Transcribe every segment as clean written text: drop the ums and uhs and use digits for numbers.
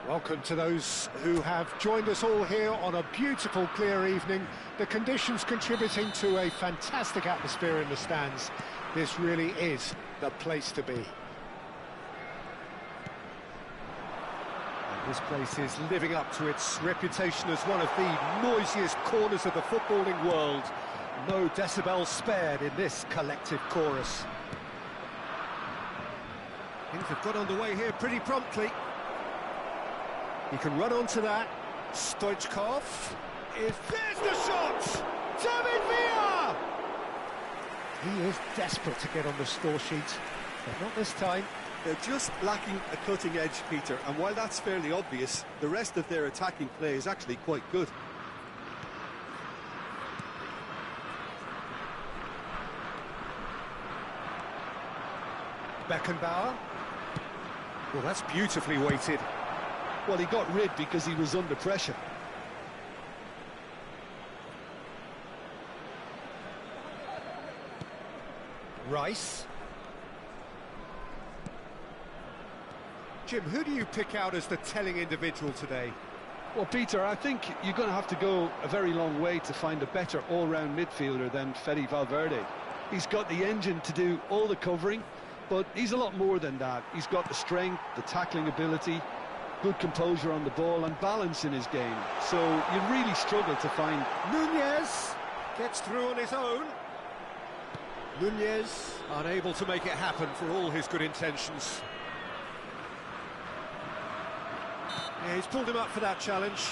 Welcome to those who have joined us all here on a beautiful, clear evening. The conditions contributing to a fantastic atmosphere in the stands. This really is the place to be. And this place is living up to its reputation as one of the noisiest corners of the footballing world. No decibels spared in this collective chorus. Things have got underway here pretty promptly. He can run onto that. Stoichkov. There's the shot! David Villa! He is desperate to get on the score sheet, but not this time. They're just lacking a cutting edge, Peter, and while that's fairly obvious, the rest of their attacking play is actually quite good. Beckenbauer. Well, that's beautifully weighted. Well, he got rid because he was under pressure. Rice. Jim, who do you pick out as the telling individual today? Well, Peter, I think you're going to have to go a very long way to find a better all-round midfielder than Fede Valverde. He's got the engine to do all the covering, but he's a lot more than that. He's got the strength, the tackling ability, good composure on the ball and balance in his game. So you really struggle to find... Nunez gets through on his own. Nunez unable to make it happen for all his good intentions. Yeah, he's pulled him up for that challenge.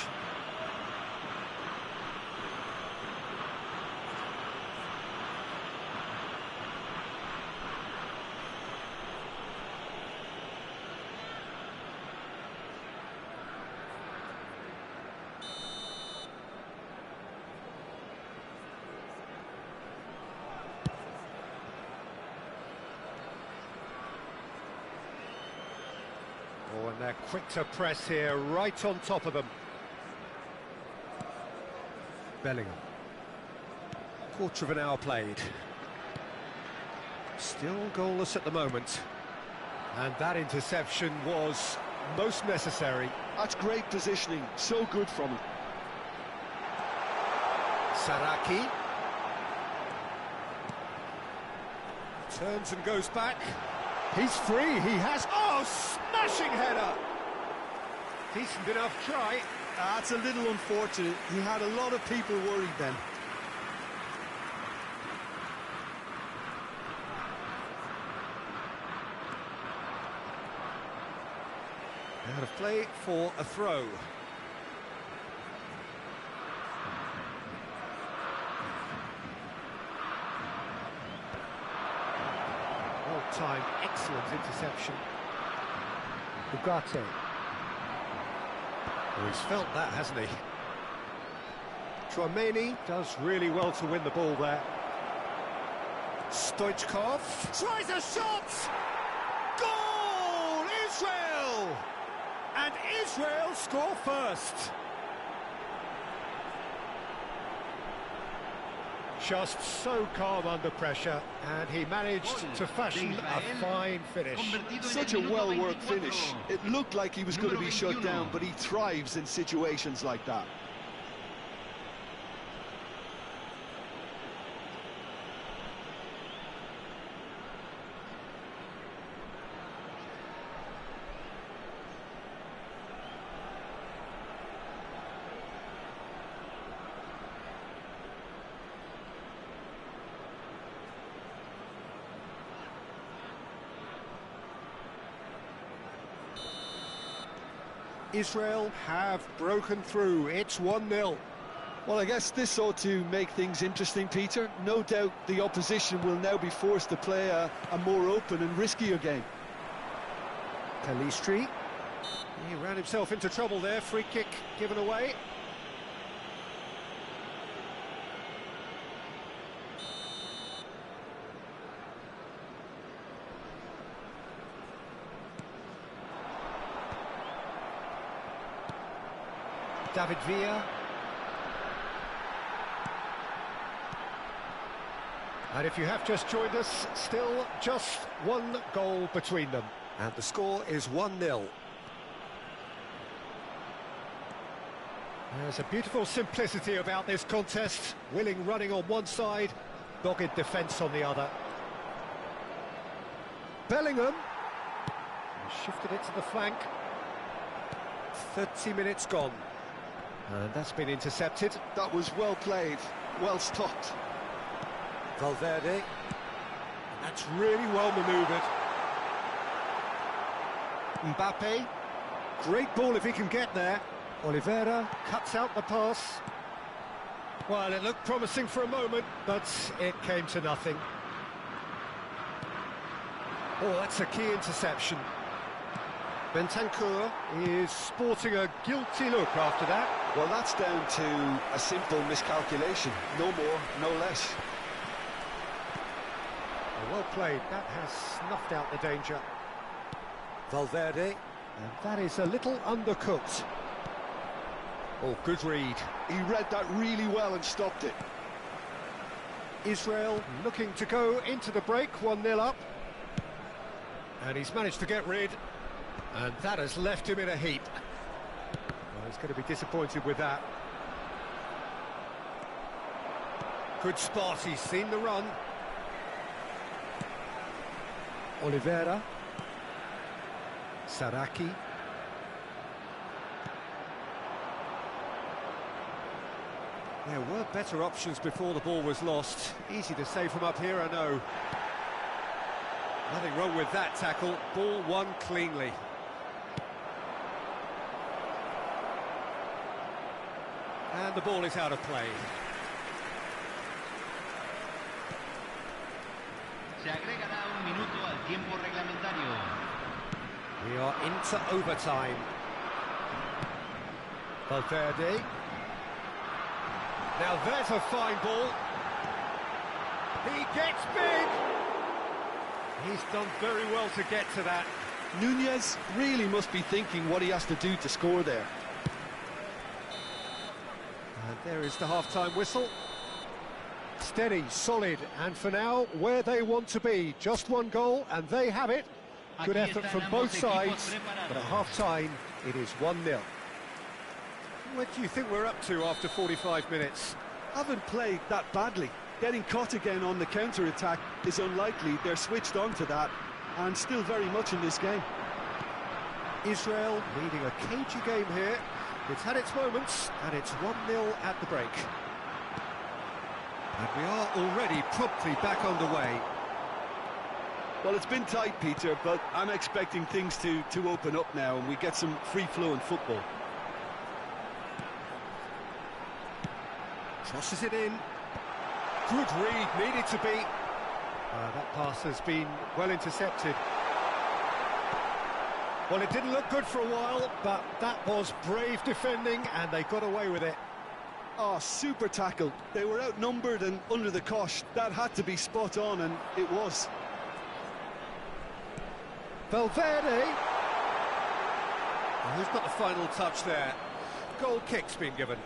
they're quick to press here, right on top of them. Bellingham. Quarter of an hour played. Still goalless at the moment. And that interception was most necessary. That's great positioning, so good from him. Saraki. Turns and goes back. He's free, he has... Oh, smashing header! Decent enough try. That's a little unfortunate. He had a lot of people worried then. Out of play for a throw. Well-timed, excellent interception. Ugarte. Oh, he's felt that, hasn't he? Tchouaméni does really well to win the ball there. Stoichkov tries a shot! Goal! Israel! And Israel score first. Just so calm under pressure, and he managed to fashion a fine finish. Such a well-worked finish. It looked like he was going to be shut down, but he thrives in situations like that. Israel have broken through. It's 1-0. Well, I guess this ought to make things interesting, Peter. No doubt the opposition will now be forced to play a more open and riskier game. Pelistri. He ran himself into trouble there. Free kick given away. David Villa. And if you have just joined us, still just one goal between them. And the score is 1-0. There's a beautiful simplicity about this contest. Willing running on one side, dogged defence on the other. Bellingham. Shifted it to the flank. 30 minutes gone. And that's been intercepted. That was well played, well stopped. Valverde. That's really well manoeuvred. Mbappe. Great ball if he can get there. Oliveira cuts out the pass. Well, it looked promising for a moment, but it came to nothing. Oh, that's a key interception. Bentancur is sporting a guilty look after that. Well, that's down to a simple miscalculation. No more, no less. Well played. That has snuffed out the danger. Valverde. And that is a little undercooked. Oh, good read. He read that really well and stopped it. Israel looking to go into the break, 1-0 up. And he's managed to get rid. And that has left him in a heap. Well, he's going to be disappointed with that. Good spot, he's seen the run. Oliveira. Saraki. There were better options before the ball was lost. Easy to say from up here, I know. Nothing wrong with that tackle. Ball won cleanly. And the ball is out of play. Se agregará un minuto al tiempo reglamentario. We are into overtime. Valverde. Now there's a fine ball. He gets big. He's done very well to get to that. Nunez really must be thinking what he has to do to score there. And there is the half-time whistle. Steady, solid, and for now, where they want to be. Just one goal, and they have it. Good effort from both sides, but at half-time, it is 1-0. What do you think we're up to after 45 minutes? Haven't played that badly. Getting caught again on the counter-attack is unlikely. They're switched on to that, and still very much in this game. Israel leading a cagey game here. It's had its moments, and it's 1-0 at the break. And we are already promptly back underway. Well, it's been tight, Peter, but I'm expecting things to open up now, and we get some free-flowing football. Crosses it in. Good read, needed to be. That pass has been well intercepted. Well, it didn't look good for a while, but that was brave defending, and they got away with it. Oh, super tackle. They were outnumbered and under the cosh. That had to be spot on, and it was. Valverde. Well, who's got the final touch there? Goal kick's been given.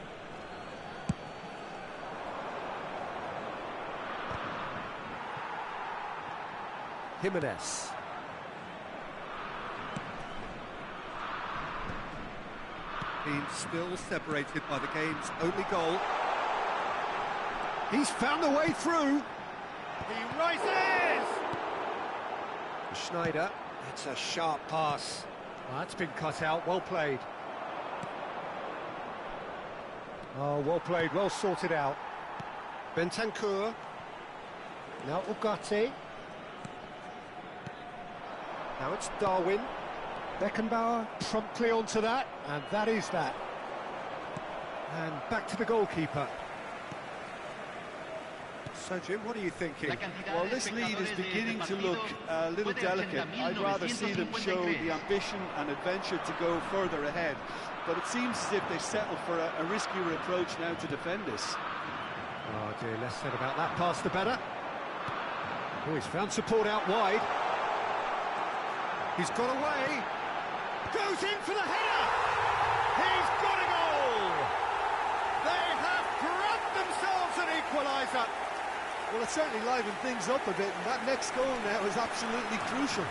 Jimenez. Been still separated by the game's only goal. He's found the way through. He rises! Schneider. It's a sharp pass. Well, that's been cut out. Well played. Oh, well played. Well sorted out. Bentancur. Now Ugarte. Now it's Darwin. Beckenbauer promptly onto that, and that is that. And back to the goalkeeper. So, Jim, what are you thinking? Well, this lead is beginning to look a little delicate. I'd rather see them show the ambition and adventure to go further ahead. But it seems as if they settle for a riskier approach now to defend this. Oh, dear, less said about that pass, the better. Oh, he's found support out wide. He's got away. Goes in for the header. He's got a goal. They have grabbed themselves an equaliser. Well, it certainly livened things up a bit, and that next goal now is absolutely crucial.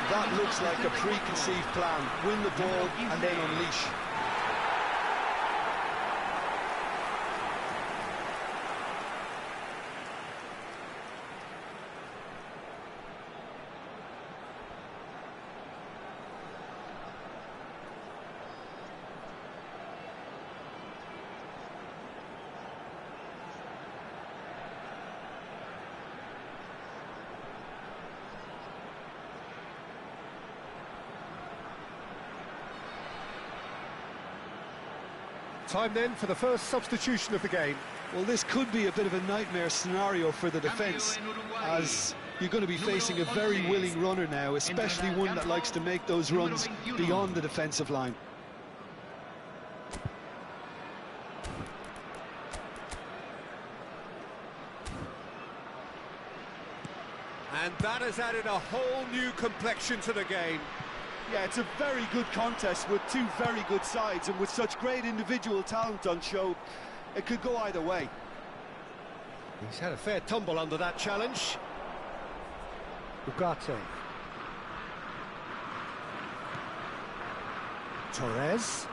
That looks like a preconceived plan. Win the ball and then unleash. Time then for the first substitution of the game. Well, this could be a bit of a nightmare scenario for the defence, as you're going to be facing a very willing runner now, especially one that likes to make those runs beyond the defensive line. And that has added a whole new complexion to the game. Yeah, it's a very good contest with two very good sides, and with such great individual talent on show, it could go either way. He's had a fair tumble under that challenge. Ugarte. Torres.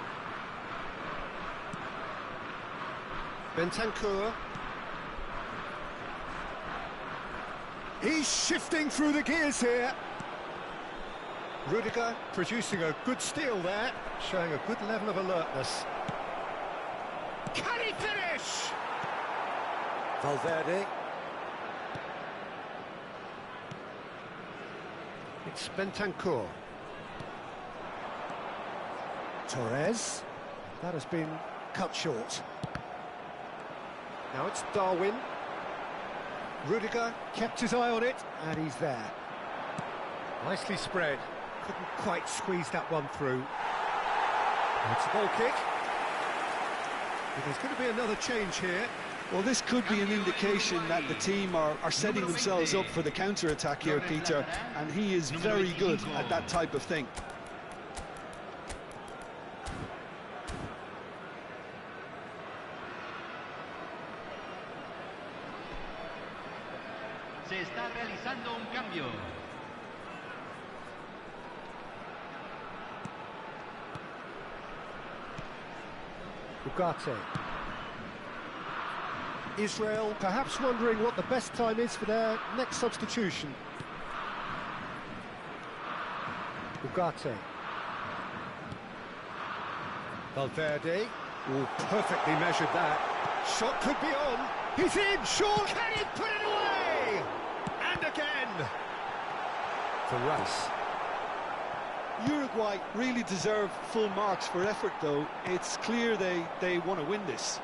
Bentancur. He's shifting through the gears here. Rudiger producing a good steal there, showing a good level of alertness. Can he finish? Valverde. It's Bentancur. Torres. That has been cut short. Now it's Darwin. Rudiger kept his eye on it, and he's there. Nicely spread. Couldn't quite squeeze that one through. It's a goal kick. But there's going to be another change here. Well, this could be an indication that the team are setting themselves up for the counter-attack here, Peter, and he is very good at that type of thing. Se está realizando un cambio. Ugarte. Israel perhaps wondering what the best time is for their next substitution. Ugarte. Valverde. Oh, perfectly measured that. Shot could be on. He's in, sure. Can he put it away? And again. For Rice. Uruguay really deserve full marks for effort, though. It's clear they want to win this.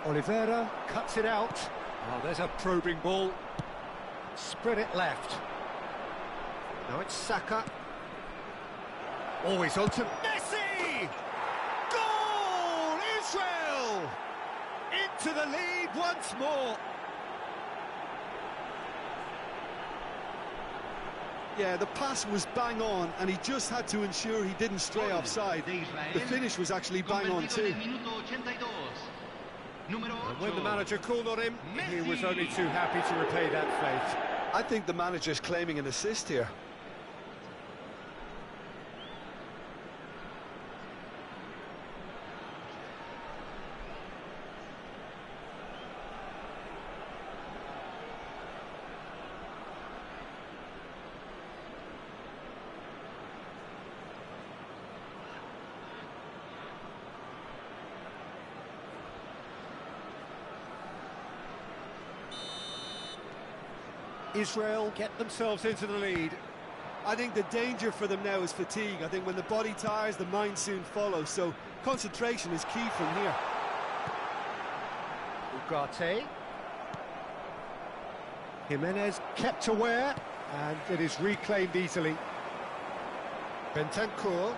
Oliveira cuts it out. Oh, there's a probing ball. Spread it left. Now it's Saka. Always on to Messi! Goal! Israel! Into the lead once more. Yeah, the pass was bang on, and he just had to ensure he didn't stray offside. The finish was actually bang on too. And when the manager called on him, he was only too happy to repay that fate. I think the manager's claiming an assist here. Israel get themselves into the lead. I think the danger for them now is fatigue. I think when the body tires, the mind soon follows. So concentration is key from here. Ugarte. Jimenez kept aware, and it is reclaimed easily. Bentancur.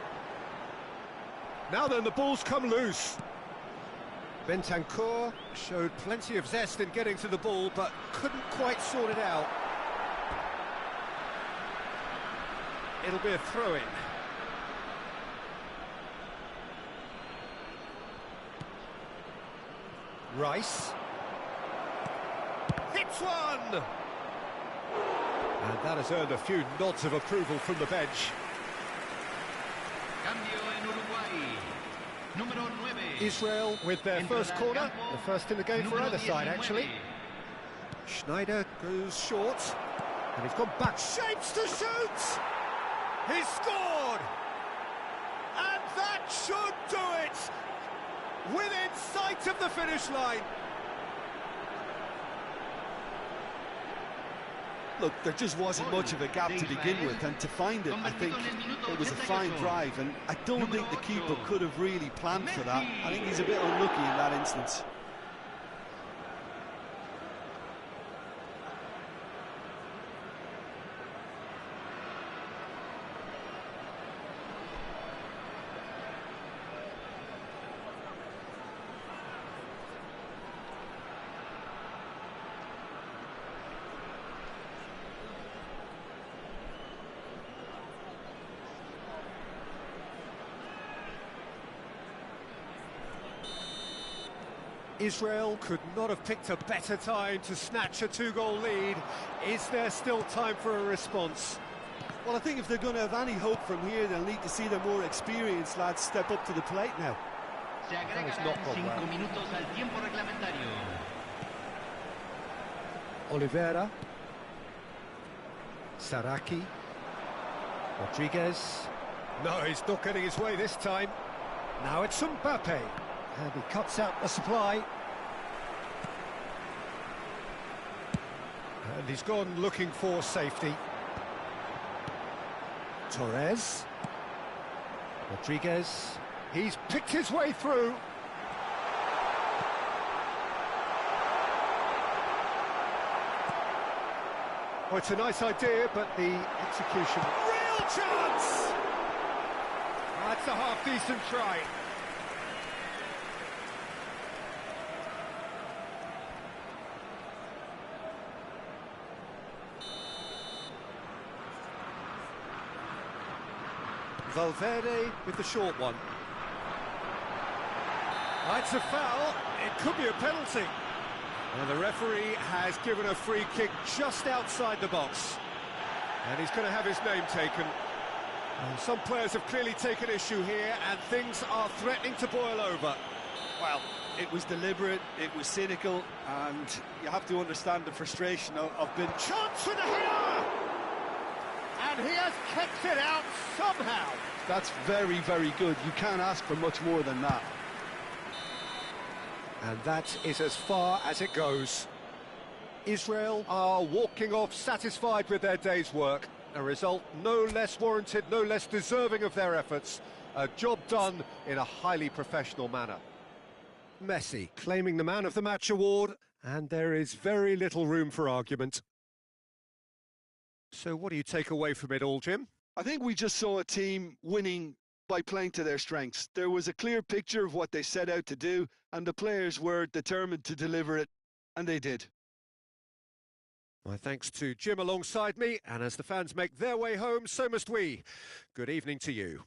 Now then, the ball's come loose. Bentancur showed plenty of zest in getting to the ball, but couldn't quite sort it out. It'll be a throw-in. Rice. Hits one! And that has earned a few nods of approval from the bench. Cambio en Uruguay. Número 9. Israel with their first corner, the first in the game for either side, actually. Schneider goes short, and he's gone back, shapes to shoot! He's scored! And that should do it! Within sight of the finish line. Look, there just wasn't much of a gap to begin with, and to find it, I think it was a fine drive, and I don't think the keeper could have really planned for that. I think he's a bit unlucky in that instance. Israel could not have picked a better time to snatch a two-goal lead. Is there still time for a response? Well, I think if they're going to have any hope from here, they'll need to see their more experienced lads step up to the plate now. Se agregarán 5 minutos al tiempo reglamentario. Oliveira. Saraki. Rodriguez. No, he's not getting his way this time. Now it's Mbappe. And he cuts out the supply. And he's gone looking for safety. Torres. Rodriguez. He's picked his way through. Oh, it's a nice idea, but the execution... Real chance! That's a half-decent try. Valverde with the short one. That's a foul. It could be a penalty. And the referee has given a free kick just outside the box. And he's going to have his name taken. Some players have clearly taken issue here, and things are threatening to boil over. Well, it was deliberate, it was cynical, and you have to understand the frustration of being... Chance for the header! And he has kept it out somehow. That's very, very good. You can't ask for much more than that. And that is as far as it goes. Israel are walking off satisfied with their day's work. A result no less warranted, no less deserving of their efforts. A job done in a highly professional manner. Messi claiming the Man of the Match award, and there is very little room for argument. So what do you take away from it all, Jim? I think we just saw a team winning by playing to their strengths. There was a clear picture of what they set out to do, and the players were determined to deliver it, and they did. My thanks to Jim alongside me, and as the fans make their way home, so must we. Good evening to you.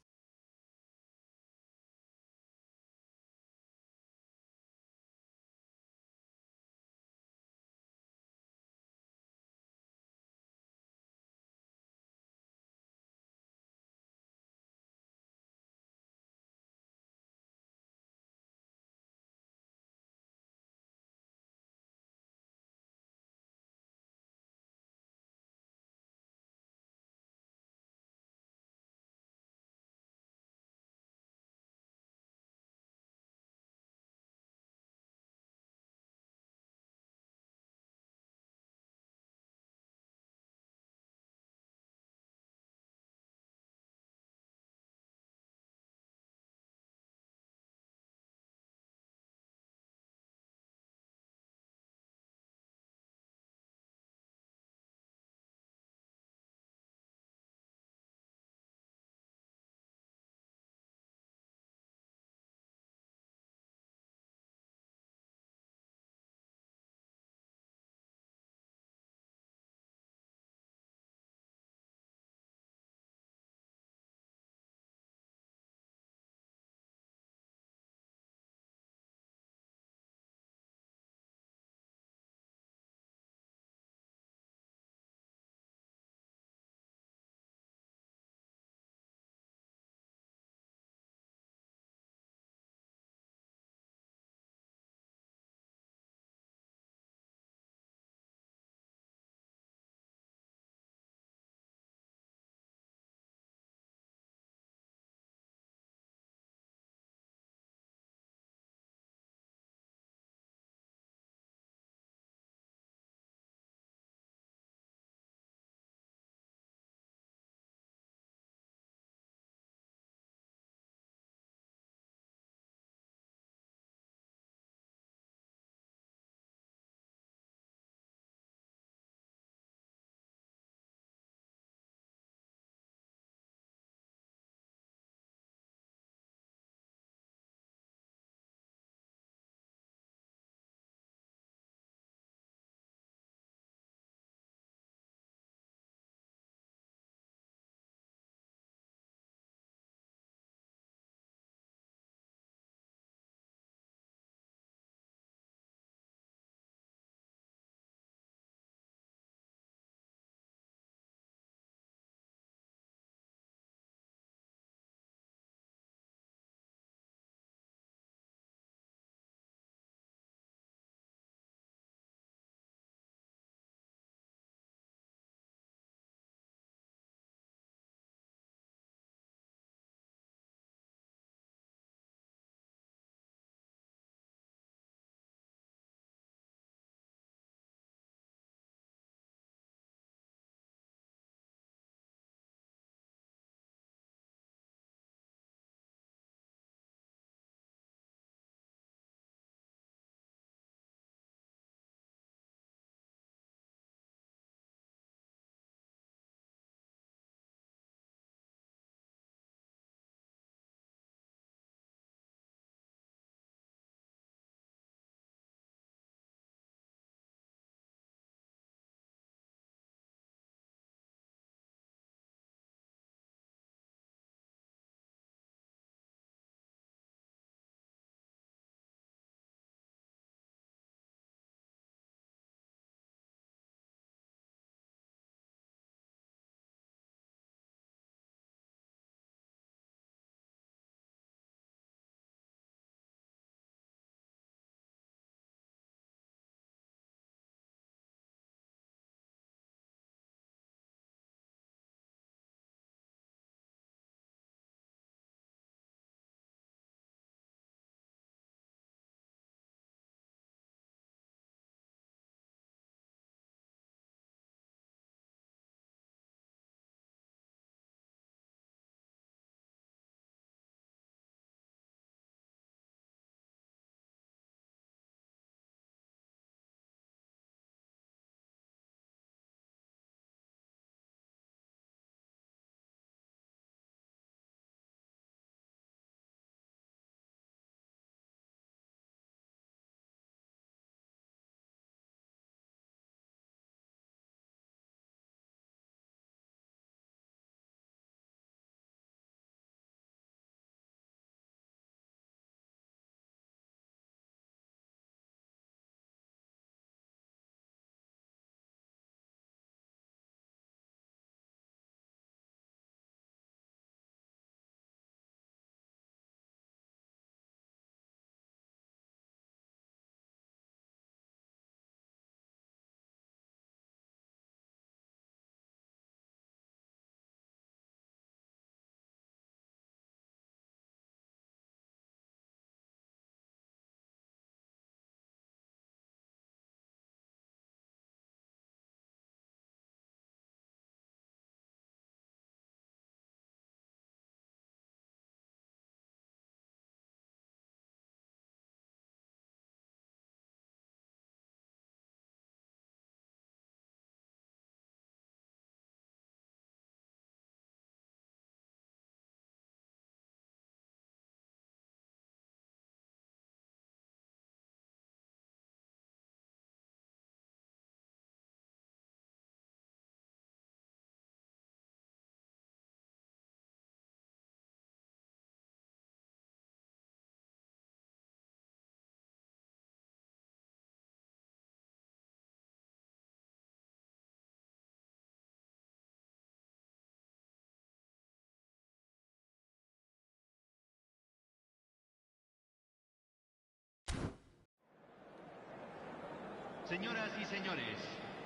Señoras y señores,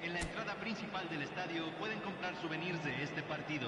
en la entrada principal del estadio pueden comprar souvenirs de este partido.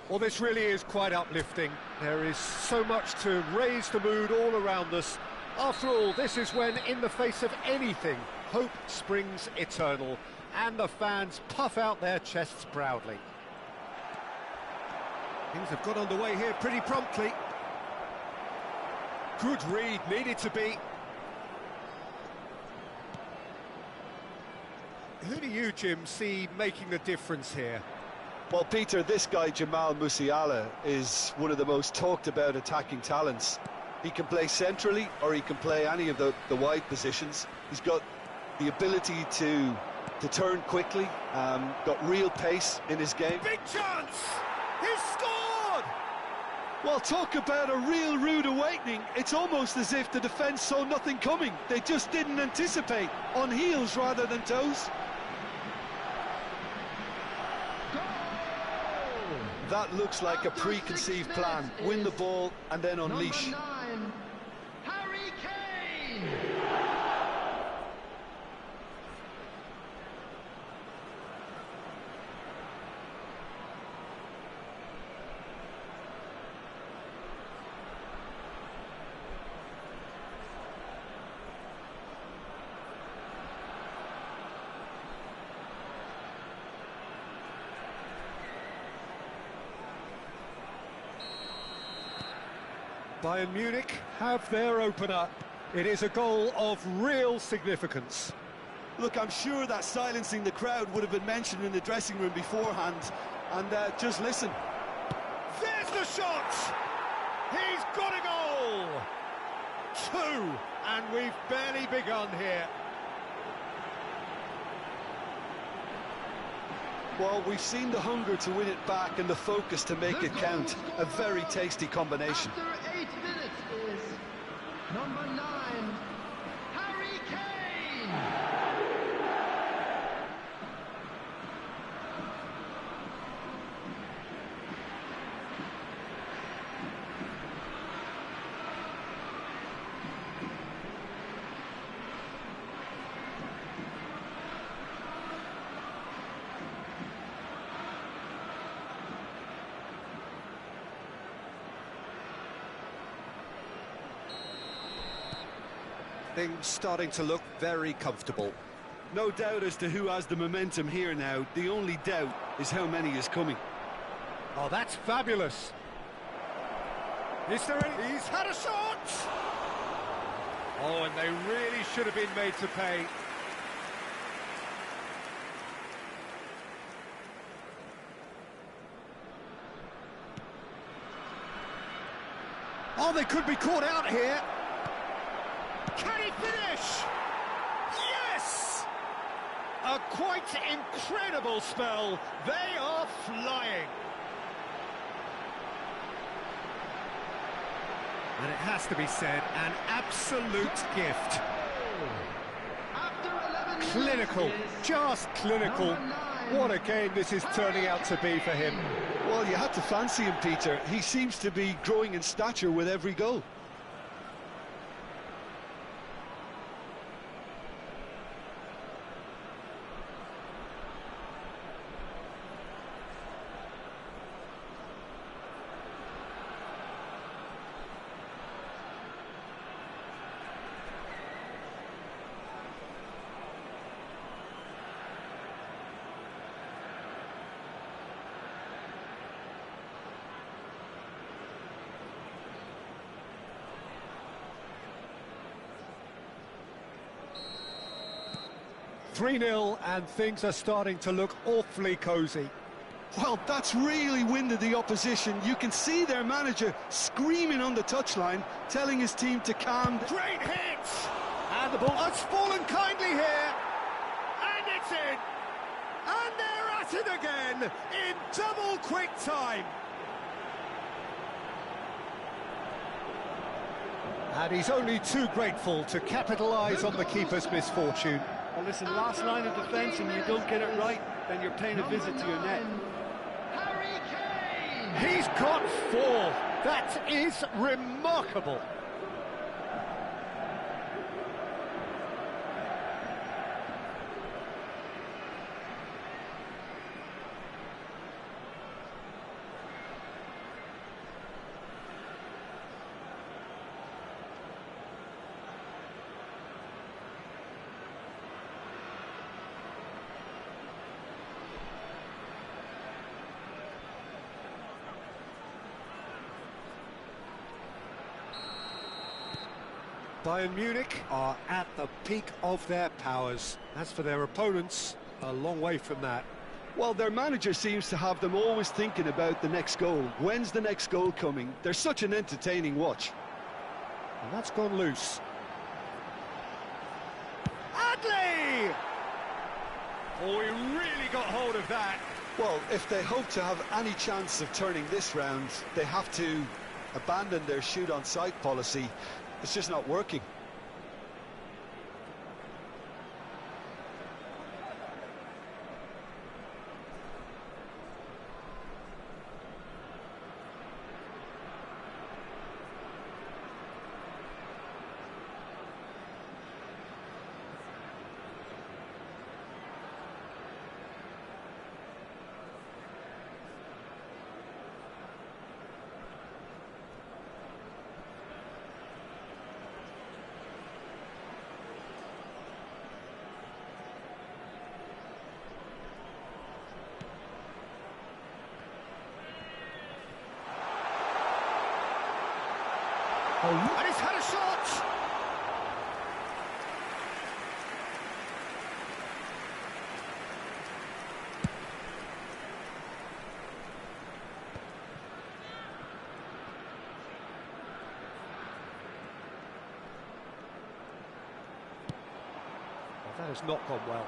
Well, this really is quite uplifting. There is so much to raise the mood all around us. After all, this is when, in the face of anything, hope springs eternal, and the fans puff out their chests proudly. Things have got underway here pretty promptly. Good read, needed to be. Who do you, Jim, see making the difference here? Well, Peter, this guy, Jamal Musiala, is one of the most talked about attacking talents. He can play centrally or he can play any of the wide positions. He's got the ability to turn quickly, got real pace in his game. Big chance! He's scored! Well, talk about a real rude awakening. It's almost as if the defence saw nothing coming. They just didn't anticipate, on heels rather than toes. That looks like a preconceived plan. Win the ball and then unleash. Number 9, Harry Kane! Bayern Munich have their opener. It is a goal of real significance. Look, I'm sure that silencing the crowd would have been mentioned in the dressing room beforehand. And just listen. There's the shot! He's got a goal! 2, and we've barely begun here. Well, we've seen the hunger to win it back and the focus to make it count. A very tasty combination. After 8 minutes is number 9, Harry Kane! Things starting to look very comfortable. No doubt as to who has the momentum here now. The only doubt is how many is coming. Oh, that's fabulous. Is there any... He's had a shot! Oh, and they really should have been made to pay. Oh, they could be caught out here. Can he finish? Yes! A quite incredible spell. They are flying. And it has to be said, an absolute gift. Clinical, just clinical. What a game this is turning out to be for him. Well, you had to fancy him, Peter. He seems to be growing in stature with every goal. Three-0, and things are starting to look awfully cosy. Well, that's really winded the opposition. You can see their manager screaming on the touchline, telling his team to calm down. Great hit! And the ball has fallen kindly here. And it's in! And they're at it again in double quick time. And he's only too grateful to capitalise on the keeper's misfortune. Well, listen, last line of defence and you don't get it right, then you're paying a visit to your net. He's got 4. That is remarkable. Bayern Munich are at the peak of their powers. As for their opponents, a long way from that. Well, their manager seems to have them always thinking about the next goal. When's the next goal coming? They're such an entertaining watch. And that's gone loose. Adley! Oh, he really got hold of that. Well, if they hope to have any chance of turning this round, they have to abandon their shoot-on-sight policy. It's just not working. And he's had a shot! Well, that has not gone well.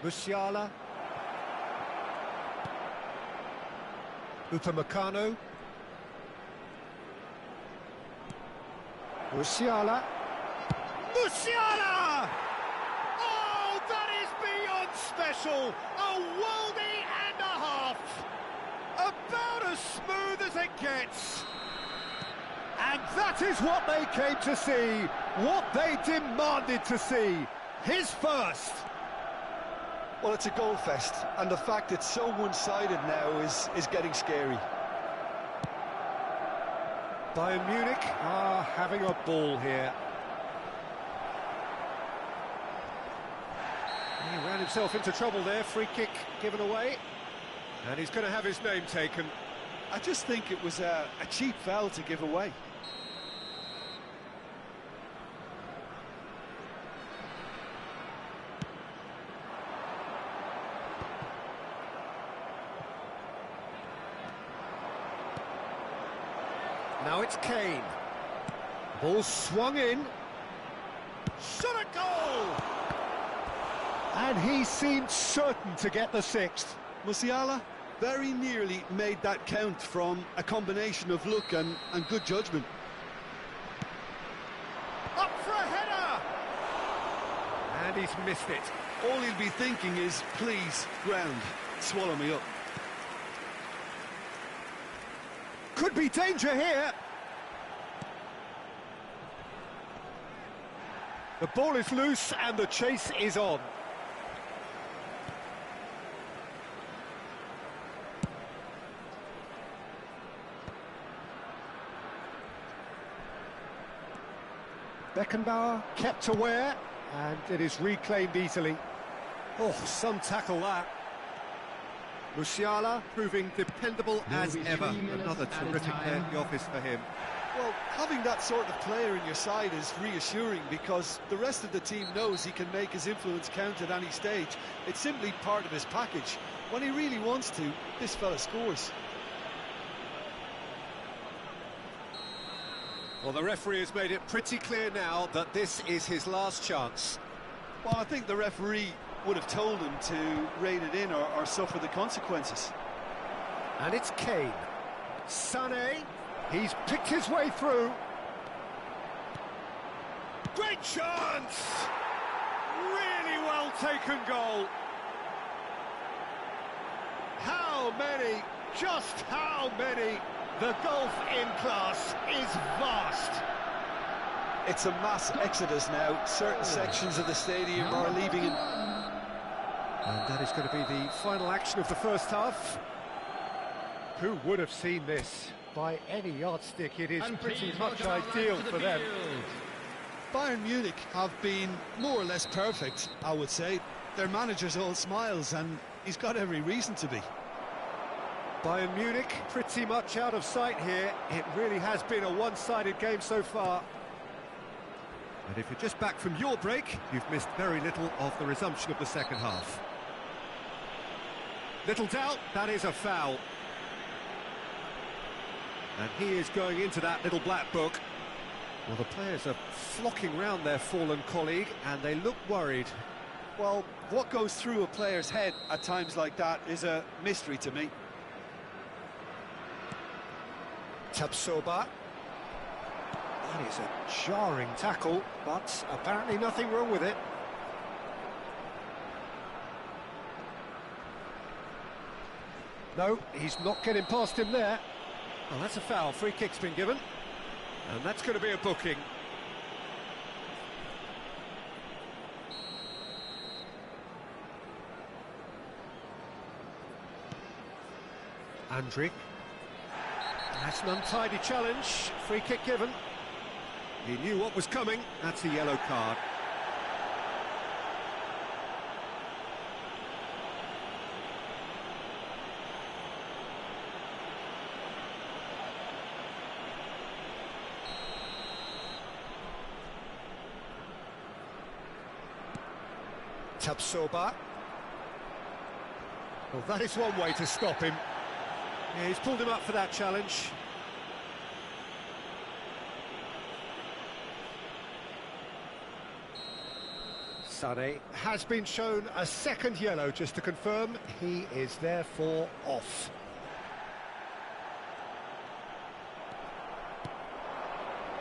Musiala. Upamecano. Musiala. Musiala! Oh, that is beyond special! A worldie and a half! About as smooth as it gets! And that is what they came to see, what they demanded to see. His first! Well, it's a goal fest, and the fact it's so one-sided now is getting scary. Bayern Munich are having a ball here. He ran himself into trouble there, free kick given away. And he's going to have his name taken. I just think it was a cheap foul to give away. Now it's Kane. Ball swung in. Shot a goal! And he seemed certain to get the sixth. Musiala very nearly made that count from a combination of luck and good judgment. Up for a header! And he's missed it. All he'll be thinking is, please, ground, swallow me up. Could be danger here. The ball is loose and the chase is on. Beckenbauer kept aware, and it is reclaimed easily. Oh, some tackle that. Musiala proving dependable as ever. Another terrific day at the office for him. Well, having that sort of player in your side is reassuring because the rest of the team knows he can make his influence count at any stage. It's simply part of his package. When he really wants to, this fella scores. Well, the referee has made it pretty clear now that this is his last chance. Well, I think the referee would have told him to rein it in or suffer the consequences. And it's Kane. Sané, he's picked his way through. Great chance! Really well taken goal. How many, just how many? The gulf in class is vast. It's a mass exodus now. Certain sections of the stadium are leaving in. And that is going to be the final action of the first half. Who would have seen this? By any yardstick, it is pretty much ideal for them. Bayern Munich have been more or less perfect, I would say. Their manager's all smiles, and he's got every reason to be. Bayern Munich pretty much out of sight here. It really has been a one-sided game so far. And if you're just back from your break, you've missed very little of the resumption of the second half. Little doubt, that is a foul. And he is going into that little black book. Well, the players are flocking round their fallen colleague, and they look worried. Well, what goes through a player's head at times like that is a mystery to me. Tapsoba. That is a jarring tackle, but apparently nothing wrong with it. No, he's not getting past him there. Well, that's a foul. Free kick's been given. And that's going to be a booking. Andrić. That's an untidy challenge. Free kick given. He knew what was coming. That's a yellow card. Tapsoba. Well, that is one way to stop him. Yeah, he's pulled him up for that challenge. Sané has been shown a second yellow, just to confirm. He is therefore off.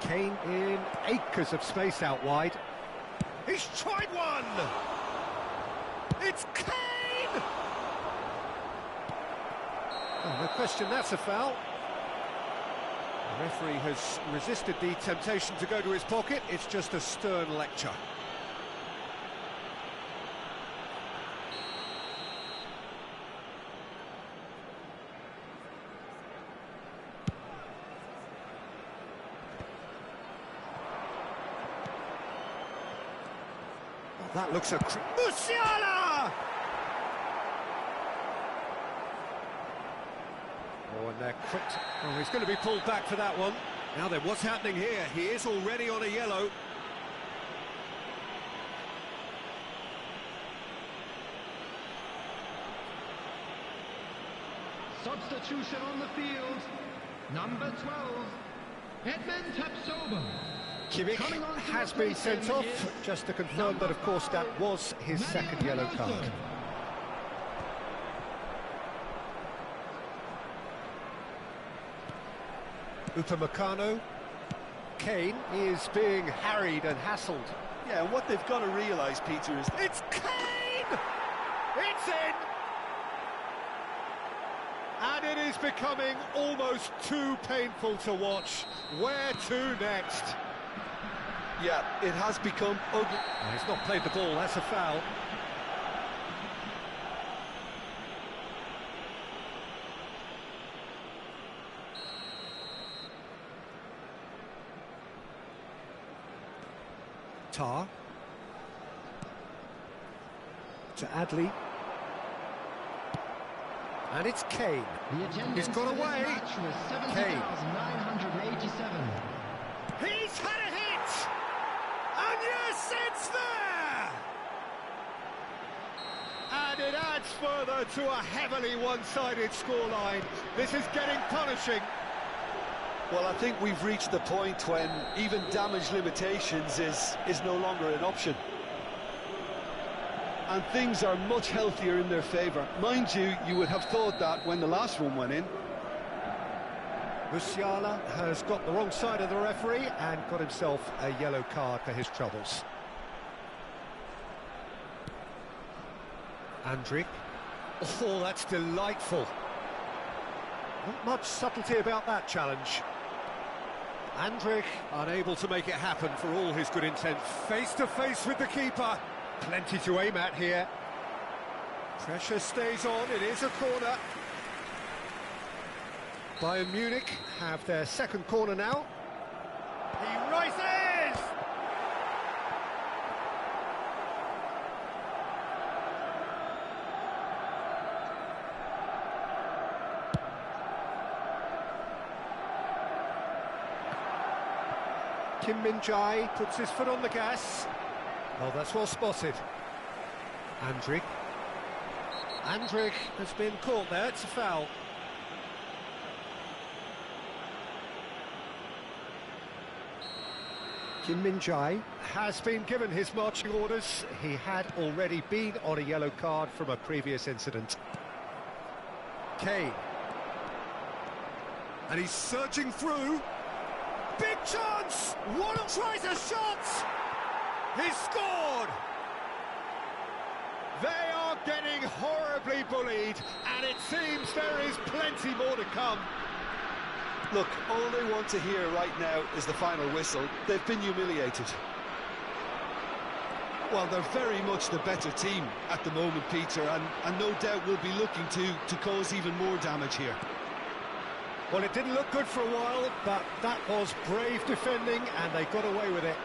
Kane in acres of space out wide. He's tried one! It's Kane! Oh, no question, that's a foul. The referee has resisted the temptation to go to his pocket. It's just a stern lecture. Oh, that looks a... Musiala! Oh, and they're quick. Oh, he's going to be pulled back for that one. Now then, what's happening here? He is already on a yellow. Substitution on the field. Number 12, Edmund Tapsoba. Kimmich has been sent off, just to confirm that, of course, that was his second yellow card. Upamecano. Kane is being harried and hassled. Yeah, and what they've got to realise, Peter, is... It's Kane! It's in! And it is becoming almost too painful to watch. Where to next? Yeah, it has become ugly. Oh, he's not played the ball, that's a foul. Tar. To Adley. And it's Kane. He's got away. Kane. He's had a hit! And yes, it's there! And it adds further to a heavily one-sided scoreline. This is getting punishing. Well, I think we've reached the point when even damage limitations is no longer an option. And things are much healthier in their favour. Mind you, you would have thought that when the last one went in. Musiala has got the wrong side of the referee and got himself a yellow card for his troubles. Andrić. Oh, that's delightful. Not much subtlety about that challenge. Andrić unable to make it happen for all his good intent. Face to face with the keeper. Plenty to aim at here. Pressure stays on, it is a corner. Bayern Munich have their second corner now. He rises! Kim Min-jae puts his foot on the gas. Oh, that's well spotted. Andrić. Andrić has been caught there, it's a foul. Kim Min-jae has been given his marching orders. He had already been on a yellow card from a previous incident. Kane. And he's surging through. Big chance! Waddle tries a shot! He's scored! They are getting horribly bullied, and it seems there is plenty more to come. Look, all they want to hear right now is the final whistle. They've been humiliated. Well, they're very much the better team at the moment, Peter, and no doubt will be looking to cause even more damage here. Well, it didn't look good for a while, but that was brave defending, and they got away with it.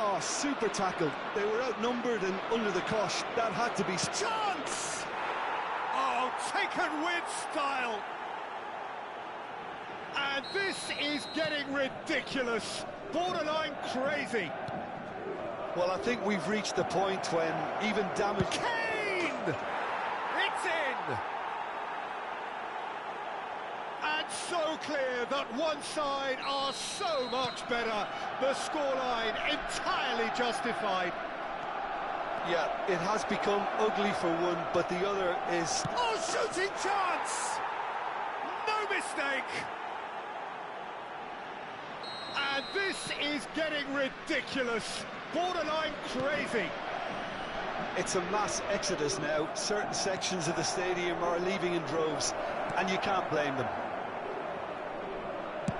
Oh, super tackle. They were outnumbered and under the cosh. That had to be... Chance! Oh, taken with style! And this is getting ridiculous, borderline crazy. Well, I think we've reached the point when even damage... Kane! It's in! And so clear that one side are so much better. The scoreline entirely justified. Yeah, it has become ugly for one, but the other is... Oh, shooting chance! No mistake! And this is getting ridiculous, borderline crazy. It's a mass exodus now. Certain sections of the stadium are leaving in droves, and you can't blame them.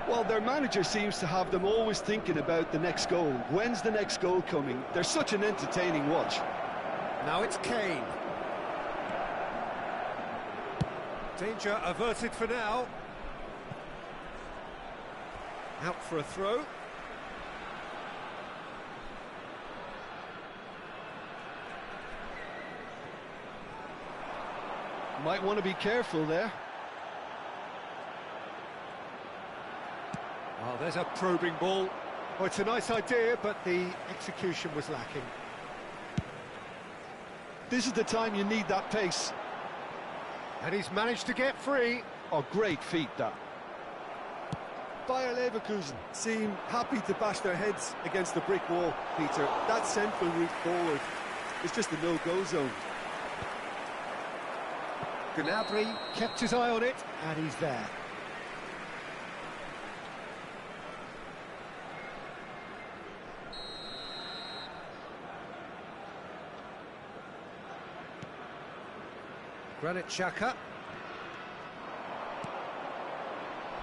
Well, their manager seems to have them always thinking about the next goal. When's the next goal coming? They're such an entertaining watch. Now it's Kane. Danger averted for now. Out for a throw. Might want to be careful there. Oh, there's a probing ball. Oh, it's a nice idea, but the execution was lacking. This is the time you need that pace. And he's managed to get free. Oh, great feat, that. Bayer Leverkusen seem happy to bash their heads against the brick wall, Peter. That central route forward is just a no-go zone. Gnabry kept his eye on it, and he's there. Granit Xhaka.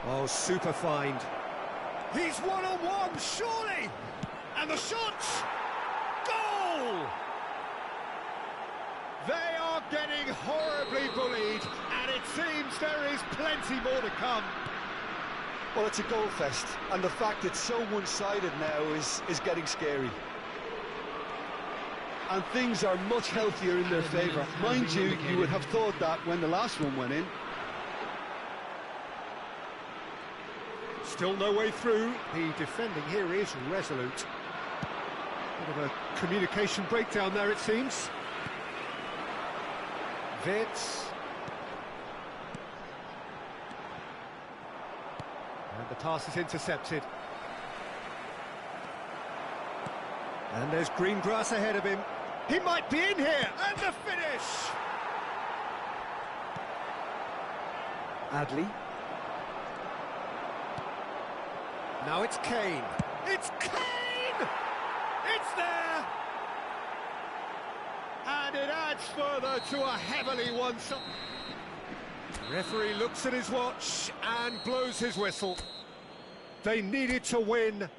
Oh, super find. He's one-on-one, surely! And the shot! Goal! They are getting horribly bullied, and it seems there is plenty more to come. Well, it's a goal fest, and the fact it's so one-sided now is getting scary. And things are much healthier in their favour. Mind you, you would have thought that when the last one went in. Still no way through. The defending here is resolute. Bit of a communication breakdown there, it seems. Vitz. And the pass is intercepted. And there's green grass ahead of him. He might be in here, and the finish! Adley. Now it's Kane. It's Kane! It's there! And it adds further to a heavily won-side. Referee looks at his watch and blows his whistle. They needed to win.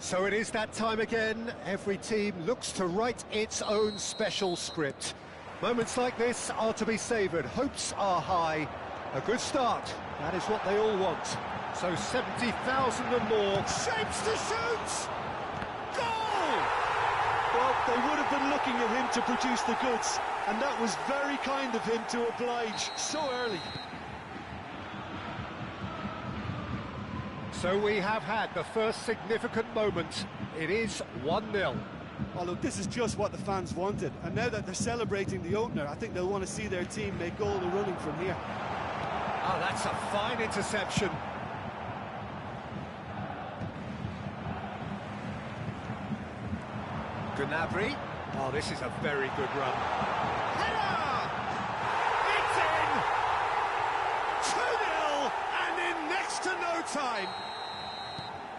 So it is that time again. Every team looks to write its own special script. Moments like this are to be savoured. Hopes are high. A good start. That is what they all want. So 70,000 and more. Shapes to shoot! Goal! Well, they would have been looking at him to produce the goods, and that was very kind of him to oblige so early. So we have had the first significant moment. It is 1-0. Oh, look, this is just what the fans wanted. And now that they're celebrating the opener, I think they'll want to see their team make all the running from here. Oh, that's a fine interception. Gnabry. Oh, this is a very good run. Header! It's in! 2-0, and in next to no time.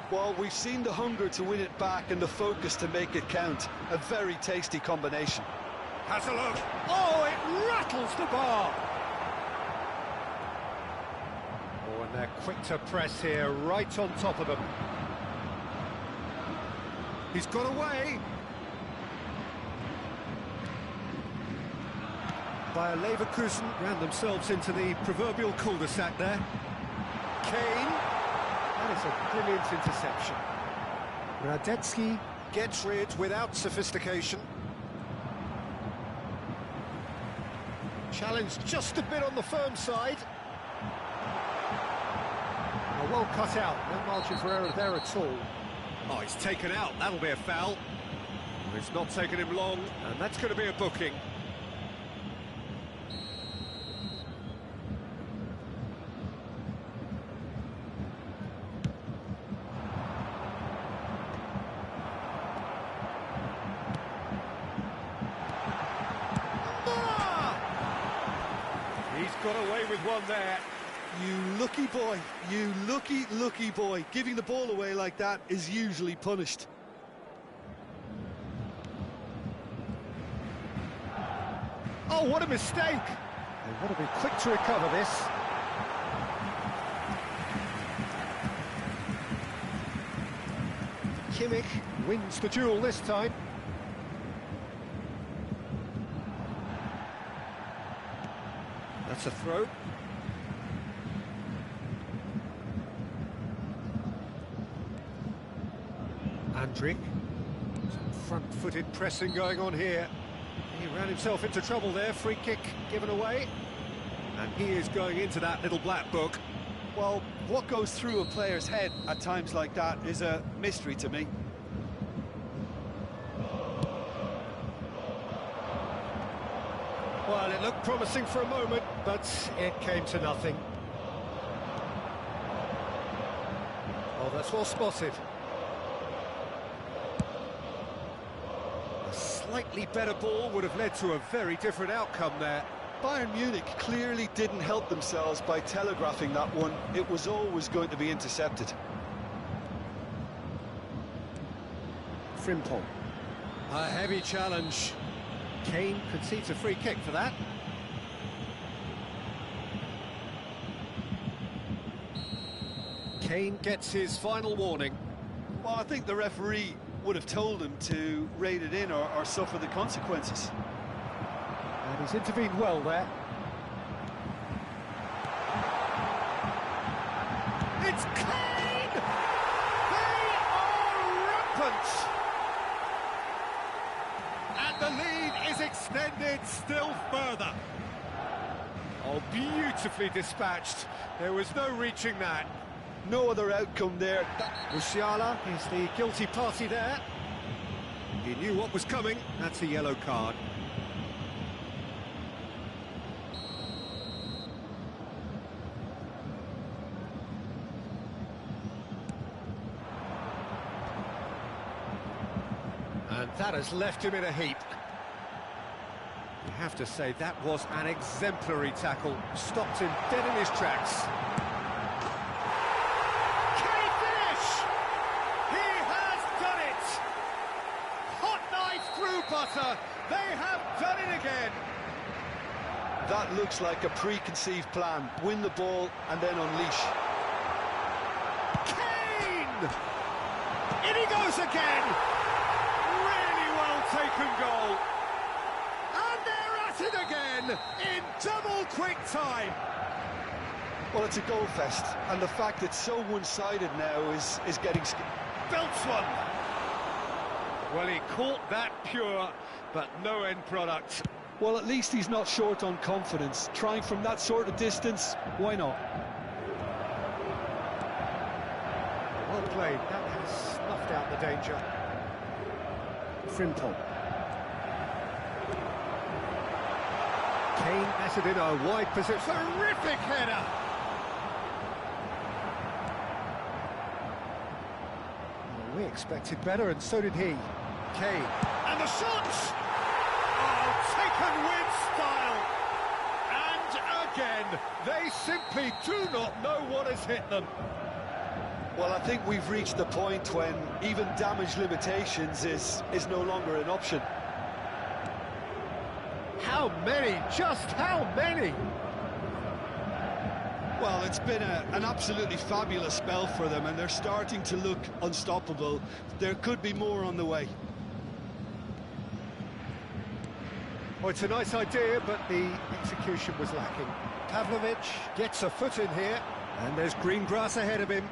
Well, we've seen the hunger to win it back and the focus to make it count. A very tasty combination. Has a look. Oh, it rattles the bar. Oh, and they're quick to press here, right on top of them. He's got away. Bayer Leverkusen ran themselves into the proverbial cul-de-sac there. Kane. That is a brilliant interception. Radetzky gets rid without sophistication. Challenge just a bit on the firm side. Oh, well cut out, no margin for error there at all. Oh, he's taken out, that'll be a foul. It's not taken him long, and that's going to be a booking. He's got away with one there. You lucky boy, you lucky boy. Giving the ball away like that is usually punished. Oh, what a mistake! They've got to be quick to recover this. Kimmich wins the duel this time. That's a throw. Andrick. Some front-footed pressing going on here. He ran himself into trouble there. Free kick given away. And he is going into that little black book. Well, what goes through a player's head at times like that is a mystery to me. Well, it looked promising for a moment, but it came to nothing. Oh, that's well spotted. A slightly better ball would have led to a very different outcome there. Bayern Munich clearly didn't help themselves by telegraphing that one. It was always going to be intercepted. Frimpong. A heavy challenge. Kane concedes a free kick for that. Kane gets his final warning. Well, I think the referee would have told him to rate it in or suffer the consequences. And he's intervened well there. It's Kane! They are rampant! And the lead is extended still further. Oh, beautifully dispatched. There was no reaching that. No other outcome there. Musiala is the guilty party there. He knew what was coming. That's a yellow card. And that has left him in a heap. You have to say that was an exemplary tackle. Stopped him dead in his tracks. Can he finish? He has done it! Hot knife through butter. They have done it again. That looks like a preconceived plan. Win the ball and then unleash. Kane! In he goes again! Really well taken goal. And they're at it again in double quick time. Well, it's a goal fest, and the fact it's so one-sided now is getting... Belts one. Well, he caught that pure, but no end product. Well, at least he's not short on confidence. Trying from that sort of distance, why not? Well played. That has snuffed out the danger. Frimpong. Kane at it in a wide position. Terrific header. Well, we expected better, and so did he. Kane. And the shot! Oh, taken with style. And again, they simply do not know what has hit them. Well, I think we've reached the point when even damage limitations is no longer an option. How many? Just how many? Well, it's been an absolutely fabulous spell for them, and they're starting to look unstoppable. There could be more on the way. Well, it's a nice idea, but the execution was lacking. Pavlovic gets a foot in here, and there's green grass ahead of him.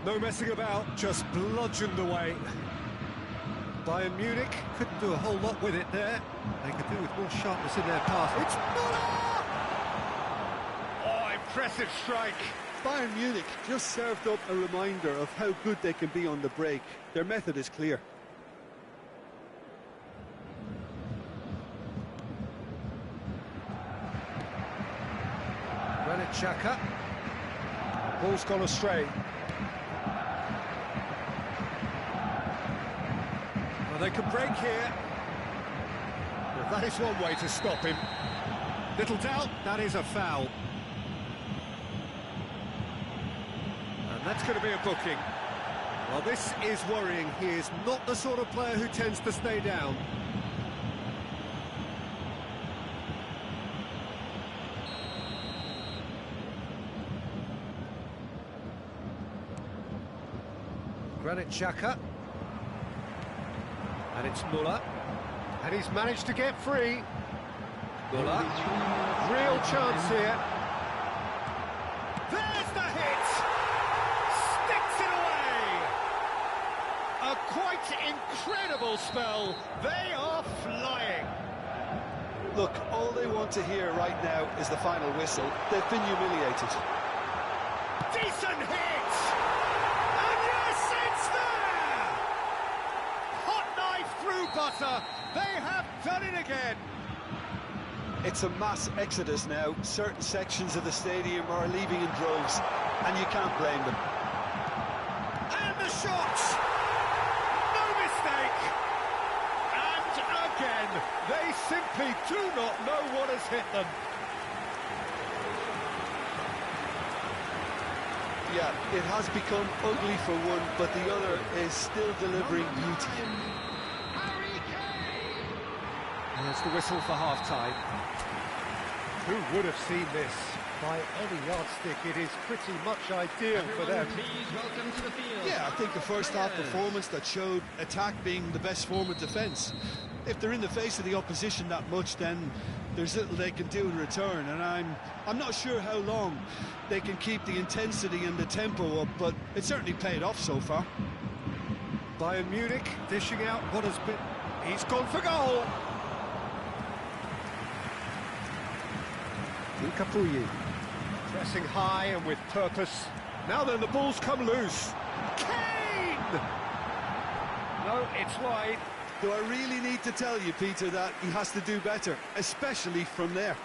No messing about, just bludgeoned away. Bayern Munich couldn't do a whole lot with it there. They could do with more sharpness in their pass. It's Müller! Oh, impressive strike. Bayern Munich just served up a reminder of how good they can be on the break. Their method is clear. Granit Xhaka. Ball's gone astray. Well, they can break here. Well, that is one way to stop him. Little doubt, that is a foul. And that's going to be a booking. Well, this is worrying. He is not the sort of player who tends to stay down. Granit Xhaka. And it's Müller. And he's managed to get free. Müller. Real chance here. There's the hit! Sticks it away! A quite incredible spell. They are flying. Look, all they want to hear right now is the final whistle. They've been humiliated. Decent hit! And yes, it's there! Hot knife through butter. They have done it again. It's a mass exodus now. Certain sections of the stadium are leaving in droves, and you can't blame them. And the shot! No mistake! And again, they simply do not know what has hit them. Yeah, it has become ugly for one, but the other is still delivering beauty. There's the whistle for half-time. Who would have seen this? By any yardstick, it is pretty much ideal for them. Please welcome to the field. Yeah, I think a first-half performance that showed attack being the best form of defence. If they're in the face of the opposition that much, then there's little they can do in return, and I'm not sure how long they can keep the intensity and the tempo up, but it certainly paid off so far. Bayern Munich dishing out what has been... He's gone for goal! Lukaku pressing high and with purpose. Now then, the ball's come loose. Kane! No, it's wide. Do I really need to tell you, Peter, that he has to do better, especially from there?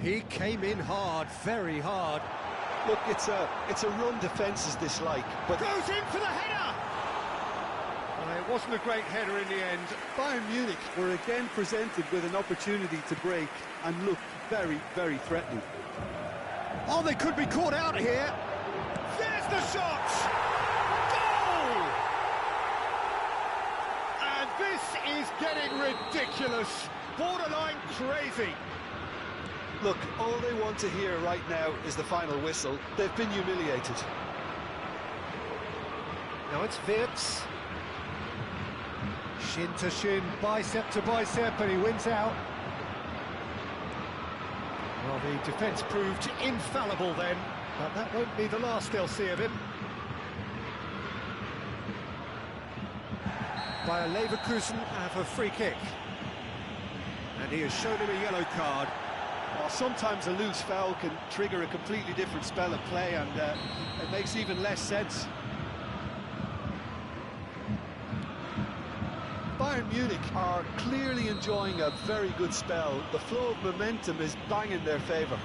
He came in hard, very hard. Look, it's a run defence's dislike, but Goes in for the header! Well, it wasn't a great header in the end. Bayern Munich were again presented with an opportunity to break and looked very, very threatening. Oh, they could be caught out here. There's the shot! Goal! And this is getting ridiculous. Borderline crazy. Look, all they want to hear right now is the final whistle. They've been humiliated. Now it's Wirtz. Shin to shin, bicep to bicep, and he wins out. Well, the defence proved infallible then, but that won't be the last they'll see of him. Bayer Leverkusen have a free kick. And he has shown him a yellow card. Well, sometimes a loose foul can trigger a completely different spell of play, and it makes even less sense. Bayern Munich are clearly enjoying a very good spell. The flow of momentum is bang in their favour.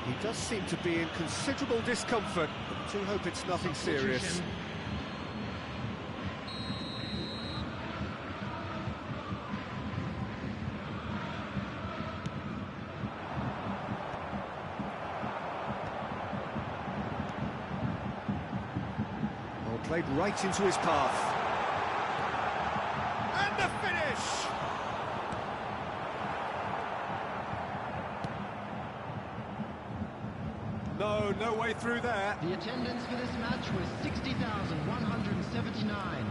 He does seem to be in considerable discomfort, but I do hope it's nothing serious. Well, played right into his path. And the finish! No way through there. The attendance for this match was 60,179.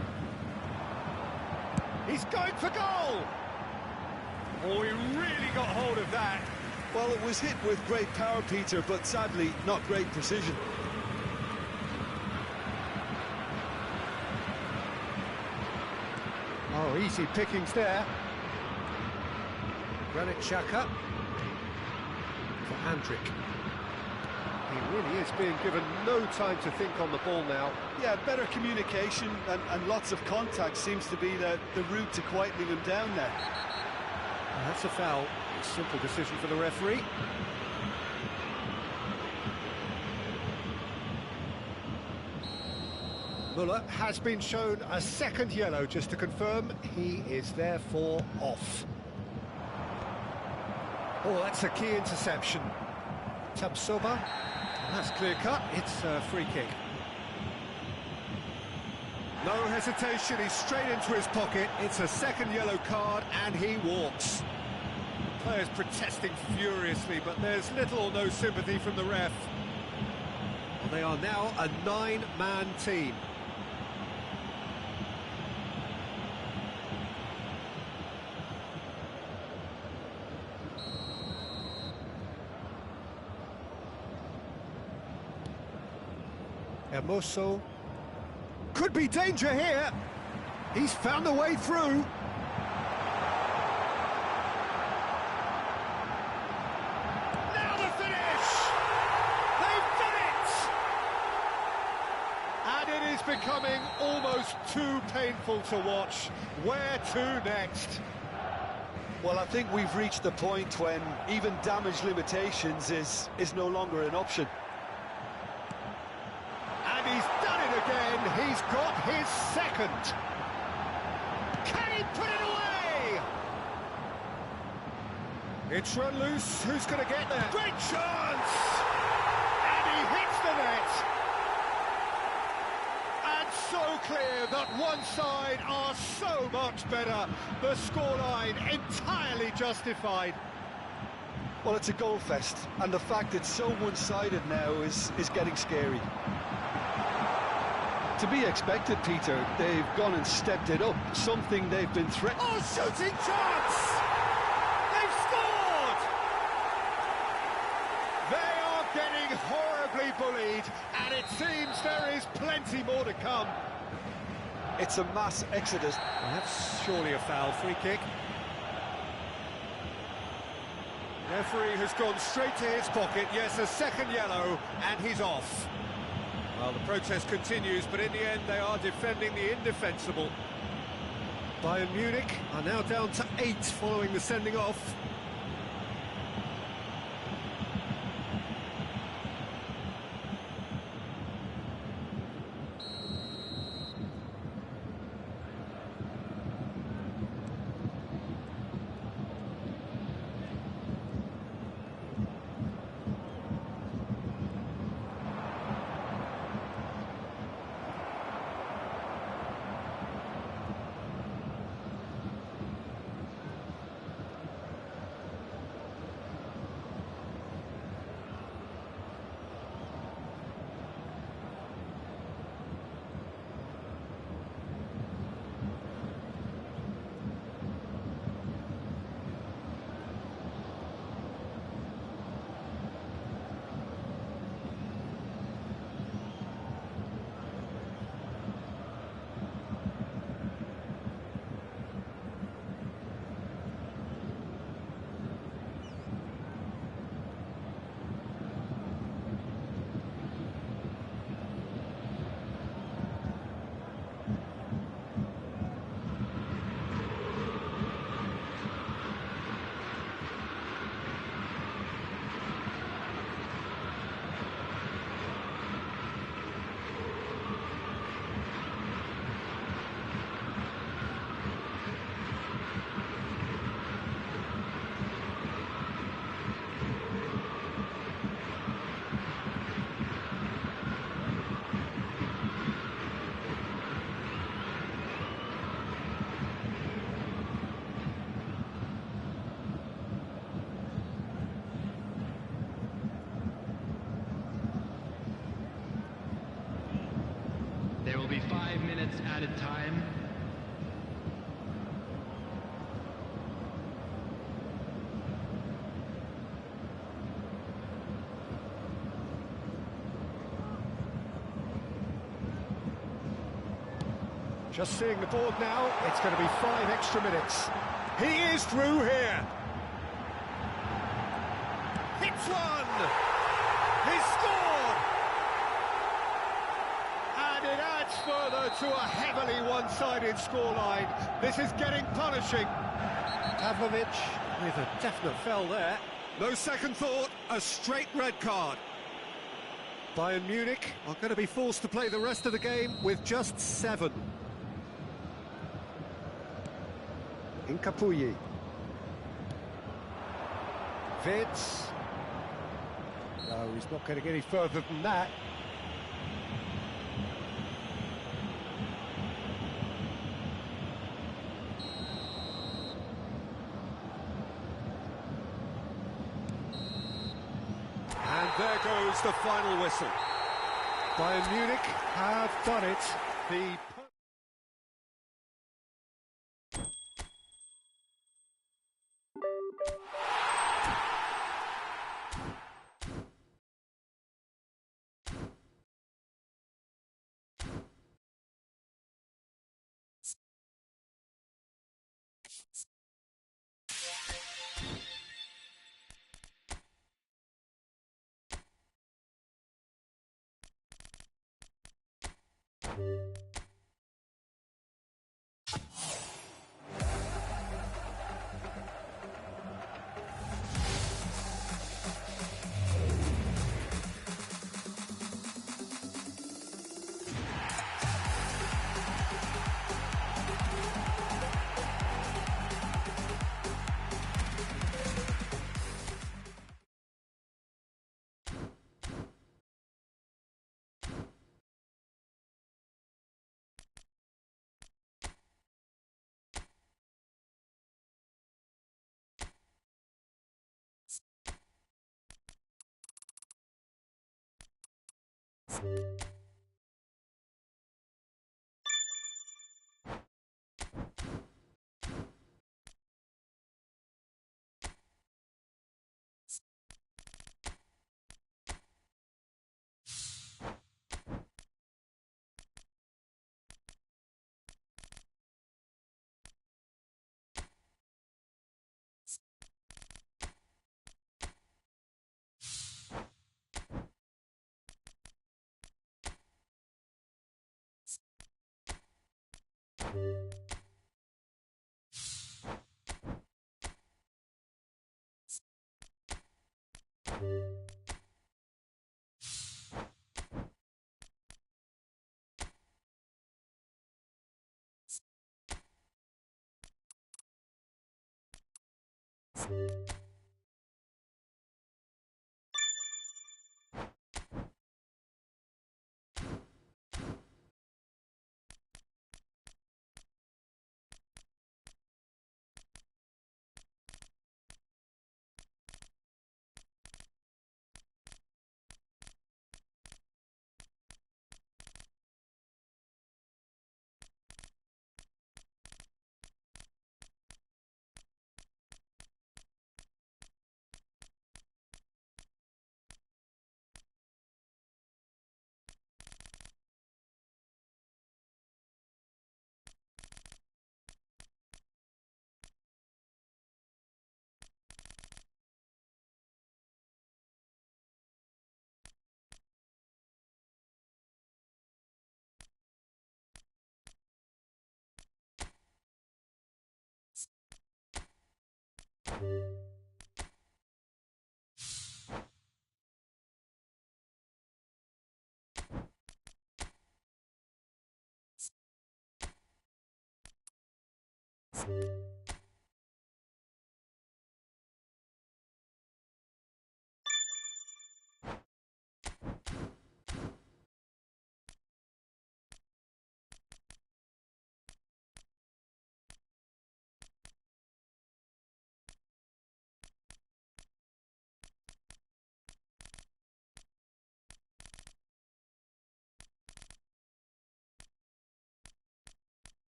He's going for goal! Oh, he really got hold of that. Well, it was hit with great power, Peter, but sadly, not great precision. Oh, easy pickings there. Granit Xhaka for Andrick. He really is being given no time to think on the ball now. Yeah, better communication and lots of contact seems to be the route to quietening him down there. And that's a foul. Simple decision for the referee. Muller has been shown a second yellow, just to confirm he is therefore off. Oh, that's a key interception. Tabsoba, that's clear cut, it's a free kick. No hesitation, he's straight into his pocket, it's a second yellow card and he walks. Players protesting furiously, but there's little or no sympathy from the ref. Well, they are now a 9-man team. Hermoso. Could be danger here. He's found a way through. Now the finish! They've done it! And it is becoming almost too painful to watch. Where to next? Well, I think we've reached the point when even damage limitations is no longer an option. And he's done it again. He's got his second. Can he put it away? It's run loose. Who's going to get there? Great chance! And he hits the net. And so clear that one side are so much better. The scoreline entirely justified. Well, it's a goal fest, and the fact it's so one-sided now is getting scary. To be expected, Peter. They've gone and stepped it up, something they've been threatening. Oh, shooting chance! They've scored! They are getting horribly bullied, and it seems there is plenty more to come. It's a mass exodus. Well, that's surely a foul. Free kick. Referee has gone straight to his pocket. Yes, a second yellow, and he's off. Well, the protest continues, but in the end, they are defending the indefensible. Bayern Munich are now down to 8 following the sending off. will be 5 minutes added time. Just seeing the board now, it's going to be 5 extra minutes. He is through here. Hits one! He's scored! And it adds further to a heavily one-sided scoreline. This is getting punishing. Pavlovic with a definite foul there. No second thought, a straight red card. Bayern Munich are going to be forced to play the rest of the game with just 7. Incapuyi. Vids. No, he's not going to get any further than that. And there goes the final whistle. Bayern Munich have done it. The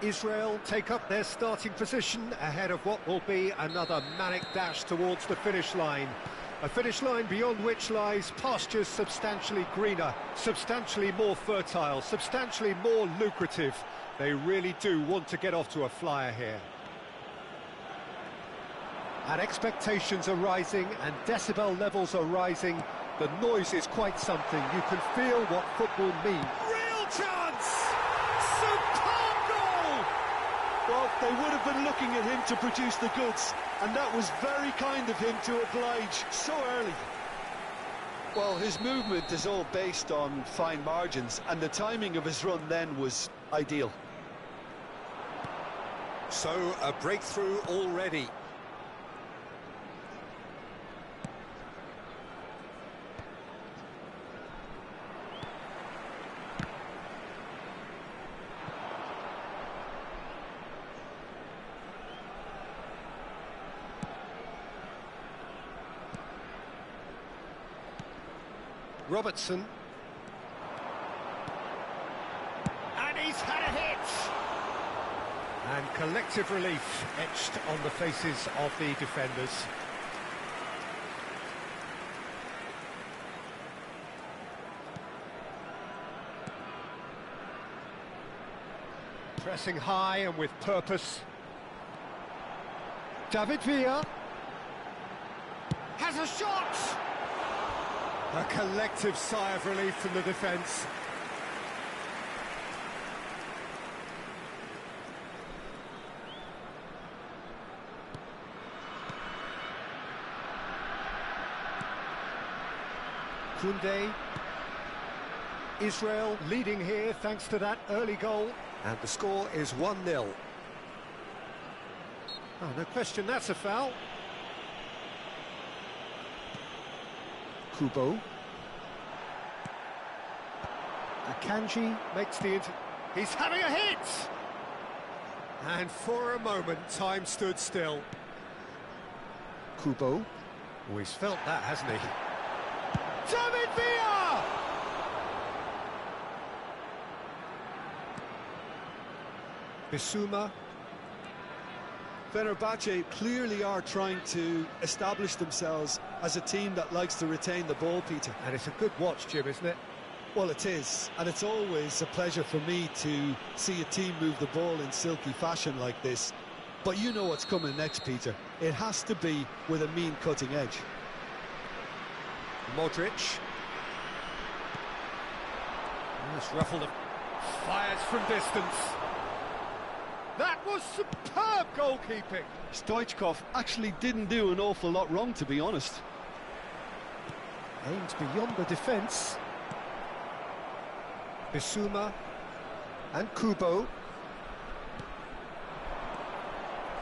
Israel take up their starting position ahead of what will be another manic dash towards the finish line. A finish line beyond which lies pastures substantially greener, substantially more fertile, substantially more lucrative. They really do want to get off to a flyer here. And expectations are rising and decibel levels are rising. The noise is quite something. You can feel what football means. Real chance! Superb goal! Well, they would have been looking at him to produce the goods, and that was very kind of him to oblige so early. Well, his movement is all based on fine margins, and the timing of his run then was ideal. So, a breakthrough already. Robertson. And he's had a hit! And collective relief etched on the faces of the defenders. Pressing high and with purpose. David Villa has a shot! A collective sigh of relief from the defence. Koundé. Israel leading here thanks to that early goal. And the score is 1-0. Oh, no question, that's a foul. Kubo. Akanji makes the he's having a hit! And for a moment, time stood still. Kubo. Oh, he's felt that, hasn't he? David Villa! Bissouma. Fenerbahce clearly are trying to establish themselves as a team that likes to retain the ball, Peter. And it's a good watch, Jim, isn't it? Well, it is, and it's always a pleasure for me to see a team move the ball in silky fashion like this. But you know what's coming next, Peter. It has to be with a mean cutting edge. Modric. That's ruffled up. Fires from distance. That was superb goalkeeping. Stoichkov actually didn't do an awful lot wrong, to be honest. Aimed beyond the defence. Bissouma and Kubo.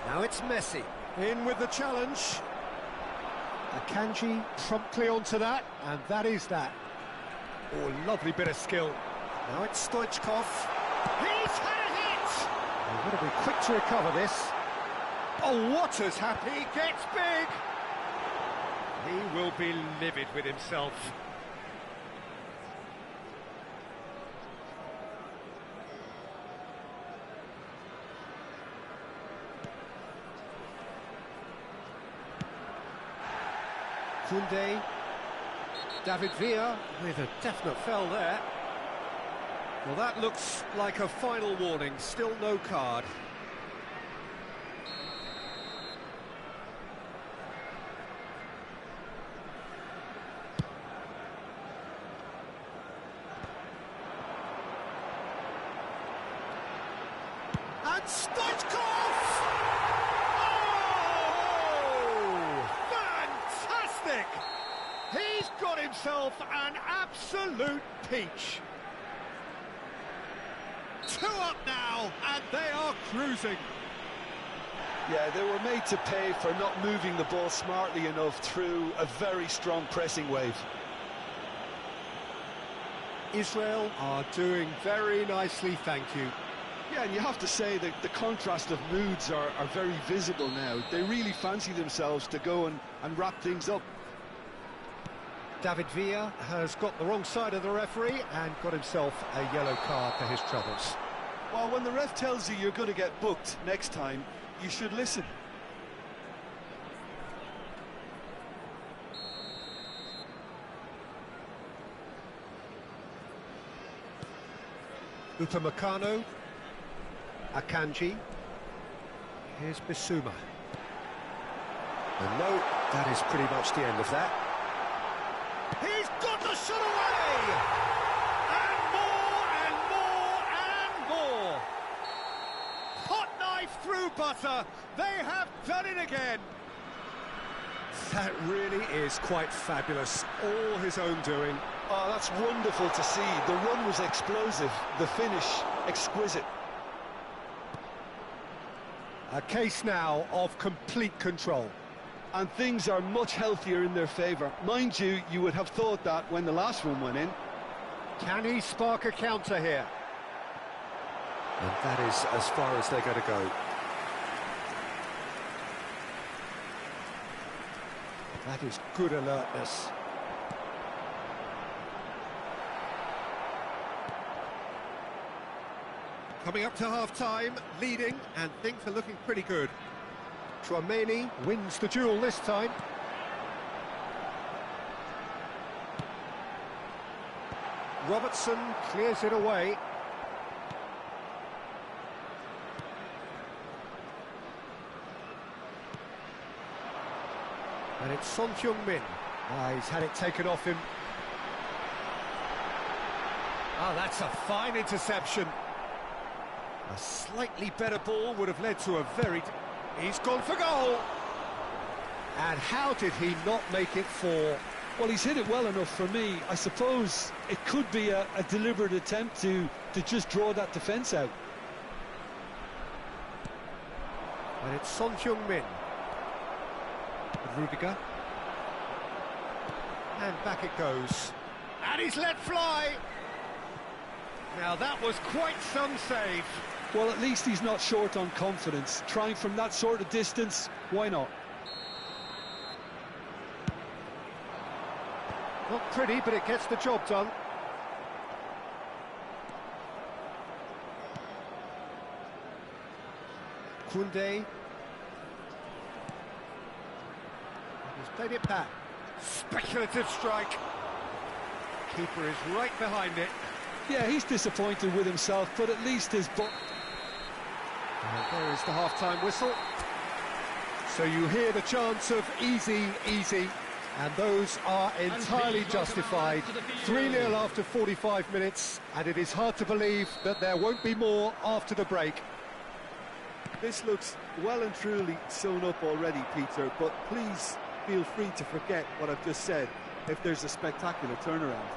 Now it's Messi. In with the challenge. Akanji promptly onto that, and that is that. Oh, lovely bit of skill. Now it's Stoichkov. He's had a hit! He's going to be quick to recover this. Oh, what has happened? He gets big! He will be livid with himself. Koundé. David Villa with a definite foul there. Well, that looks like a final warning. Still no card. And Stoichkov! Oh! Fantastic! He's got himself an absolute peach. 2 up now, and they are cruising. Yeah, they were made to pay for not moving the ball smartly enough through a very strong pressing wave. Israel are doing very nicely, thank you. Yeah, and you have to say that the contrast of moods are very visible now. They really fancy themselves to go and wrap things up. David Villa has got the wrong side of the referee and got himself a yellow card for his troubles. Well, when the ref tells you you're going to get booked next time, you should listen. Upamecano. Akanji. Here's Bissouma. And no, that is pretty much the end of that. He's got the shot away! And more, and more, and more! Hot knife through butter! They have done it again! That really is quite fabulous. All his own doing. Oh, that's wonderful to see. The run was explosive, the finish exquisite. A case now of complete control. And things are much healthier in their favour. Mind you, you would have thought that when the last one went in. Can he spark a counter here? And that is as far as they're going to go. That is good alertness. Coming up to half-time, leading, and things are looking pretty good. Chouameni wins the duel this time. Robertson clears it away. And it's Son Heung-min. He's had it taken off him. That's a fine interception. A slightly better ball would have led to a very... He's gone for goal! And how did he not make it 4? Well, he's hit it well enough for me. I suppose it could be a deliberate attempt to just draw that defence out. And it's Son Heung-min. Rudiger. And back it goes. And he's let fly! Now that was quite some save. Well, at least he's not short on confidence. Trying from that sort of distance, why not? Not pretty, but it gets the job done. Koundé. He's played it back. Speculative strike. Keeper is right behind it. Yeah, he's disappointed with himself, but at least his... And there is the half-time whistle. So you hear the chants of easy, easy, and those are entirely justified. 3-0 after 45 minutes, and it is hard to believe that there won't be more after the break. This looks well and truly sewn up already, Peter, but please feel free to forget what I've just said if there's a spectacular turnaround.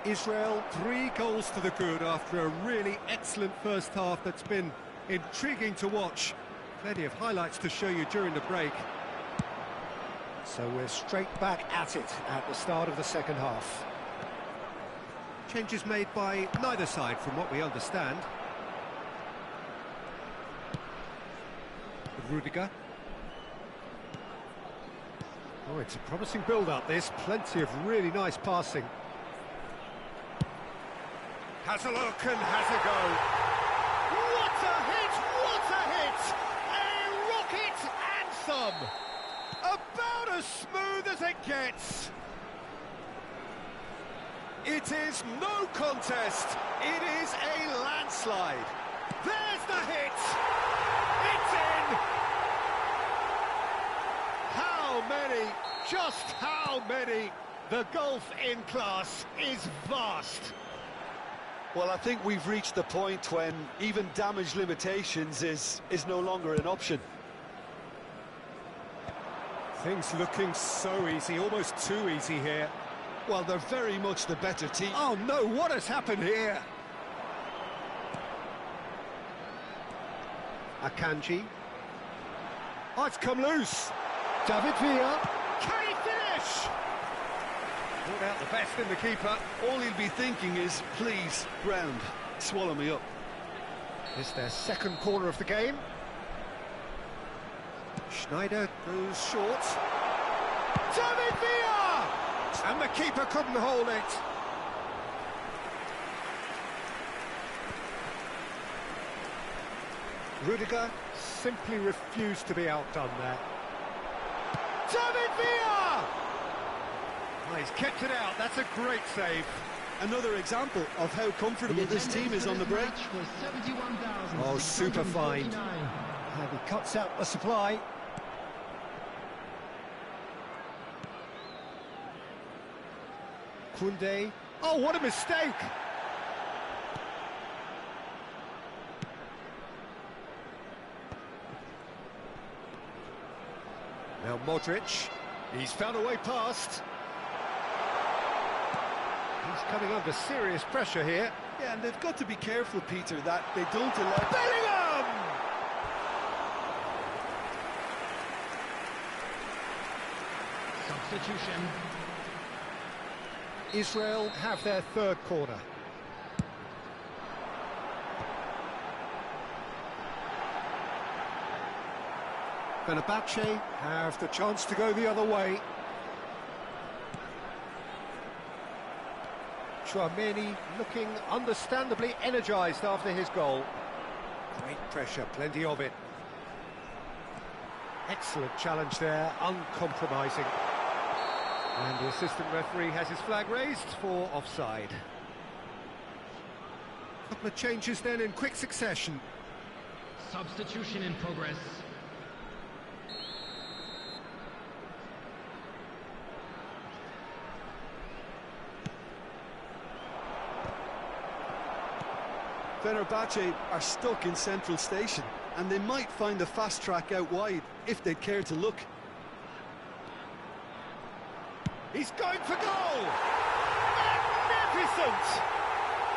Israel 3 goals to the good after a really excellent first half that's been intriguing to watch. Plenty of highlights to show you during the break. So we're straight back at it at the start of the second half. Changes made by neither side from what we understand. Rudiger. Oh, it's a promising build-up this. Plenty of really nice passing. Has a look and has a go. What a hit! What a hit! A rocket anthem! About as smooth as it gets. It is no contest. It is a landslide. There's the hit. It's in. How many? Just how many? The gulf in class is vast. Well, I think we've reached the point when even damage limitations is no longer an option. Things looking so easy, almost too easy here. Well, they're very much the better team. Oh no, what has happened here? Akanji. Oh, it's come loose. David Villa. Can he finish? Pulled out the best in the keeper. All he'll be thinking is, please, ground, swallow me up. It's their second corner of the game. Schneider goes short. David Villa! And the keeper couldn't hold it. Rudiger simply refused to be outdone there. David Villa! Oh, he's kept it out. That's a great save. Another example of how comfortable this team is on the break. Oh, super fine. And he cuts out the supply. Koundé. Oh, what a mistake! Now Modric. He's found a way past. He's coming under serious pressure here. Yeah, and they've got to be careful, Peter, that they don't allow... Bellingham! Substitution. Israel have their third corner. Fenerbahce have the chance to go the other way. Chouameni looking understandably energised after his goal. Great pressure, plenty of it. Excellent challenge there, uncompromising. And the assistant referee has his flag raised for offside. Couple of changes then in quick succession. Substitution in progress. Fenerbahce are stuck in central station, and they might find a fast track out wide if they'd care to look. He's going for goal! Magnificent!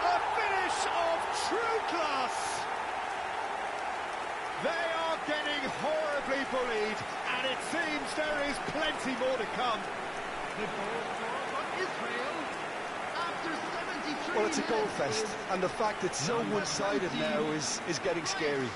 A finish of true class! They are getting horribly bullied, and it seems there is plenty more to come. The goal for Israel after 73 Well, it's a goal minutes fest, is and the fact it's so number one-sided 20. now is getting scary.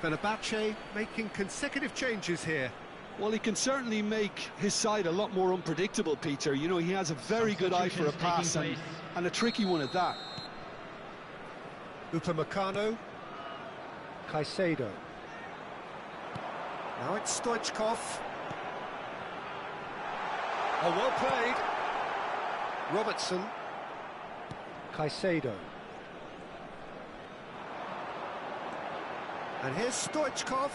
Fenerbahce making consecutive changes here. Well, he can certainly make his side a lot more unpredictable, Peter. You know, he has a very good eye for a pass, and a tricky one at that. Upamecano. Caicedo. Now it's Stoichkov. Oh, well played. Robertson. Caicedo. And here's Stoichkov.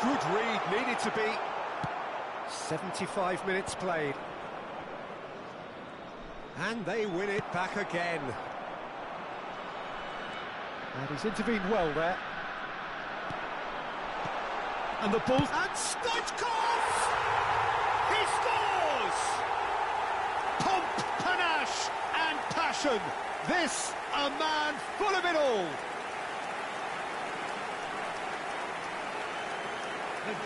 Good read, needed to be. 75 minutes played. And they win it back again. And he's intervened well there. And the ball... And Stoichkov! He scores! Pomp, panache and passion. This, a man full of it all.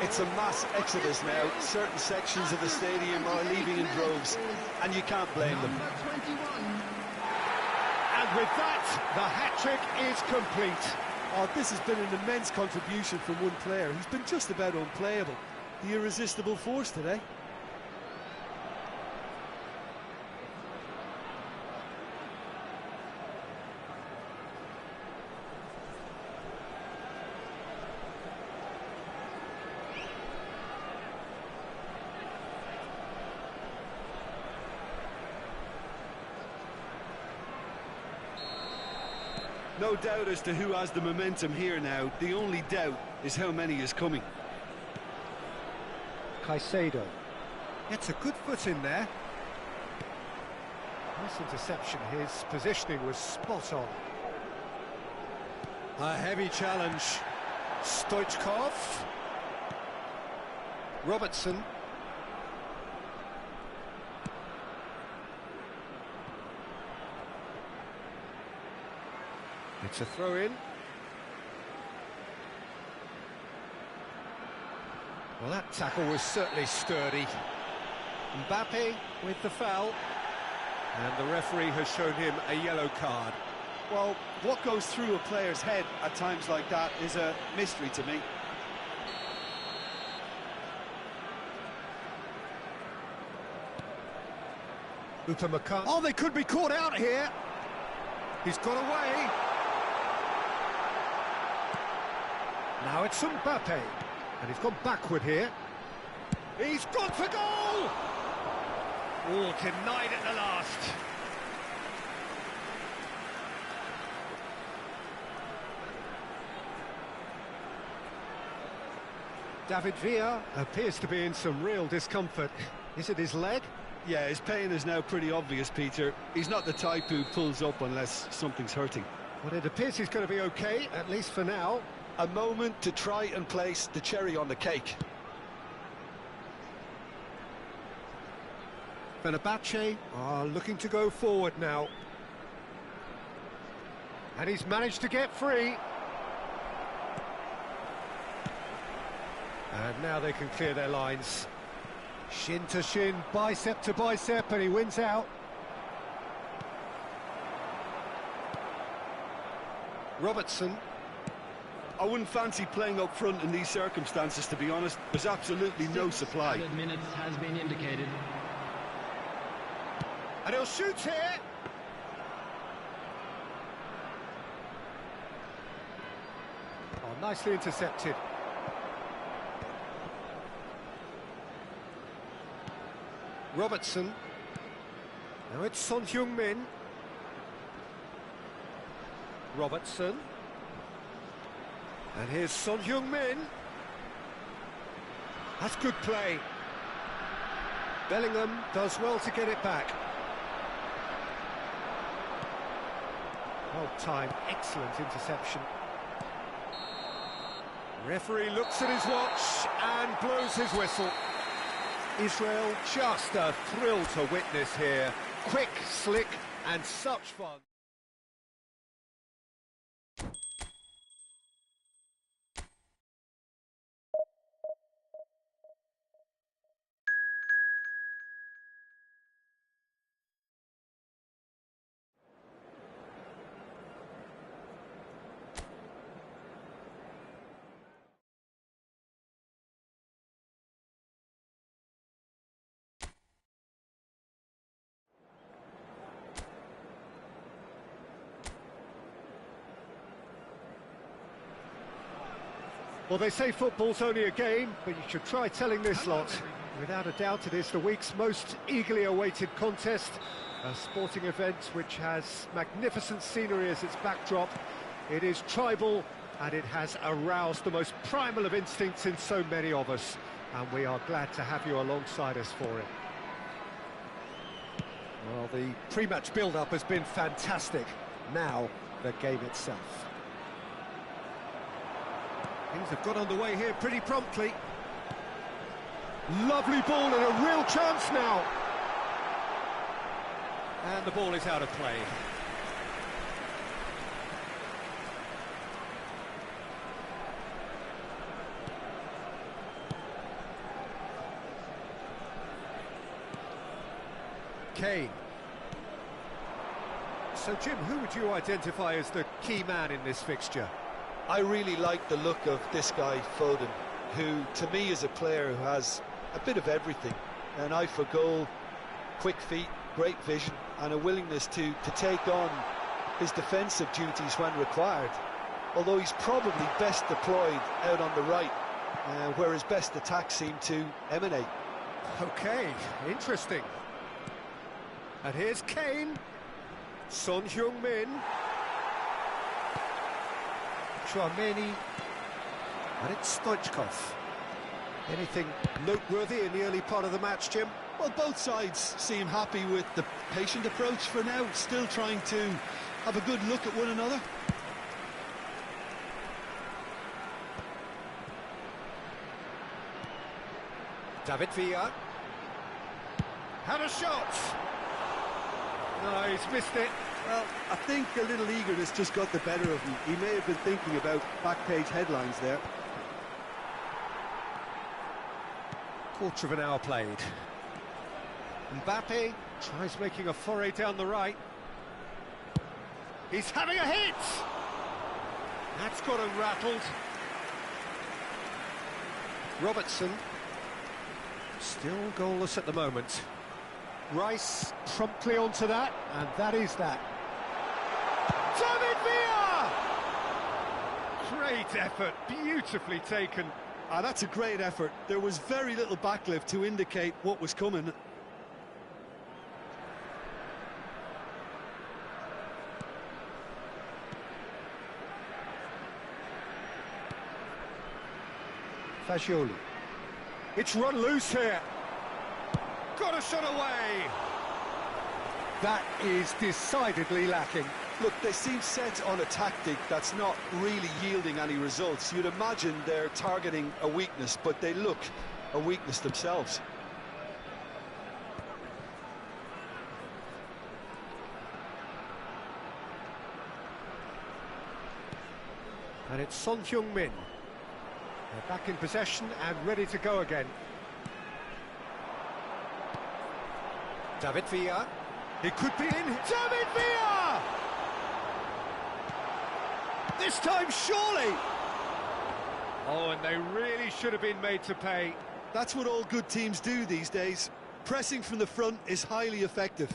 It's a mass exodus now. Certain sections of the stadium are leaving in droves, and you can't blame them. And with that, the hat-trick is complete. Oh, this has been an immense contribution from one player. He's been just about unplayable. The irresistible force today. No doubt as to who has the momentum here now. The only doubt is how many is coming. Caicedo. Gets a good foot in there. Nice interception. His positioning was spot on. A heavy challenge. Stoichkov. Robertson. It's a throw-in. Well, that tackle was certainly sturdy. Mbappe with the foul. And the referee has shown him a yellow card. Well, what goes through a player's head at times like that is a mystery to me. Upamecano. Oh, they could be caught out here. He's got away. Now it's Mbappe. And he's gone backward here. He's gone for goal! Oh, denied at the last. David Villa appears to be in some real discomfort. Is it his leg? Yeah, his pain is now pretty obvious, Peter. He's not the type who pulls up unless something's hurting. Well, it appears he's going to be okay, at least for now. A moment to try and place the cherry on the cake. Fenerbahce are looking to go forward now. And he's managed to get free. And now they can clear their lines. Shin to shin, bicep to bicep, and he wins out. Robertson. I wouldn't fancy playing up front in these circumstances, to be honest. There's absolutely no supply. 6 minutes has been indicated. And he'll shoot here. Oh, nicely intercepted. Robertson. Now it's Son Heung-min. Robertson. And here's Son Heung-min. That's good play. Bellingham does well to get it back. Well timed, excellent interception. Referee looks at his watch and blows his whistle. Israel, just a thrill to witness here. Quick, slick, and such fun. Well, they say football's only a game, but you should try telling this lot. Without a doubt, it is the week's most eagerly awaited contest, a sporting event which has magnificent scenery as its backdrop. It is tribal, and it has aroused the most primal of instincts in so many of us, and we are glad to have you alongside us for it. Well, the pre-match build-up has been fantastic. Now, the game itself. Things have got underway here pretty promptly. Lovely ball and a real chance now. And the ball is out of play. Kane. So, Jim, who would you identify as the key man in this fixture? I really like the look of this guy, Foden, who to me is a player who has a bit of everything. An eye for goal, quick feet, great vision, and a willingness to take on his defensive duties when required. Although he's probably best deployed out on the right, where his best attacks seem to emanate. Okay, interesting. And here's Kane. Son Heung-min. Chouameni, and it's Stoichkov. Anything noteworthy in the early part of the match, Jim? Well, both sides seem happy with the patient approach for now, still trying to have a good look at one another. David Villa. Had a shot. No, he's missed it. Well, I think a little eagerness just got the better of him. He may have been thinking about back-page headlines there. Quarter of an hour played. Mbappe tries making a foray down the right. He's having a hit! That's got him rattled. Robertson. Still goalless at the moment. Rice promptly onto that, and that is that. David Villa! Great effort, beautifully taken. That's a great effort. There was very little backlift to indicate what was coming. Fagioli. It's run loose here. Got a shot away. That is decidedly lacking. Look, they seem set on a tactic that's not really yielding any results. You'd imagine they're targeting a weakness, but they look a weakness themselves. And it's Son Heung-min. They're back in possession and ready to go again. David Villa. It could be in. David Villa! This time, surely! Oh, and they really should have been made to pay. That's what all good teams do these days. Pressing from the front is highly effective.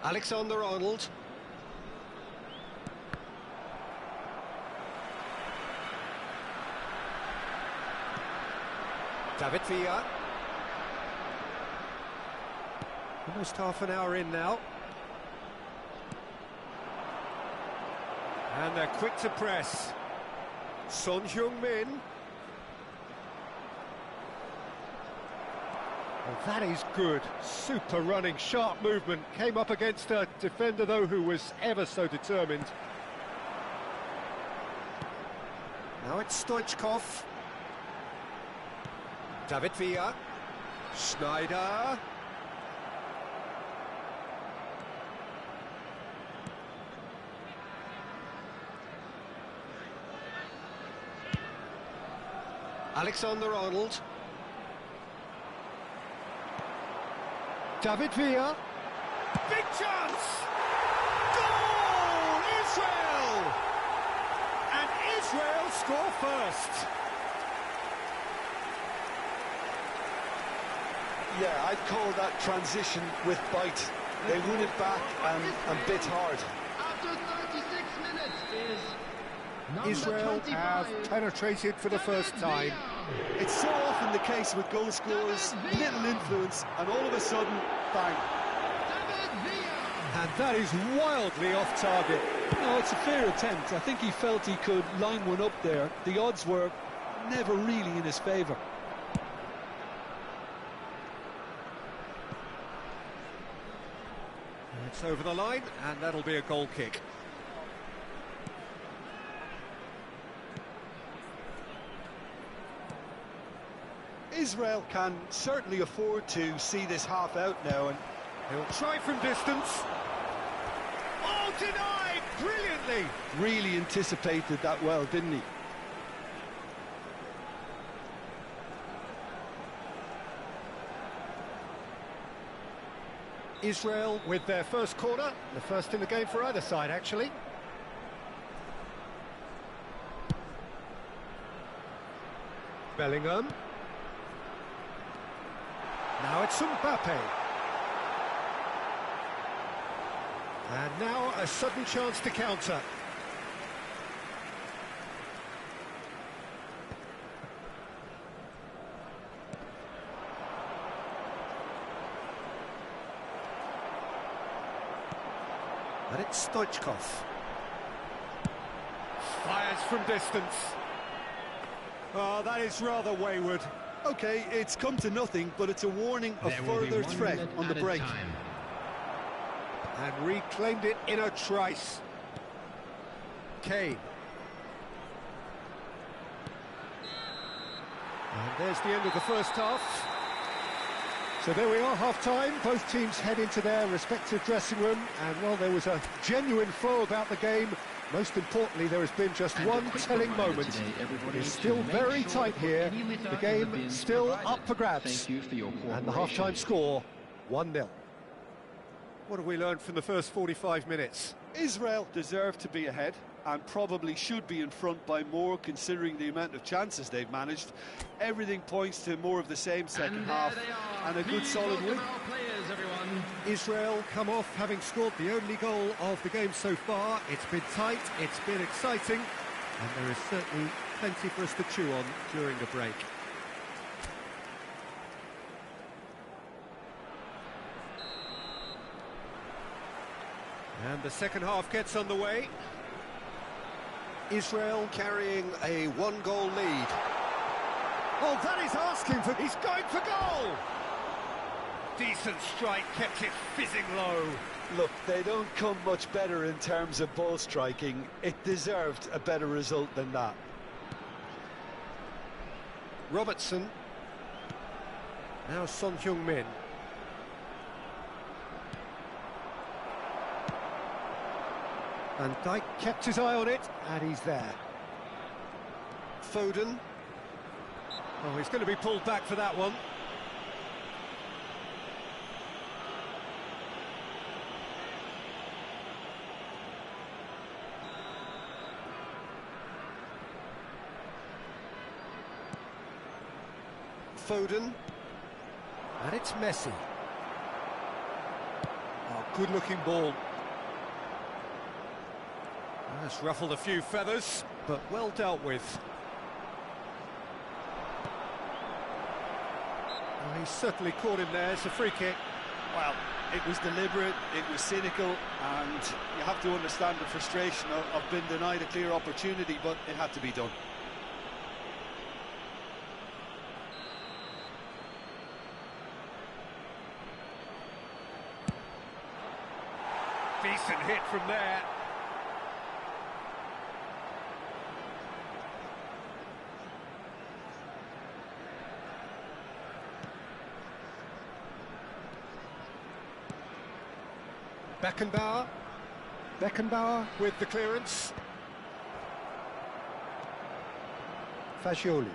Alexander-Arnold. David Villa. Almost half an hour in now. And they're quick to press. Son Heung-min. Well, that is good. Super running, sharp movement. Came up against a defender, though, who was ever so determined. Now it's Stoichkov. David Villa. Schneider. Alexander-Arnold. David Villa. Big chance! Goal! Israel! And Israel score first. Yeah, I'd call that transition with bite. They win it back and bit hard. After 36 minutes is number Israel 25, have penetrated for the first time. It's so often the case with goal scorers, little influence, and all of a sudden, bang. David Villa. And that is wildly off target. No, it's a fair attempt. I think he felt he could line one up there. The odds were never really in his favour. It's over the line, and that'll be a goal kick. Israel can certainly afford to see this half out now, and He'll try from distance. Oh, denied! Brilliantly! really anticipated that well, didn't he? Israel with their first corner, the first in the game for either side, actually. Bellingham. Now it's Mbappe. And now a sudden chance to counter. And it's Stoichkov. Fires from distance. Oh, that is rather wayward. Okay, it's come to nothing, but it's a warning of There will be further 1 threat minute on the added break. time. And reclaimed it in a trice. Kane. And there's the end of the first half. So there we are, half-time. Both teams head into their respective dressing room. And, well, there was a genuine flow about the game. Most importantly, there has been just And a one quick telling reminder moment. today, everybody, It's to still make very sure tight to put here. any litter The in game the bins still provided. up for grabs. Thank you for your And the cooperation. half-time score, 1-0. What have we learned from the first 45 minutes? Israel deserve to be ahead and probably should be in front by more, considering the amount of chances they've managed. Everything points to more of the same second And half there they are. and a good Please solid welcome win. our players, everyone. Israel come off having scored the only goal of the game so far. It's been tight, it's been exciting, and there is certainly plenty for us to chew on during the break. And the second half gets underway. Israel carrying a one-goal lead. Oh, that is asking for... He's going for goal! Decent strike, kept it fizzing low. Look, they don't come much better in terms of ball striking. It deserved a better result than that. Robertson. Now Son Heung-min. Van Dijk kept his eye on it, and he's there. Foden. Oh, he's going to be pulled back for that one. Foden. And it's Messi. Oh, good-looking ball. That's ruffled a few feathers, but well dealt with. Well, he's certainly caught him there. It's a free kick. Well, it was deliberate, it was cynical, and you have to understand the frustration of being denied a clear opportunity, but it had to be done. Decent hit from there. Beckenbauer with the clearance. Fagioli.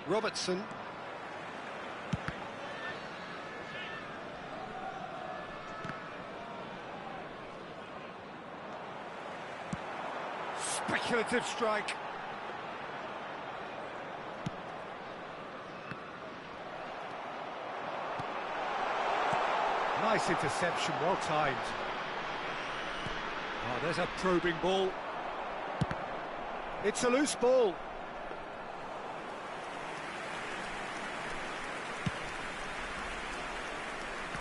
Robertson. Speculative strike. Nice interception, well timed. Oh, there's a probing ball. It's a loose ball.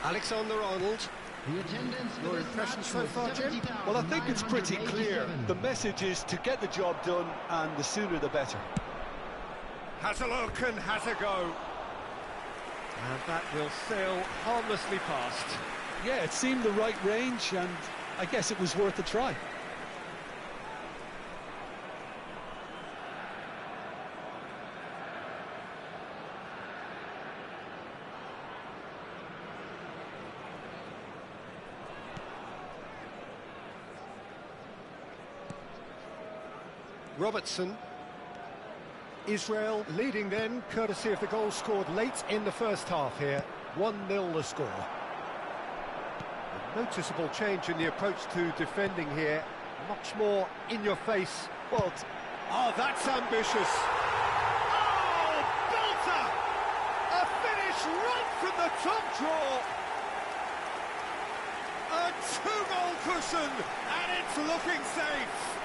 Alexander-Arnold. Your impression so far, Jim? Well, I think it's pretty clear. The message is to get the job done, and the sooner the better. Has a look and has a go. And that will sail harmlessly past. Yeah, it seemed the right range, and I guess it was worth a try. Robertson. Israel leading then, courtesy of the goal scored late in the first half here. 1-0 the score. A noticeable change in the approach to defending here. Much more in your face. Well, oh, that's ambitious. Oh, belter! A finish right from the top draw. A two-goal cushion, and it's looking safe.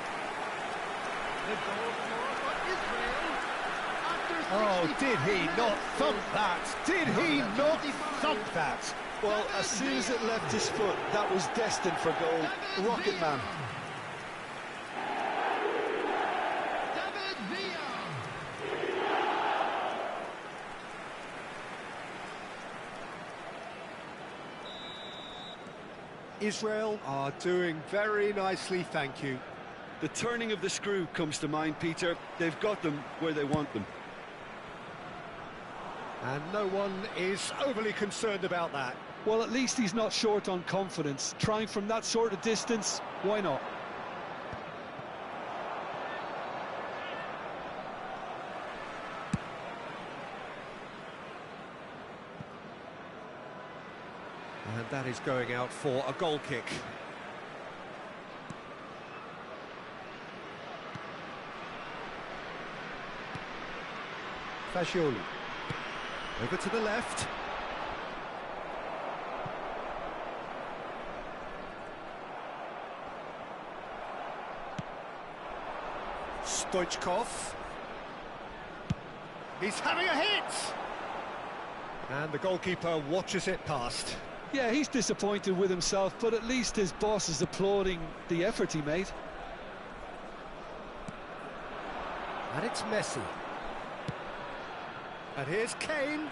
Oh, did he not thump that? Did he not thump that? Well, as soon as it left his foot, that was destined for goal. Rocket man. Israel are doing very nicely, thank you. The turning of the screw comes to mind, Peter. They've got them where they want them. And no one is overly concerned about that. Well, at least he's not short on confidence. Trying from that sort of distance, why not? And that is going out for a goal kick. Fagioli. Over to the left. Stoichkov. He's having a hit! And the goalkeeper watches it past. Yeah, he's disappointed with himself, but at least his boss is applauding the effort he made. And it's Messi. And here's Kane.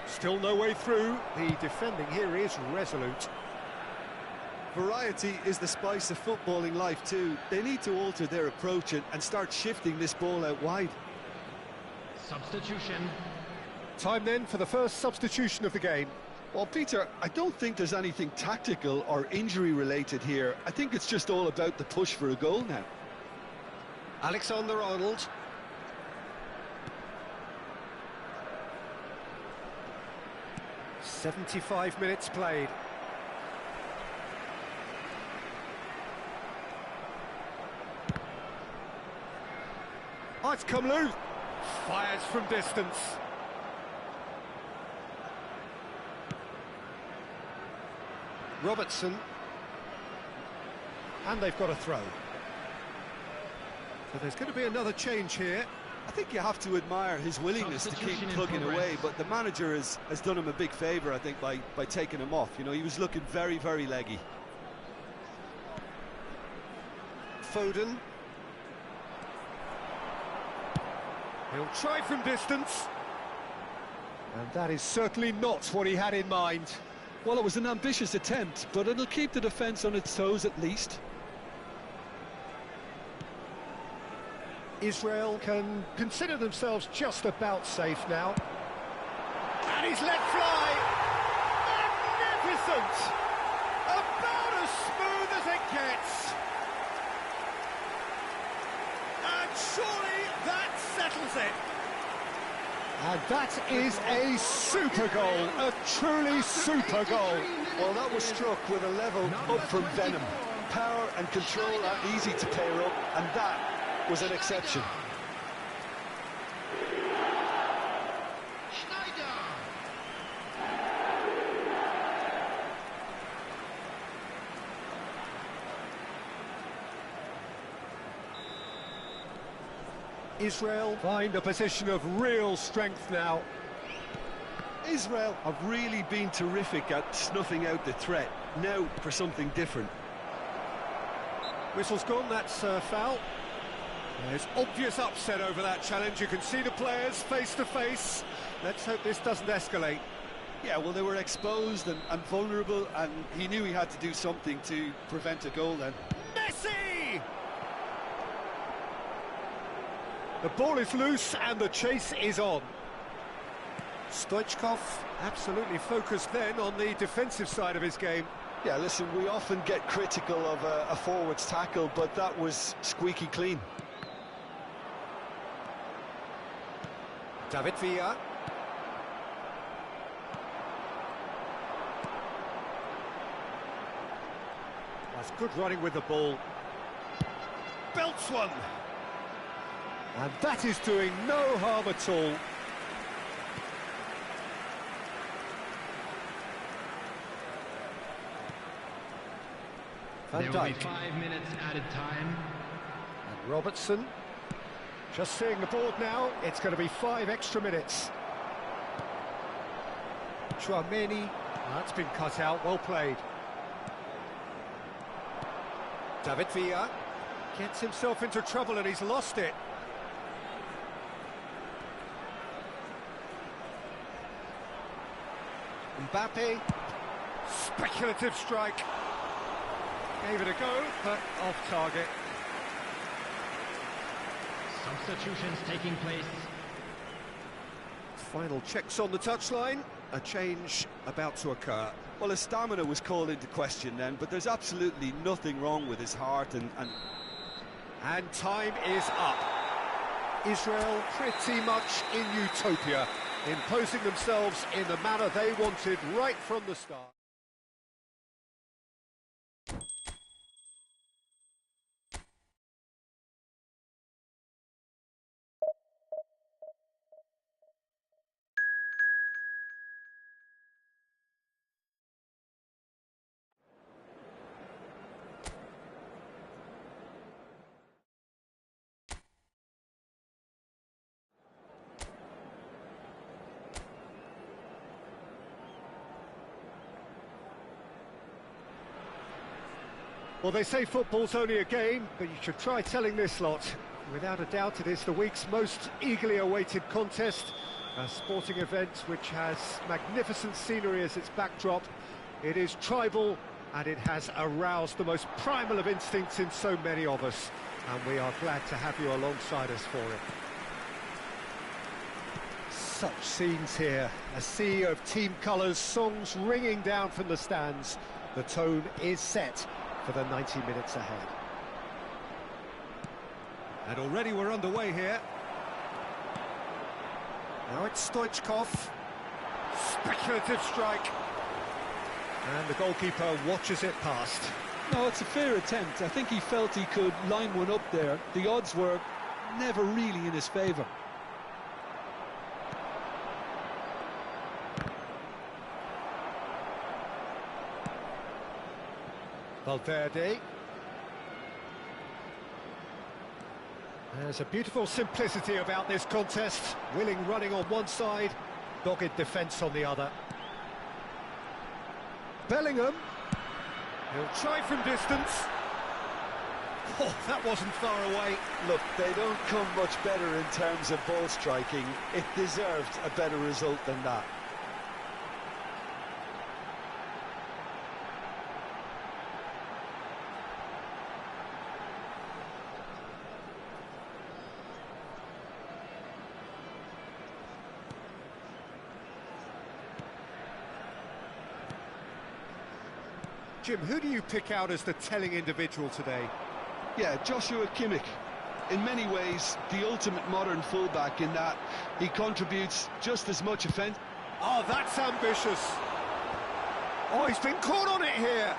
Still no way through. The defending here is resolute. Variety is the spice of footballing life too. They need to alter their approach and start shifting this ball out wide. Substitution. Time then for the first substitution of the game. Well, Peter, I don't think there's anything tactical or injury related here. I think it's just all about the push for a goal now. Alexander-Arnold. "75 minutes played. Oh, it's come loose. Fires from distance. Robertson. And they've got a throw. So there's going to be another change here. I think you have to admire his willingness to keep plugging away, but the manager has done him a big favour, I think, by taking him off. You know, he was looking very, very leggy. Foden. He'll try from distance. And that is certainly not what he had in mind. Well, it was an ambitious attempt, but it'll keep the defence on its toes at least. Israel can consider themselves just about safe now. And he's let fly! Magnificent! About as smooth as it gets! And surely that settles it! And that is a super goal, a truly super goal. Well, that was struck with a level up from venom. Power and control are easy to pair up, and that was an exception. Israel find a position of real strength now. Israel have really been terrific at snuffing out the threat. Now for something different. Whistle's gone, that's foul. There's obvious upset over that challenge. You can see the players face to face. Let's hope this doesn't escalate. Yeah, well, they were exposed and vulnerable, and he knew he had to do something to prevent a goal then. Messi! The ball is loose and the chase is on. Stoichkov absolutely focused then on the defensive side of his game. Yeah, listen, we often get critical of a forward's tackle, but that was squeaky clean. David Villa. That's good running with the ball. Belts one. And that is doing no harm at all. Van There will be Dijk. 5 minutes added time. And Robertson. Just seeing the board now, it's going to be 5 extra minutes. Chouameni. That's been cut out, well played. David Villa gets himself into trouble and he's lost it. Mbappe. Speculative strike. Gave it a go, but off target. Substitutions taking place. Final checks on the touchline. A change about to occur. Well, his stamina was called into question then, but there's absolutely nothing wrong with his heart and time is up. Israel pretty much in utopia, imposing themselves in the manner they wanted right from the start. Well, they say football's only a game, but you should try telling this lot. Without a doubt, it is the week's most eagerly awaited contest, a sporting event which has magnificent scenery as its backdrop. It is tribal, and it has aroused the most primal of instincts in so many of us, and we are glad to have you alongside us for it. Such scenes here, a sea of team colours, songs ringing down from the stands. The tone is set for the 90 minutes ahead. And already we're underway here. Now it's Stoichkov. Speculative strike. And the goalkeeper watches it past. no, it's a fair attempt. I think he felt he could line one up there. The odds were never really in his favour. Valverde. There's a beautiful simplicity about this contest. Willing running on one side, dogged defence on the other. Bellingham. He'll try from distance. Oh, that wasn't far away. Look, they don't come much better in terms of ball striking. It deserved a better result than that. Jim, who do you pick out as the telling individual today? Yeah, Joshua Kimmich. In many ways, the ultimate modern fullback in that he contributes just as much offence. Oh, that's ambitious. Oh, he's been caught on it here.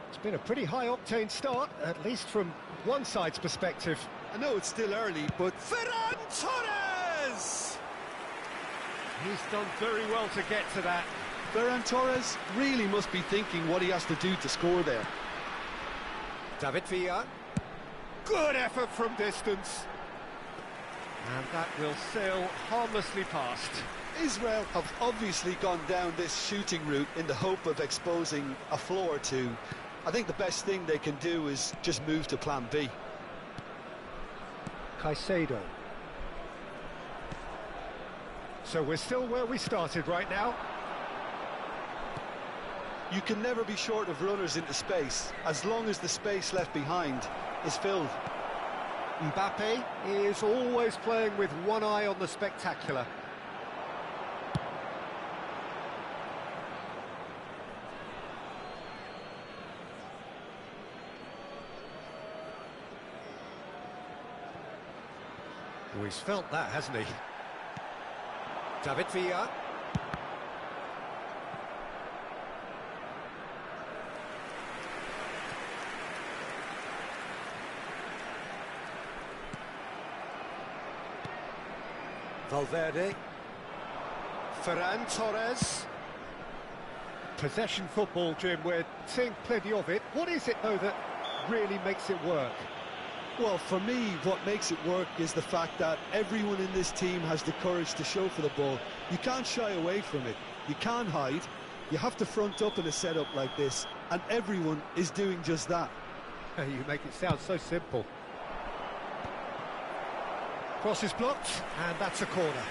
It's been a pretty high-octane start, at least from one side's perspective. I know it's still early, but Ferran Torres! He's done very well to get to that. Ferran Torres really must be thinking what he has to do to score there. David Villa. Good effort from distance. And that will sail harmlessly past. Israel have obviously gone down this shooting route in the hope of exposing a flaw or two. I think the best thing they can do is just move to plan B. Caicedo. So we're still where we started right now. You can never be short of runners into space, as long as the space left behind is filled. Mbappe is always playing with one eye on the spectacular. Oh, he's felt that, hasn't he? David Villa. Valverde. Ferran Torres. Possession football, Jim, we're seeing plenty of it. What is it, though, that really makes it work? Well, for me, what makes it work is the fact that everyone in this team has the courage to show for the ball. You can't shy away from it. You can't hide. You have to front up in a setup like this, and everyone is doing just that. You make it sound so simple. Cross is blocked, and that's a corner.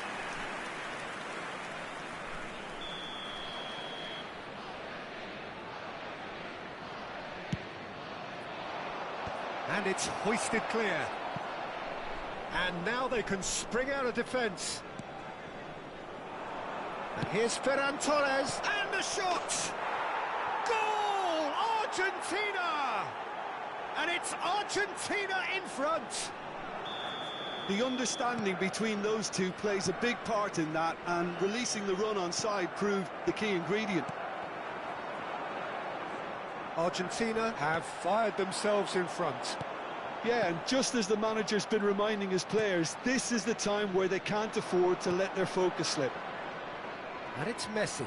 And it's hoisted clear. And now they can spring out of defence. And here's Ferran Torres, and the shot! Goal! Argentina! And it's Argentina in front. The understanding between those two plays a big part in that, and releasing the run on side proved the key ingredient. Argentina have fired themselves in front. Yeah, and just as the manager's been reminding his players, this is the time where they can't afford to let their focus slip. And it's Messi.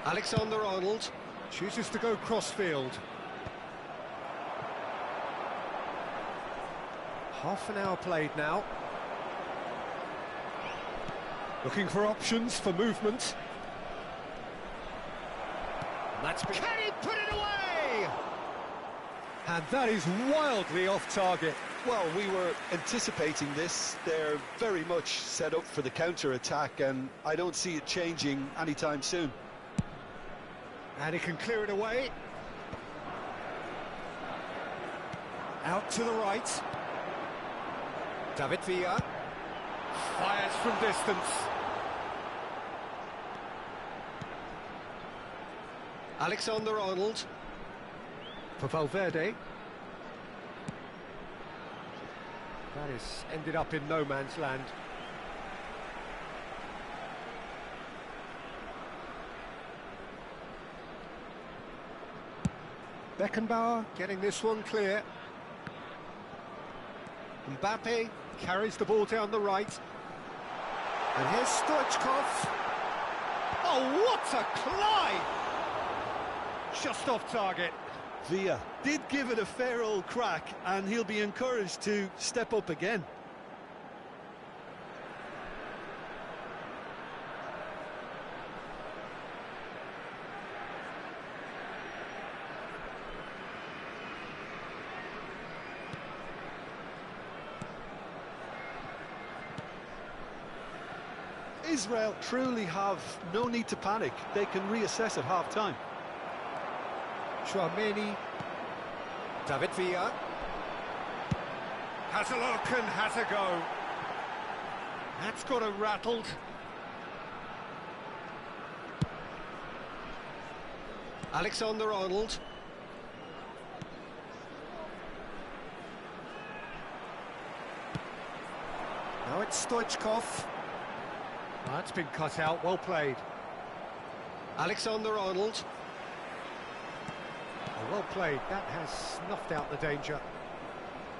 Alexander-Arnold chooses to go cross-field. Half an hour played now. Looking for options for movement. That's been... Can he put it away? And that is wildly off target. Well, we were anticipating this. They're very much set up for the counter-attack, and I don't see it changing anytime soon. And he can clear it away. Out to the right. David Villa. Fires from distance. Alexander-Arnold. For Valverde. That has ended up in no man's land. Beckenbauer getting this one clear. Mbappe carries the ball down the right. And here's Stoichkov. Oh, what a climb! Just off target. Villa did give it a fair old crack, and he'll be encouraged to step up again. Israel truly have no need to panic. They can reassess at half-time. Chouameni. David Villa. Has a look and has a go. That's got him rattled. Alexander-Arnold. Now it's Stoichkov. That's been cut out, well played. Alexander-Arnold. Oh, well played, that has snuffed out the danger.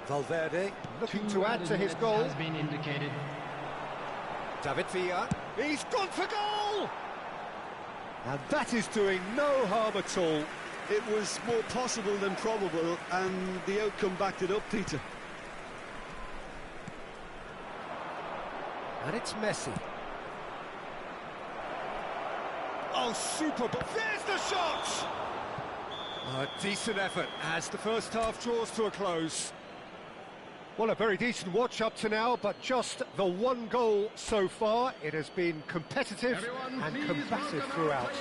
Valverde looking to add to his goal. Has been indicated. David Villa. He's gone for goal! And that is doing no harm at all. It was more possible than probable, and the outcome backed it up, Peter. And it's Messi. Oh, super! There's the shot! A decent effort as the first half draws to a close. Well, a very decent watch up to now, but just the one goal so far. It has been competitive and combative throughout.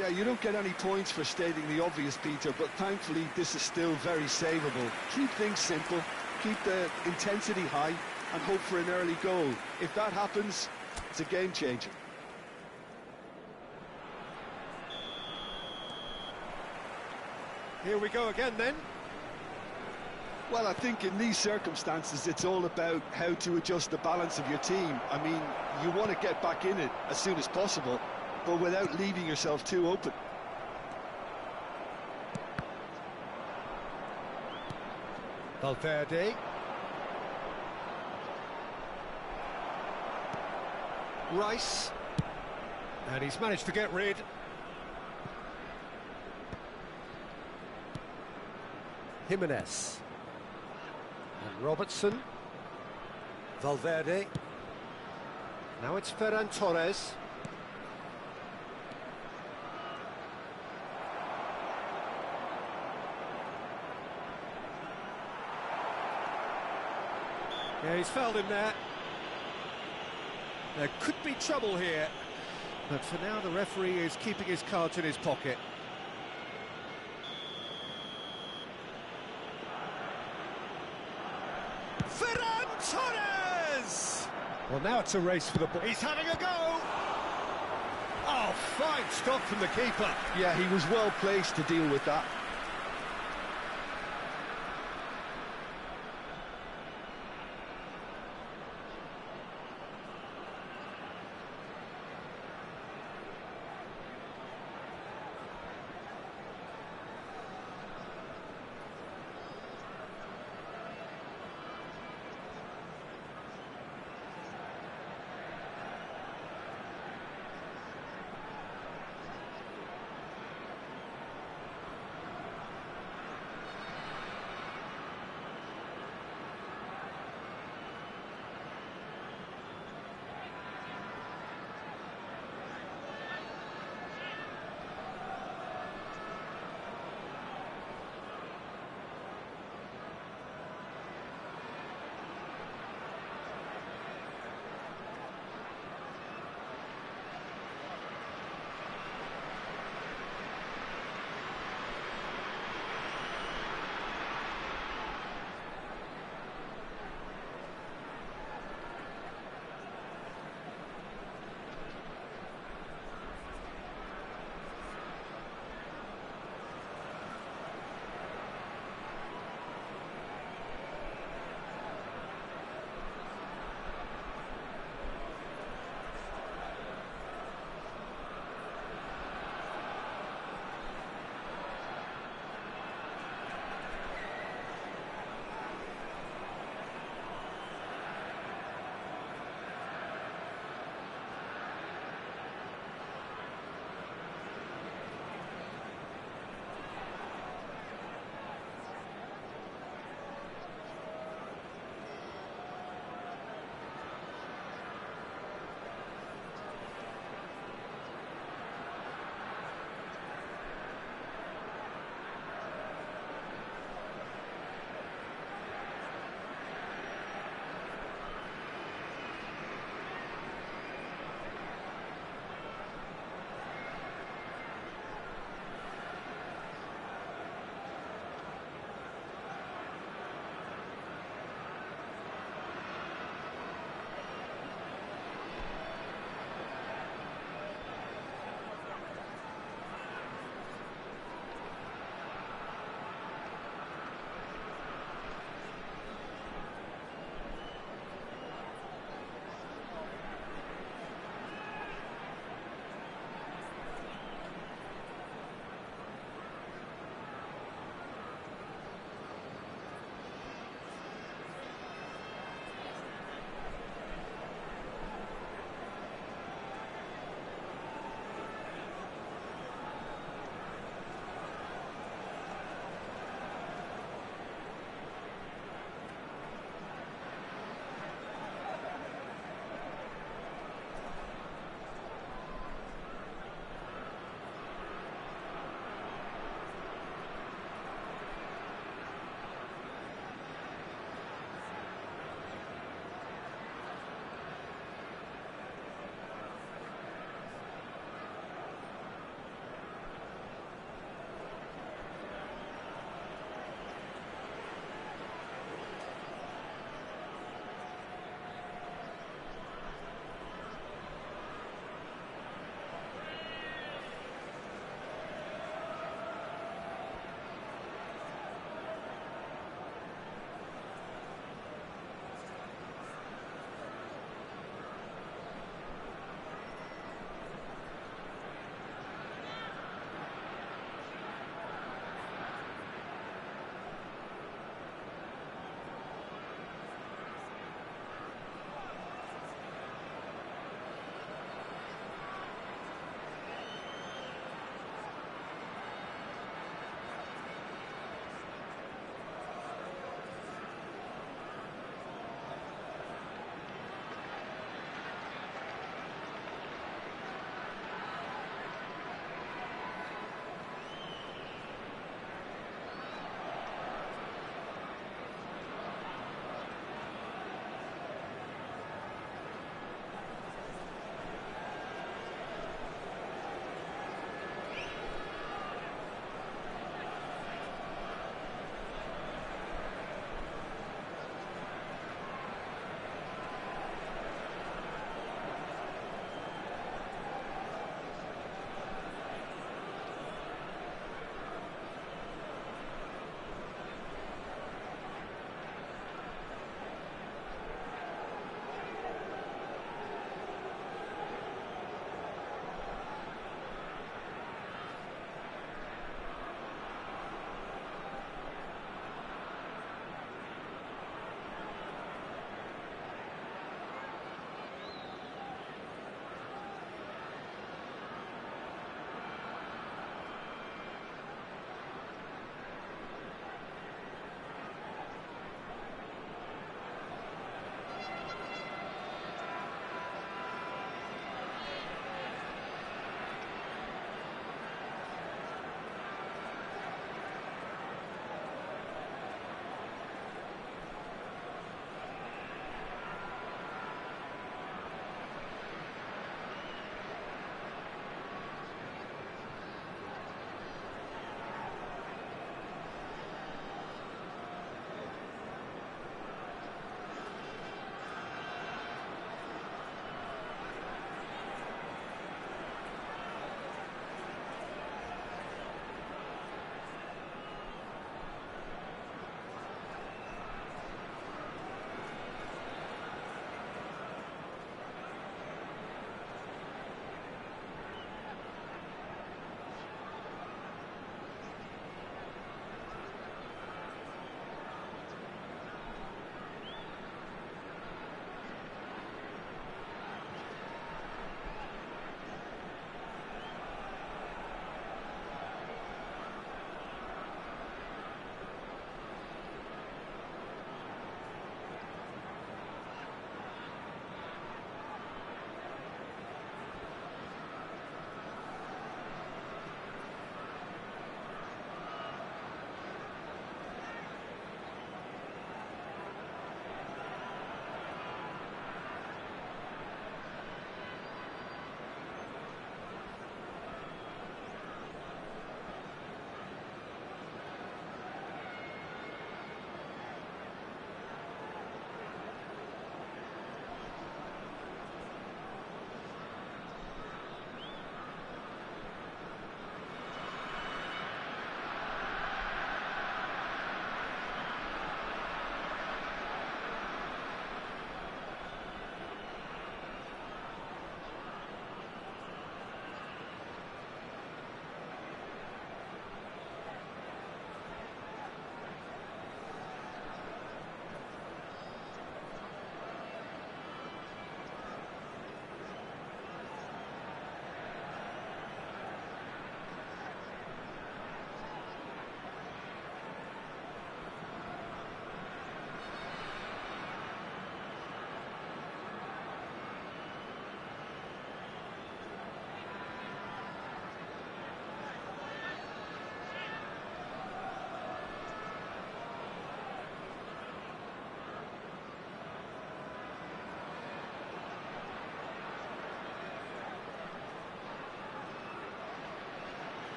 Yeah, you don't get any points for stating the obvious, Peter, but thankfully this is still very savable. Keep things simple, keep the intensity high, and hope for an early goal. If that happens, it's a game changer. Here we go again then. Well, I think in these circumstances it's all about how to adjust the balance of your team. I mean, you want to get back in it as soon as possible, but without leaving yourself too open. Valverde. Rice. And he's managed to get rid. Jimenez. And Robertson. Valverde. Now it's Ferran Torres. Yeah, he's fouled him there. There could be trouble here, but for now the referee is keeping his cards in his pocket. Ferran Torres! Well, now it's a race for the ball. He's having a go! Oh, fine stop from the keeper. Yeah, he was well placed to deal with that.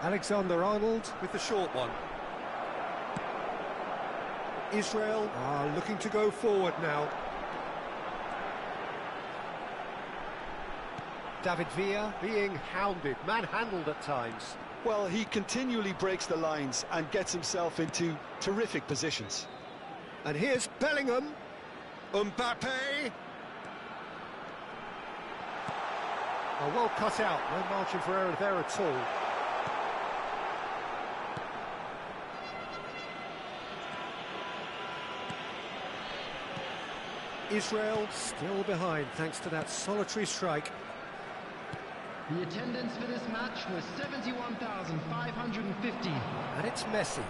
Alexander-Arnold with the short one. Israel are looking to go forward now. David Villa being hounded, manhandled at times. Well, he continually breaks the lines and gets himself into terrific positions. And here's Bellingham. Mbappe. Oh, well cut out, no margin for error there at all. Israel still behind thanks to that solitary strike. The attendance for this match was 71,550. And it's Messi.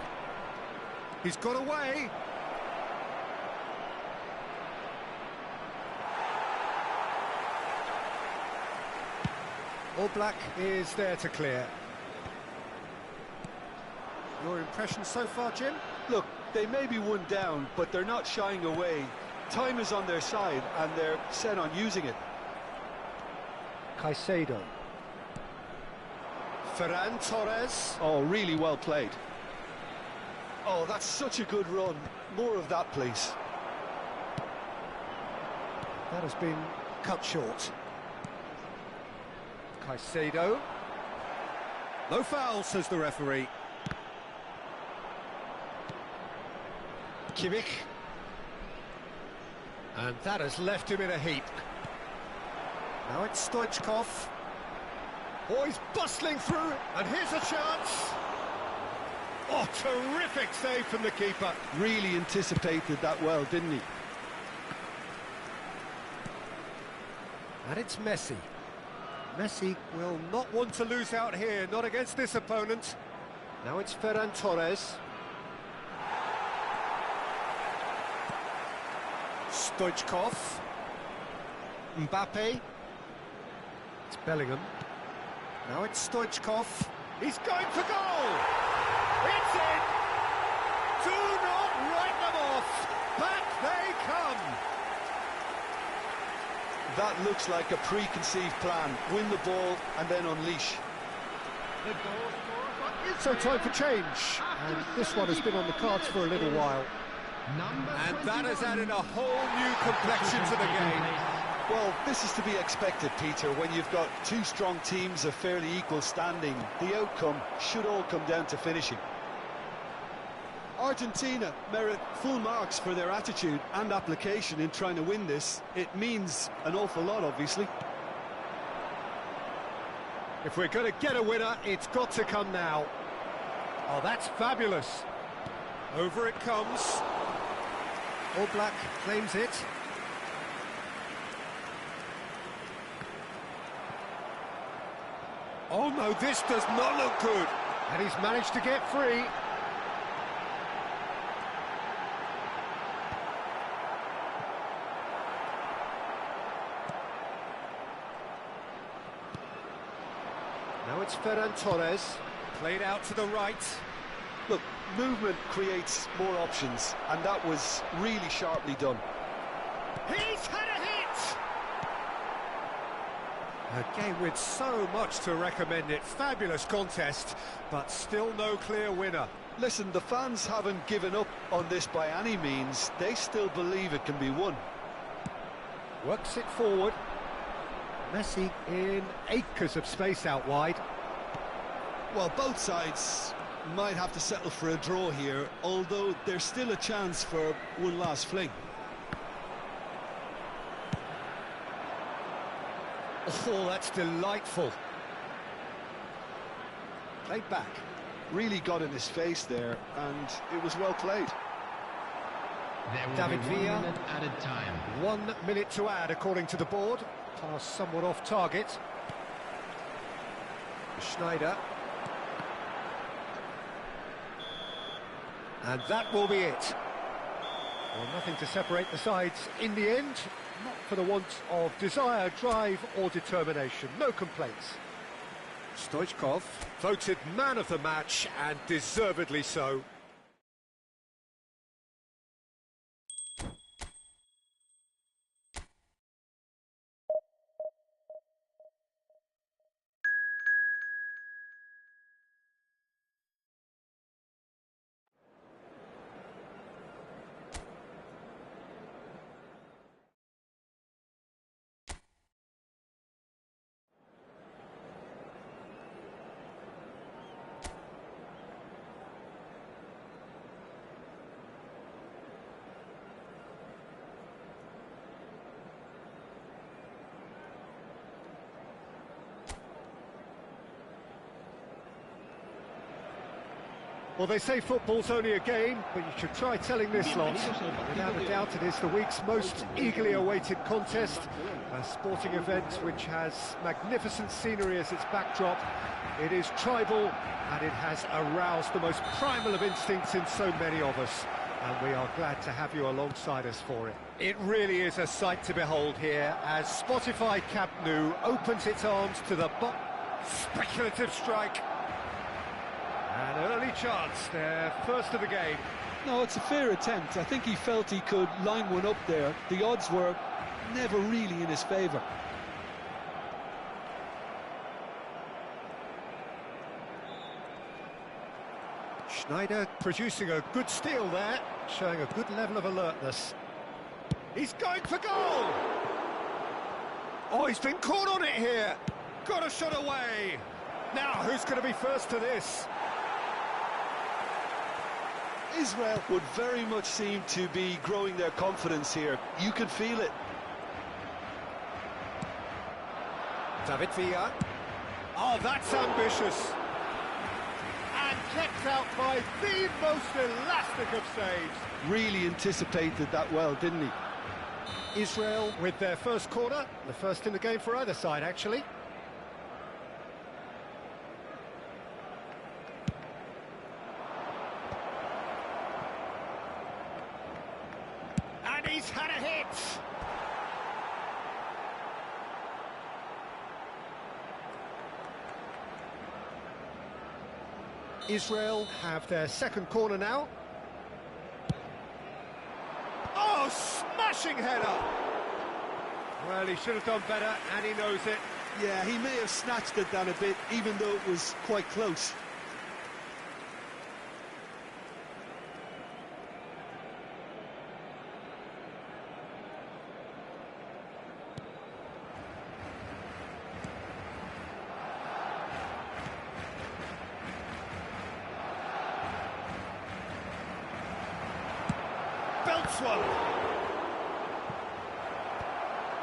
He's got away. All Black is there to clear. Your impression so far, Jim? Look, they may be one down, but they're not shying away. Time is on their side, and they're set on using it. Caicedo. Ferran Torres. Oh, really well played. Oh, that's such a good run. More of that, please. That has been cut short. Caicedo. No foul, says the referee. Kimmich. And that has left him in a heap. Now it's Stoichkov. Oh, he's bustling through, and here's a chance. Oh, terrific save from the keeper. Really anticipated that well, didn't he? And it's Messi. Messi will not want to lose out here, not against this opponent. Now it's Ferran Torres. Stoichkov. Mbappe. It's Bellingham. Now it's Stoichkov. He's going for goal! It's in! Do not write them off! Back they come! That looks like a preconceived plan. Win the ball and then unleash. So time for change. And this one has been on the cards for a little while. And that has added a whole new complexion to the game. Well, this is to be expected, Peter. When you've got two strong teams of fairly equal standing, the outcome should all come down to finishing. Argentina merit full marks for their attitude and application in trying to win this. It means an awful lot, obviously. If we're going to get a winner, it's got to come now. Oh, that's fabulous. Over it comes. All Black claims it. Oh no, this does not look good. And he's managed to get free. Now it's Ferran Torres. Played out to the right. Look, movement creates more options, and that was really sharply done. He's had a hit! A game with so much to recommend it. Fabulous contest, but still no clear winner. Listen, the fans haven't given up on this by any means. They still believe it can be won. Works it forward. Messi in acres of space out wide. Well, both sides might have to settle for a draw here, although there's still a chance for one last fling. Oh, that's delightful. Played back. Really got in his face there, and it was well played. David Villa. 1 minute added time. 1 minute to add, according to the board. Pass somewhat off target. Schneider. And that will be it. Well, nothing to separate the sides in the end. Not for the want of desire, drive or determination. No complaints. Stoichkov voted man of the match, and deservedly so. Well, they say football's only a game, but you should try telling this lot. Without a doubt, it is the week's most eagerly awaited contest. A sporting event which has magnificent scenery as its backdrop. It is tribal, and it has aroused the most primal of instincts in so many of us. And we are glad to have you alongside us for it. It really is a sight to behold here, as Spotify Camp Nou opens its arms to the speculative strike. An early chance, their first of the game. No, it's a fair attempt. I think he felt he could line one up there. The odds were never really in his favour. Schneider producing a good steal there, showing a good level of alertness. He's going for goal! Oh, he's been caught on it here. Got a shot away. Now, who's going to be first to this? Israel would very much seem to be growing their confidence here. You can feel it. David Villa. Oh, that's ambitious. And kept out by the most elastic of saves. Really anticipated that well, didn't he? Israel with their first corner, the first in the game for either side, actually. And he's had a hit! Israel have their second corner now. Oh, smashing header! Well, he should have done better, and he knows it. Yeah, he may have snatched it down a bit, even though it was quite close. Belts one.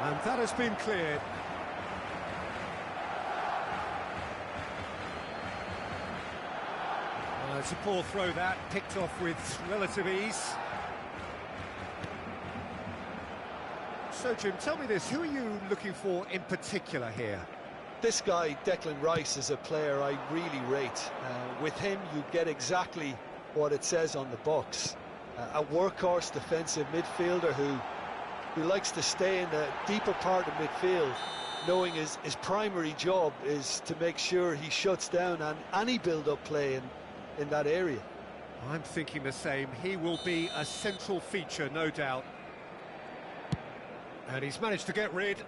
And that has been cleared. It's a poor throw that, picked off with relative ease. So, Jim, tell me this, who are you looking for in particular here? This guy, Declan Rice, is a player I really rate. With him, you get exactly what it says on the box. A workhorse defensive midfielder who likes to stay in the deeper part of midfield, knowing his primary job is to make sure he shuts down any build-up play in that area. I'm thinking the same. He will be a central feature, no doubt. And he's managed to get rid.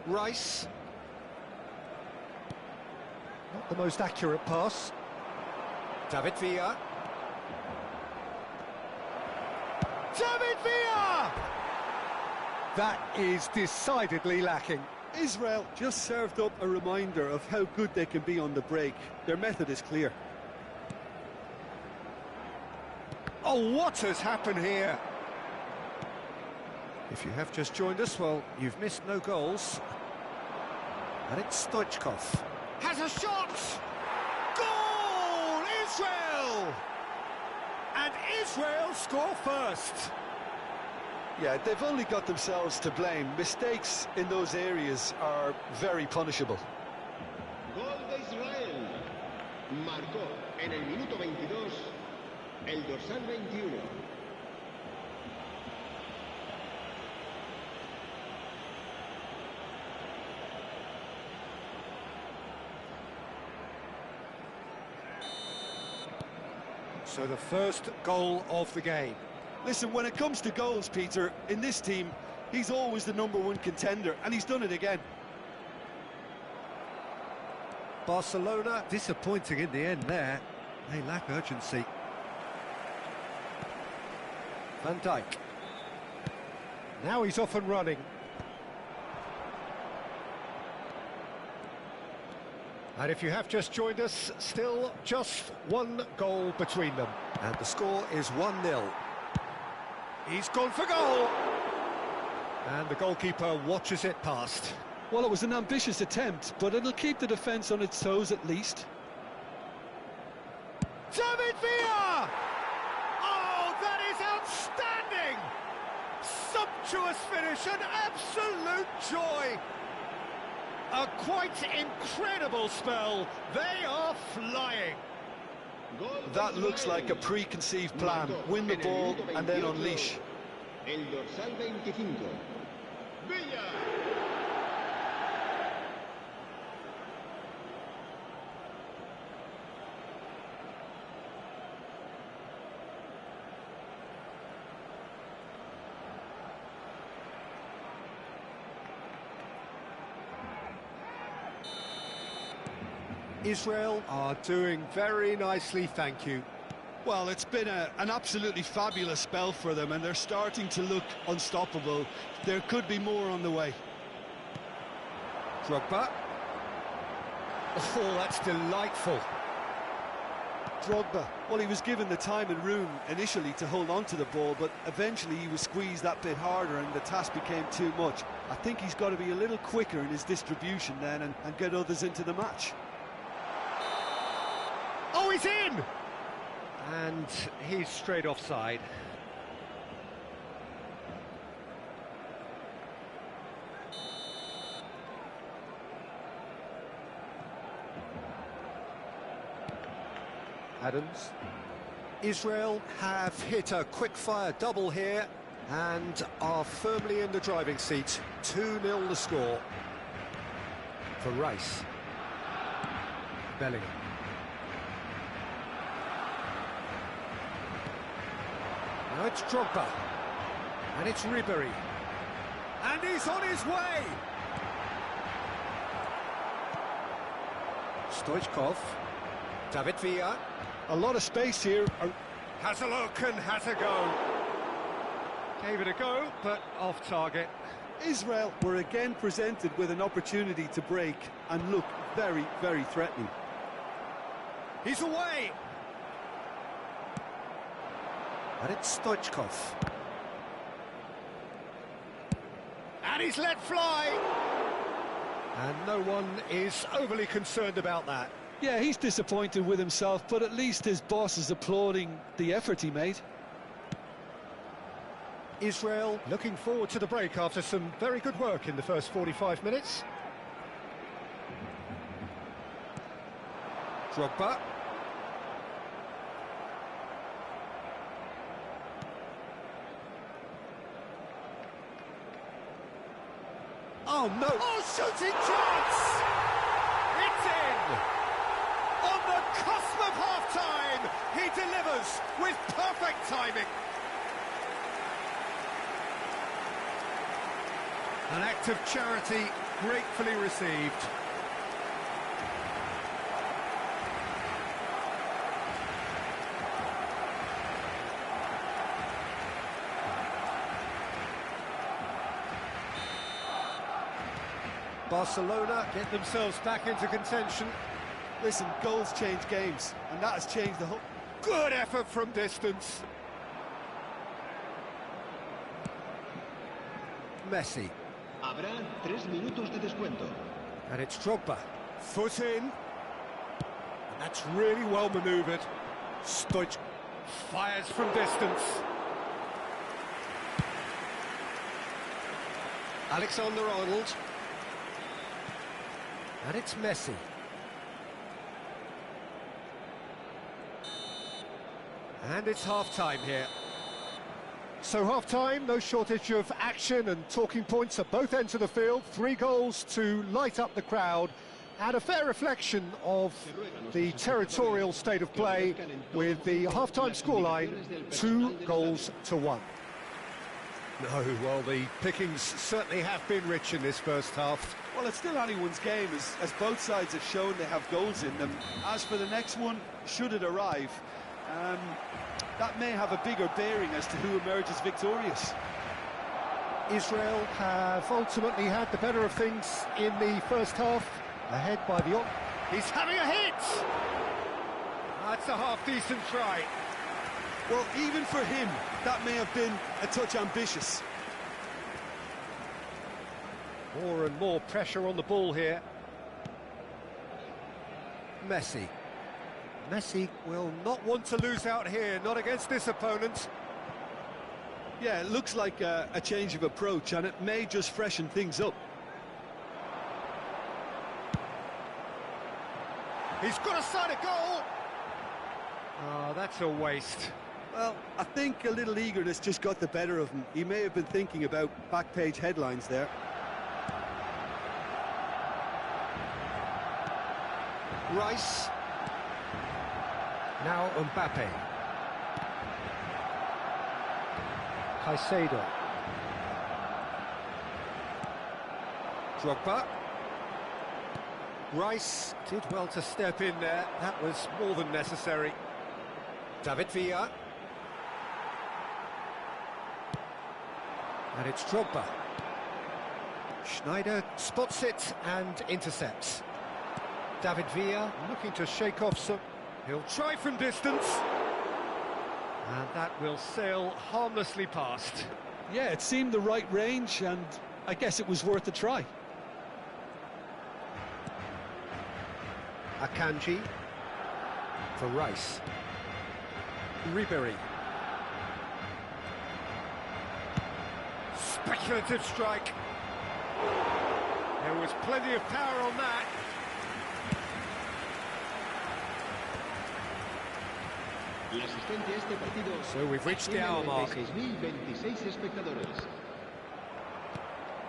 Rice. Not the most accurate pass. David Villa. David Villa! That is decidedly lacking. Israel just served up a reminder of how good they can be on the break. Their method is clear. Oh, what has happened here? If you have just joined us, well, you've missed no goals. And it's Stoichkov. Has a shot! Goal! Israel! And Israel score first. Yeah, they've only got themselves to blame. Mistakes in those areas are very punishable. Gol de Israel. Marcó en el minuto 22 el dorsal 21. So the first goal of the game. Listen, when it comes to goals, Peter, in this team, he's always the #1 contender, and he's done it again. Barcelona disappointing in the end there. They lack urgency. Van Dijk. Now he's off and running. And if you have just joined us, still just one goal between them. And the score is 1-0. He's gone for goal! And the goalkeeper watches it past. Well, it was an ambitious attempt, but it'll keep the defence on its toes at least. David Villa! Oh, that is outstanding! Sumptuous finish, an absolute joy! A quite incredible spell. They are flying. That looks like a preconceived plan. Win the ball and then unleash. El dorsal 25. Villa. Israel are doing very nicely, thank you. Well, it's been an absolutely fabulous spell for them, and they're starting to look unstoppable. There could be more on the way. Drogba. Oh, that's delightful. Drogba, well, he was given the time and room initially to hold on to the ball, but eventually he was squeezed that bit harder and the task became too much. I think he's got to be a little quicker in his distribution then and get others into the match. Oh, he's in! And he's straight offside. Adams. Israel have hit a quick-fire double here and are firmly in the driving seat. 2-0 the score. For Rice. Bellingham. Now it's Drogba, and it's Ribery, and he's on his way! Stoichkov, David Villa. A lot of space here. Has a look and has a go. Gave it a go, but off target. Israel were again presented with an opportunity to break and look very, very threatening. He's away! And it's Stoichkov. And he's let fly! And no one is overly concerned about that. Yeah, he's disappointed with himself, but at least his boss is applauding the effort he made. Israel looking forward to the break after some very good work in the first 45 minutes. Drogba. Oh, no! Oh, shooting chance! It's in! On the cusp of half-time, he delivers with perfect timing. An act of charity gratefully received. Barcelona get themselves back into contention. Listen, goals change games, and that has changed the whole... Good effort from distance. Messi. Habrá 3 minutos de descuento. And it's Drogba. Foot in. And that's really well manoeuvred. Stoich fires from distance. Alexander-Arnold. And it's Messi. And it's half-time here. So half-time, no shortage of action and talking points at both ends of the field. 3 goals to light up the crowd. And a fair reflection of the territorial state of play with the half-time scoreline, 2-1. No, well, the pickings certainly have been rich in this first half. Well, it's still anyone's game, as both sides have shown they have goals in them. As for the next one, should it arrive, that may have a bigger bearing as to who emerges victorious. Israel have ultimately had the better of things in the first half, ahead by the... He's having a hit! That's a half-decent try. Well, even for him, that may have been a touch ambitious. More and more pressure on the ball here. Messi. Messi will not want to lose out here, not against this opponent. Yeah, it looks like a change of approach, and it may just freshen things up. He's got a side of goal. Oh, that's a waste. Well, I think a little eagerness just got the better of him. He may have been thinking about back-page headlines there. Rice. Now Mbappe. Caicedo. Drogba. Rice did well to step in there. That was more than necessary. David Villa. And it's Drogba. Schneider spots it and intercepts. David Villa looking to shake off some... He'll try from distance. And that will sail harmlessly past. Yeah, it seemed the right range, and I guess it was worth a try. Akanji. For Rice. Ribery. Speculative strike. There was plenty of power on that. So we've reached the hour mark.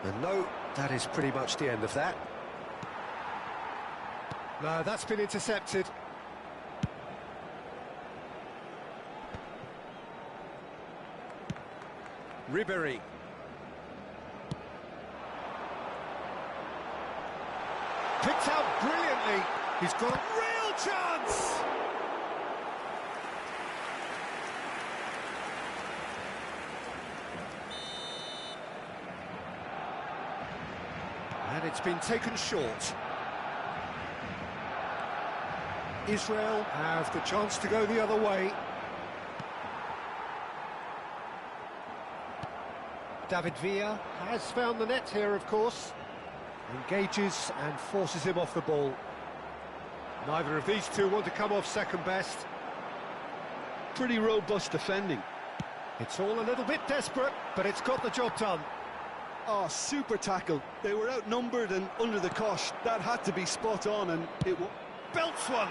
And no, that is pretty much the end of that. No, that's been intercepted. Ribery. Picked out brilliantly. He's got a real chance. And it's been taken short. Israel have the chance to go the other way. David Villa has found the net here, of course. Engages and forces him off the ball. Neither of these two want to come off second best. Pretty robust defending. It's all a little bit desperate, but it's got the job done. Oh, super tackle. They were outnumbered and under the cosh. That had to be spot on, and it belts one.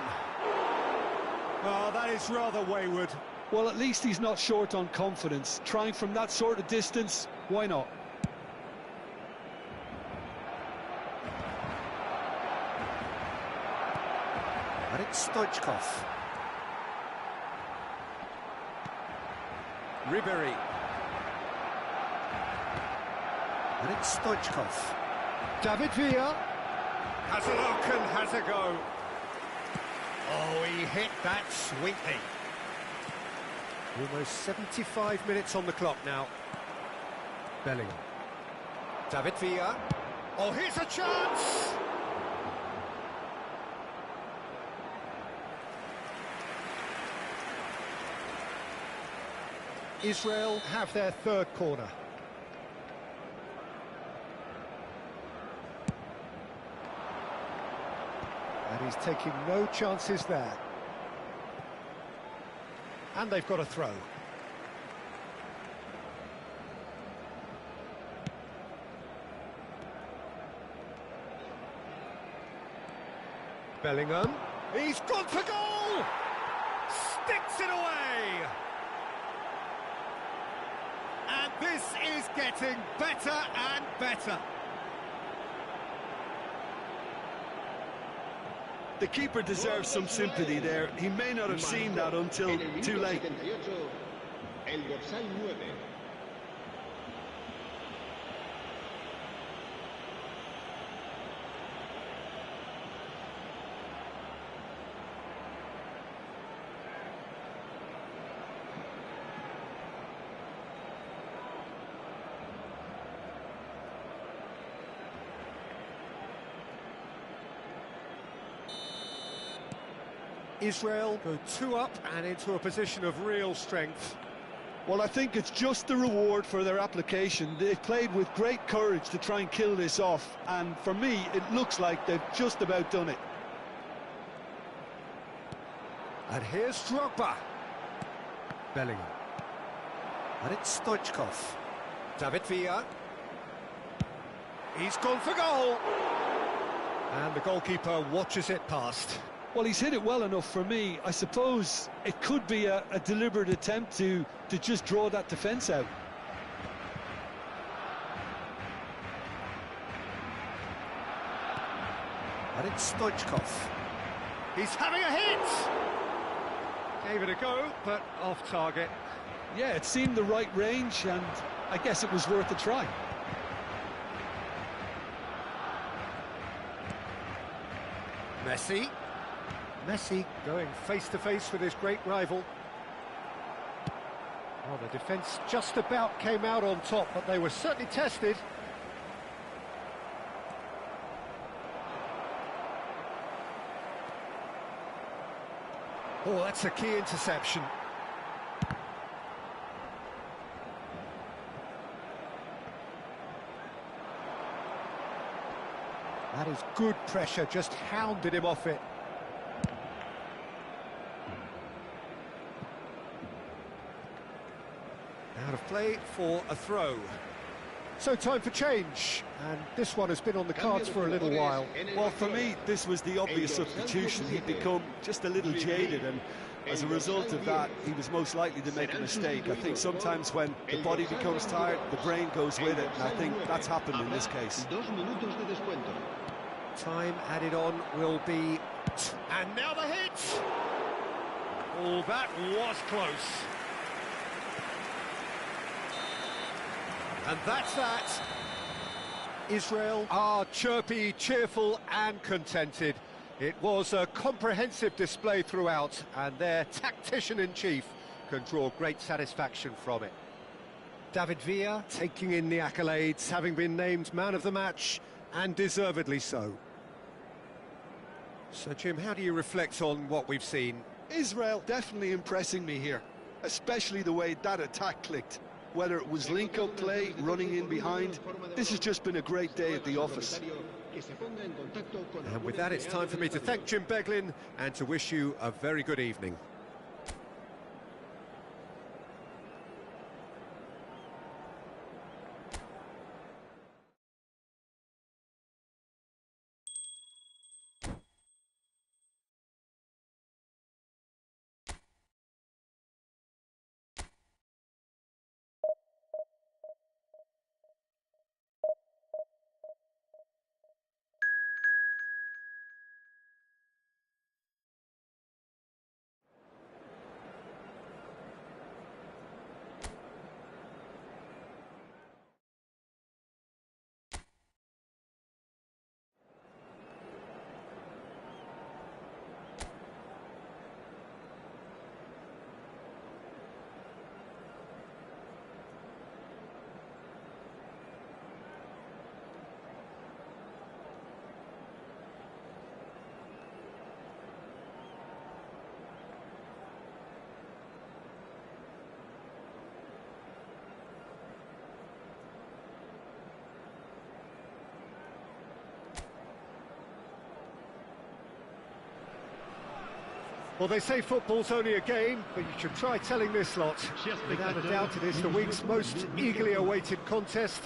Oh, that is rather wayward. Well, at least he's not short on confidence. Trying from that sort of distance, why not? And it's Stoichkov. Ribery. And it's Stoichkov. David Villa has a look and has a go. Oh, he hit that sweetly. Almost 75 minutes on the clock now. Bellingham. David Villa. Oh, here's a chance! Israel have their third corner. And he's taking no chances there. And they've got a throw. Bellingham. He's gone for goal! Sticks it away! And this is getting better and better. The keeper deserves some sympathy there. He may not have seen that until too late. El dorsal 9. Israel go 2 up and into a position of real strength. Well, I think it's just the reward for their application. They've played with great courage to try and kill this off, and for me, it looks like they've just about done it. And here's Drogba. Bellingham. And it's Stoichkov. David Villa. He's gone for goal. And the goalkeeper watches it past. Well, he's hit it well enough for me. I suppose it could be a deliberate attempt to just draw that defence out. And it's Stoichkov. He's having a hit! Gave it a go, but off target. Yeah, it seemed the right range, and I guess it was worth a try. Messi. Messi going face-to-face with his great rival. Well, the defence just about came out on top, but they were certainly tested. Oh, that's a key interception. That is good pressure, just hounded him off it. Out of play for a throw. So time for change, and this one has been on the cards for a little while. Well, for me, this was the obvious substitution. He'd become just a little jaded, and as a result of that, he was most likely to make a mistake. I think sometimes when the body becomes tired, the brain goes with it, and I think that's happened in this case. Time added on will be... And now the hit! Oh, that was close. And that's that. Israel are chirpy, cheerful and contented. It was a comprehensive display throughout, and their tactician-in-chief can draw great satisfaction from it. David Villa taking in the accolades, having been named man of the match, and deservedly so. So, Jim, how do you reflect on what we've seen? Israel definitely impressing me here, especially the way that attack clicked. Whether it was link-up play, running in behind, this has just been a great day at the office. And with that, it's time for me to thank Jim Beglin and to wish you a very good evening. Well, they say football's only a game, but you should try telling this lot. Without a doubt, it is the week's most eagerly awaited contest,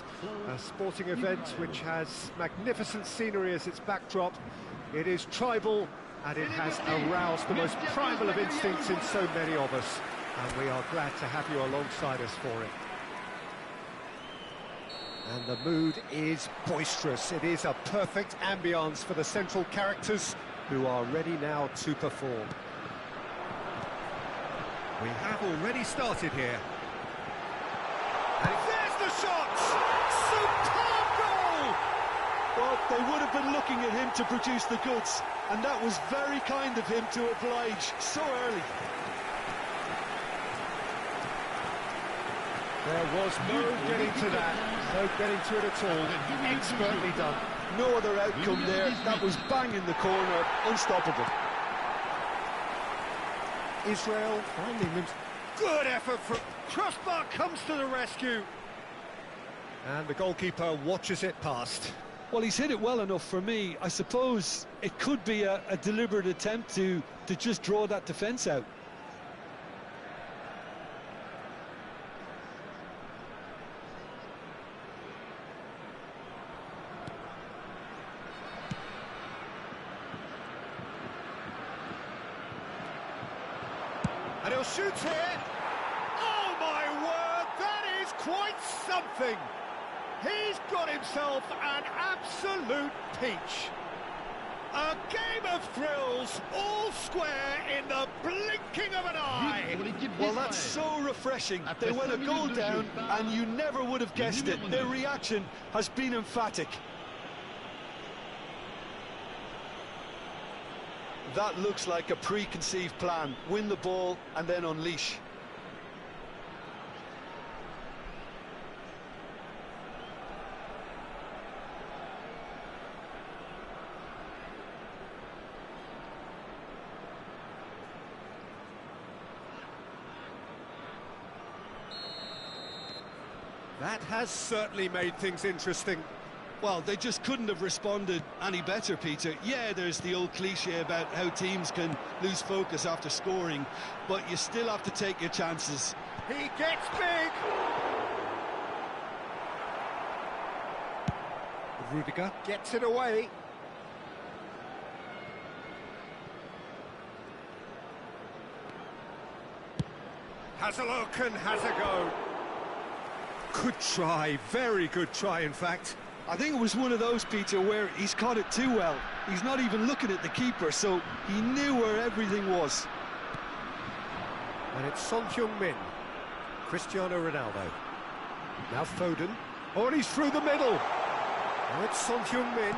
a sporting event which has magnificent scenery as its backdrop. It is tribal, and it has aroused the most primal of instincts in so many of us, and we are glad to have you alongside us for it. And the mood is boisterous. It is a perfect ambience for the central characters, who are ready now to perform. We have already started here. And there's the shot! Superb goal! Well, they would have been looking at him to produce the goods, and that was very kind of him to oblige so early. There was no getting to that, no getting to it at all. Expertly done. No other outcome there. That was bang in the corner, unstoppable. Israel finding them. Good effort from... Crossbar comes to the rescue. And the goalkeeper watches it past. Well, he's hit it well enough for me. I suppose it could be a deliberate attempt to just draw that defence out. And he'll shoot here. Oh, my word, that is quite something. He's got himself an absolute peach. A game of thrills, all square in the blinking of an eye. Well, that's so refreshing. They went a goal down and you never would have guessed it. Their reaction has been emphatic. That looks like a preconceived plan. Win the ball and then unleash. That has certainly made things interesting. Well, they just couldn't have responded any better, Peter. Yeah, there's the old cliche about how teams can lose focus after scoring, but you still have to take your chances. He gets big. Rudiger gets it away. Has a look and has a go. Good try, very good try, in fact. I think it was one of those, Peter, where he's caught it too well. He's not even looking at the keeper, so he knew where everything was. And it's Son Heung-min, Cristiano Ronaldo. Now Foden. Oh, and he's through the middle. Now it's Son Heung-min.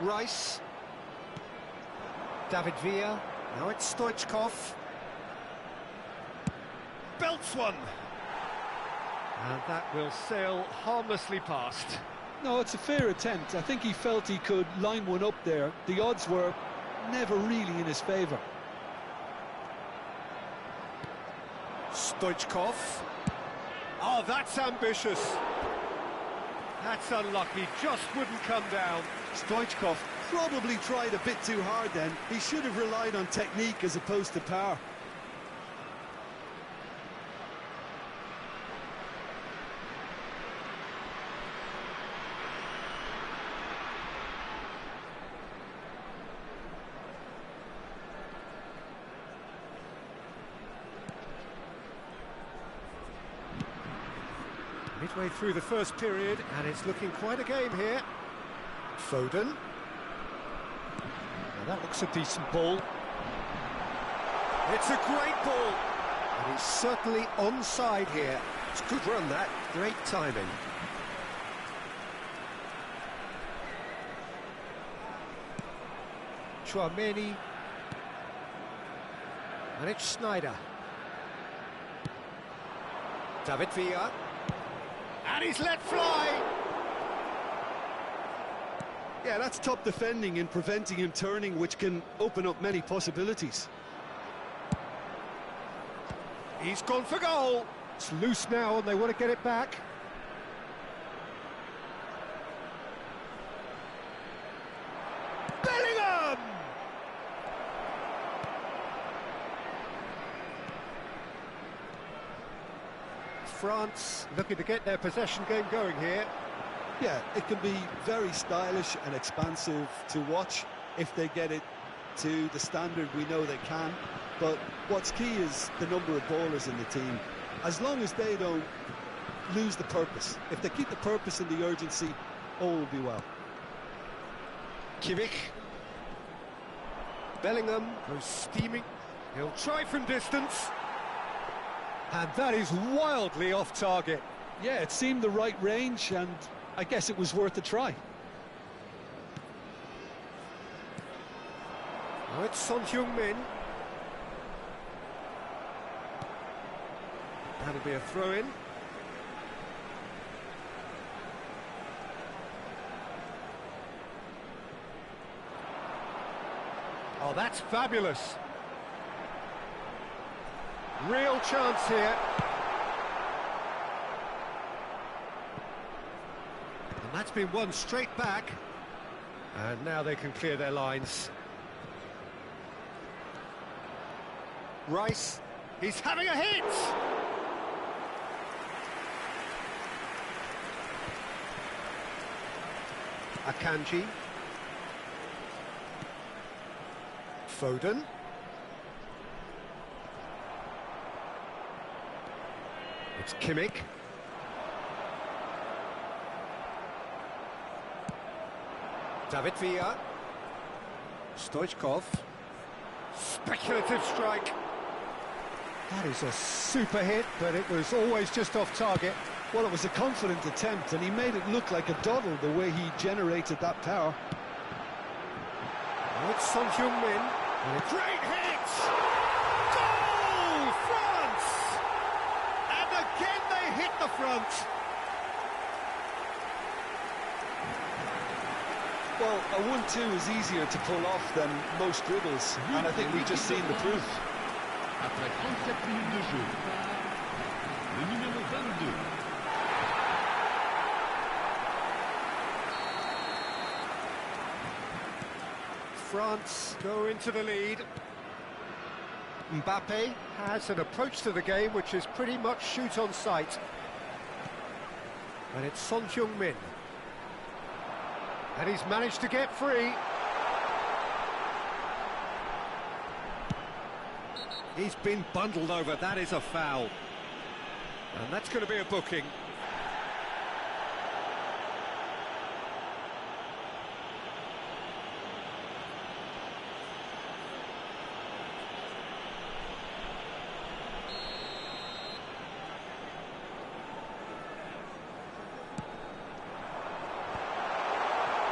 Rice. David Villa. Now it's Stoichkov. Belts one. And that will sail harmlessly past. No, it's a fair attempt. I think he felt he could line one up there. The odds were never really in his favour. Stoichkov. Oh, that's ambitious. That's unlucky, just wouldn't come down. Stoichkov probably tried a bit too hard then. He should have relied on technique as opposed to power. Midway through the first period, and it's looking quite a game here. Foden. Now that looks a decent ball. It's a great ball. And he's certainly onside here. It's a good run, that. Great timing. Chouameni. And it's Schneider. David Villa. And he's let fly! Yeah, that's top defending and preventing him turning, which can open up many possibilities. He's gone for goal! It's loose now and they want to get it back. Bellingham! France looking to get their possession game going here. Yeah, it can be very stylish and expansive to watch if they get it to the standard we know they can. But what's key is the number of ballers in the team. As long as they don't lose the purpose, if they keep the purpose and the urgency, all will be well. Kimmich. Bellingham goes steaming. He'll try from distance. And that is wildly off target. Yeah, it seemed the right range, and I guess it was worth a try. Now it's Son Heung-min. That'll be a throw-in. Oh, that's fabulous. Real chance here. And that's been won straight back. And now they can clear their lines. Rice, he's having a hit! Akanji. Foden. It's Kimmich. David Villa. Stoichkov. Speculative strike. That is a super hit, but it was always just off target. Well, it was a confident attempt, and he made it look like a doddle the way he generated that power. Oh, it's Son Heung-min. And a great hit! Goal! France! And again they hit the front. Well, a 1-2 is easier to pull off than most dribbles, and I think we've just seen the proof. Après 37 minutes de jeu, le numéro 22. France go into the lead. Mbappe has an approach to the game which is pretty much shoot on sight. And it's Son Heung-min. And he's managed to get free. He's been bundled over, that is a foul. And that's going to be a booking.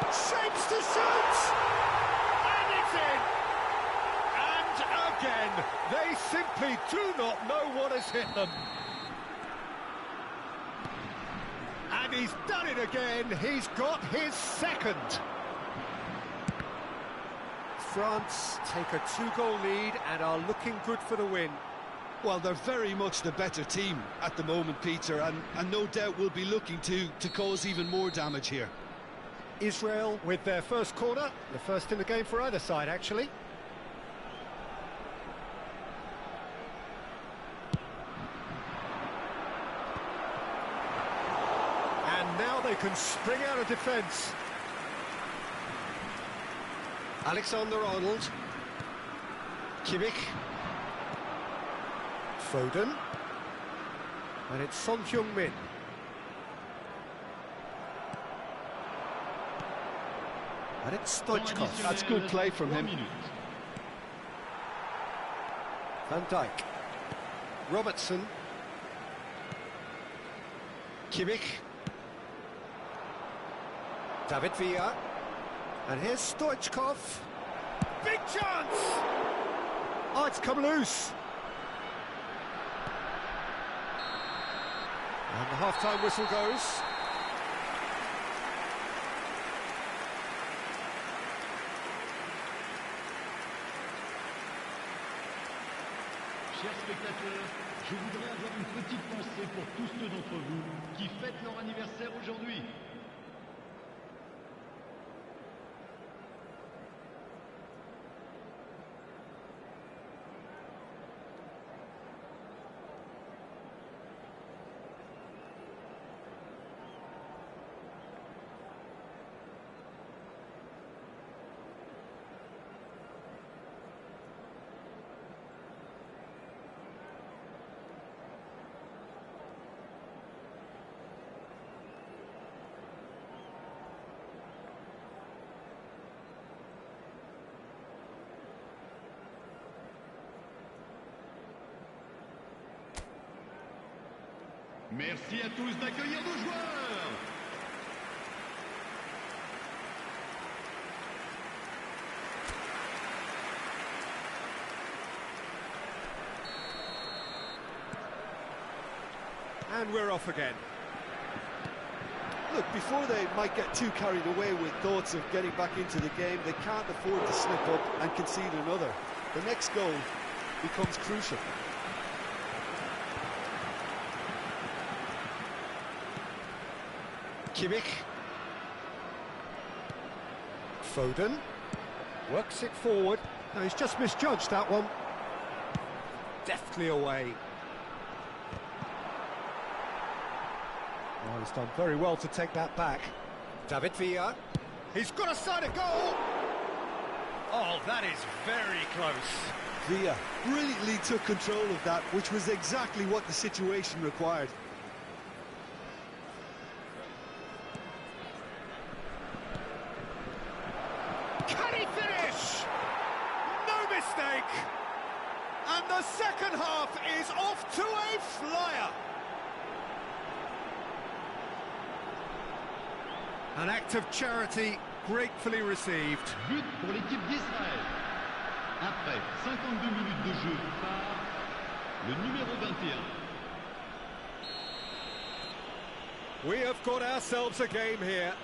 Shapes to shoot! And it's in! And again, they simply do not know what has hit them. And he's done it again, he's got his second. France take a 2-goal lead and are looking good for the win. Well, they're very much the better team at the moment, Peter, and no doubt will be looking to cause even more damage here. Israel with their first corner, the first in the game for either side, actually. And now they can spring out of defence. Alexander-Arnold. Kimmich. Foden. And it's Son Heung-min. And it's Stoichkov. That's good play from him. Van Dijk. Robertson. Kimmich. David Villa. And here's Stoichkov. Big chance! Oh, it's come loose. And the half-time whistle goes. Chers spectateurs, je voudrais avoir une petite pensée pour tous ceux d'entre vous qui fêtent leur anniversaire aujourd'hui. Merci à tous d'accueillir nos joueurs. And we're off again. Look, before they might get too carried away with thoughts of getting back into the game, they can't afford to slip up and concede another. The next goal becomes crucial. Kimmich. Foden. Works it forward. No, he's just misjudged that one. Deftly away. Oh, he's done very well to take that back. David Villa. He's got a side of goal. Oh, that is very close. Villa brilliantly took control of that, which was exactly what the situation required. Can he finish? No mistake. And the second half is off to a flyer. An act of charity gratefully received. But pour l'équipe d'Israël. Après 52 minutes de jeu par le numéro 21. We have got ourselves a game here.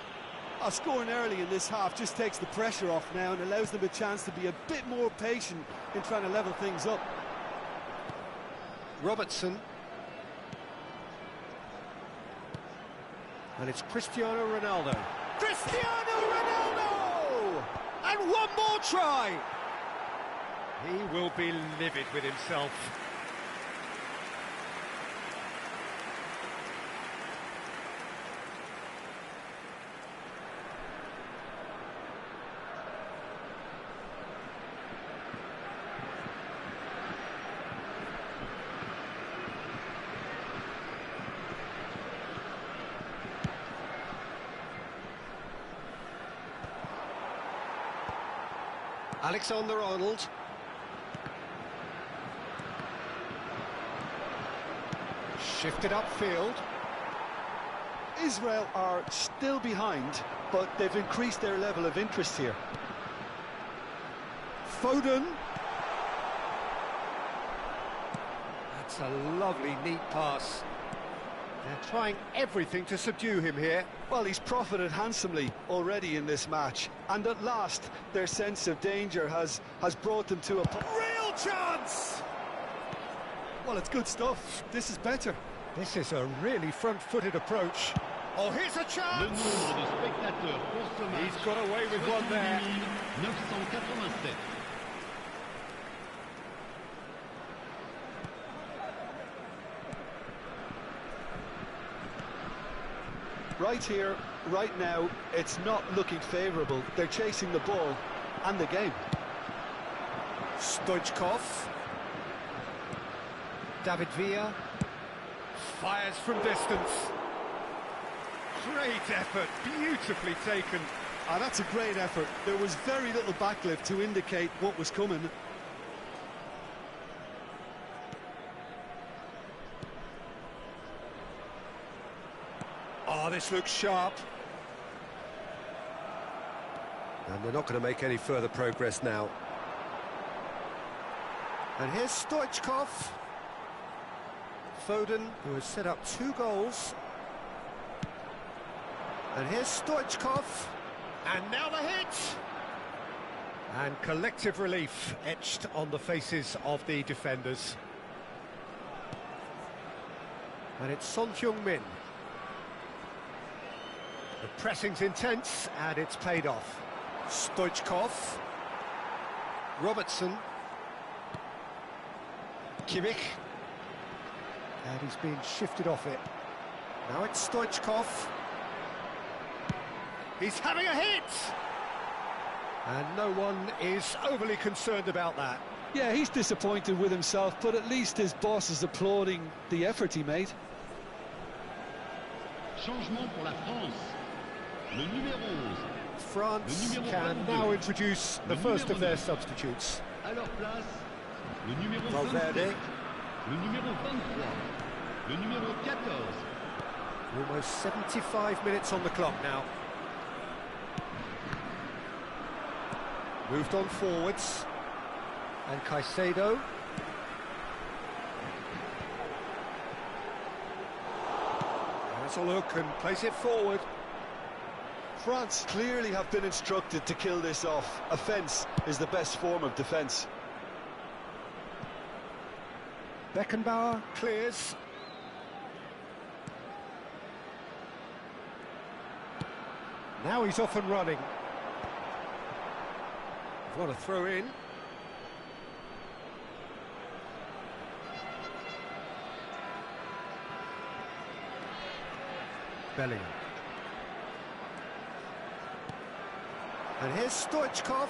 Scoring early in this half just takes the pressure off now and allows them a chance to be a bit more patient in trying to level things up. Robertson. And it's Cristiano Ronaldo. Cristiano Ronaldo! And one more try! He will be livid with himself. Alexander-Arnold. Shifted upfield. Israel are still behind, but they've increased their level of interest here. Foden. That's a lovely, neat pass. They're trying everything to subdue him here. Well, he's profited handsomely already in this match, and at last their sense of danger has brought them to a Real chance! Well, it's good stuff. This is better. This is a really front-footed approach. Oh, here's a Le chance! nombre de spectateurs pour ce match. He's got away with one there. 987. Right here, right now, it's not looking favourable. They're chasing the ball and the game. Stoichkov. David Villa. Fires from distance. Great effort, beautifully taken. That's a great effort. There was very little backlift to indicate what was coming. Oh, this looks sharp. And they're not going to make any further progress now. And here's Stoichkov. Foden, who has set up 2 goals. And here's Stoichkov. And now the hit! And collective relief etched on the faces of the defenders. And it's Son Heung-min. The pressing's intense, and it's paid off. Stoichkov. Robertson. Kimmich. And he's being shifted off it. Now it's Stoichkov. He's having a hit! And no one is overly concerned about that. Yeah, he's disappointed with himself, but at least his boss is applauding the effort he made. Changement pour la France. Le numéro 11. France can now introduce the first of their substitutes. À leur place, le numéro Valverde. 27, le numéro 23, le numéro 14. Almost 75 minutes on the clock now. Moved on forwards. And Caicedo. Has a look and plays it forward. France clearly have been instructed to kill this off. Offence is the best form of defence. Beckenbauer clears. Now he's off and running. What a throw in. Bellingham. And here's Stoichkov.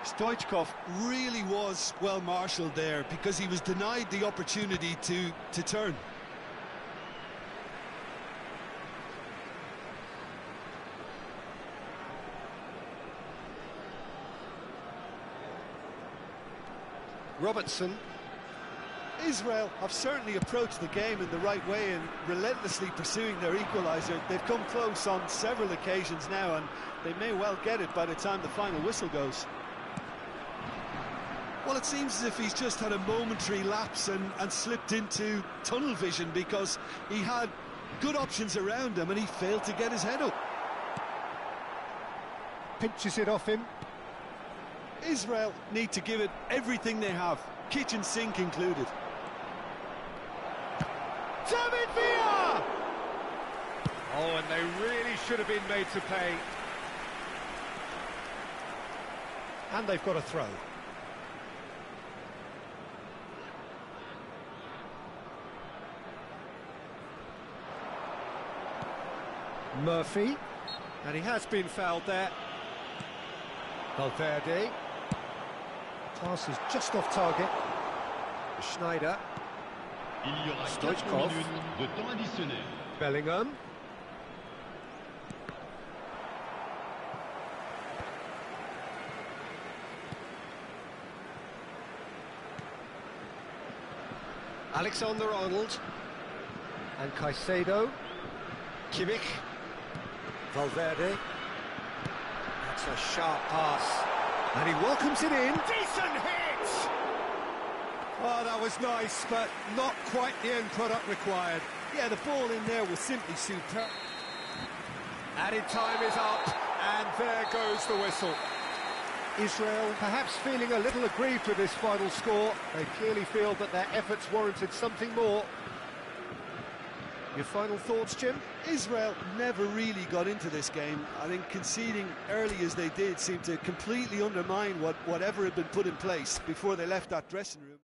Stoichkov really was well marshalled there because he was denied the opportunity to turn. Robertson. Israel have certainly approached the game in the right way and relentlessly pursuing their equaliser. They've come close on several occasions now, and they may well get it by the time the final whistle goes. Well, it seems as if he's just had a momentary lapse and slipped into tunnel vision because he had good options around him and he failed to get his head up. Pinches it off him. Israel need to give it everything they have, kitchen sink included. David Villa! Oh, and they really should have been made to pay. And they've got a throw. Murphy. And he has been fouled there. Valverde. Pass is just off target. Schneider. Il y aura 4 Stoichkov. minutes de temps additionnel. Bellingham. Alexander-Arnold. And Caicedo. Kimmich. Valverde. That's a sharp pass. And he welcomes it in. Decent hit! Oh, that was nice, but not quite the end product required. Yeah, the ball in there was simply superb. Added time is up, and there goes the whistle. Israel perhaps feeling a little aggrieved with this final score. They clearly feel that their efforts warranted something more. Your final thoughts, Jim? Israel never really got into this game. I think conceding early as they did seemed to completely undermine whatever had been put in place before they left that dressing room.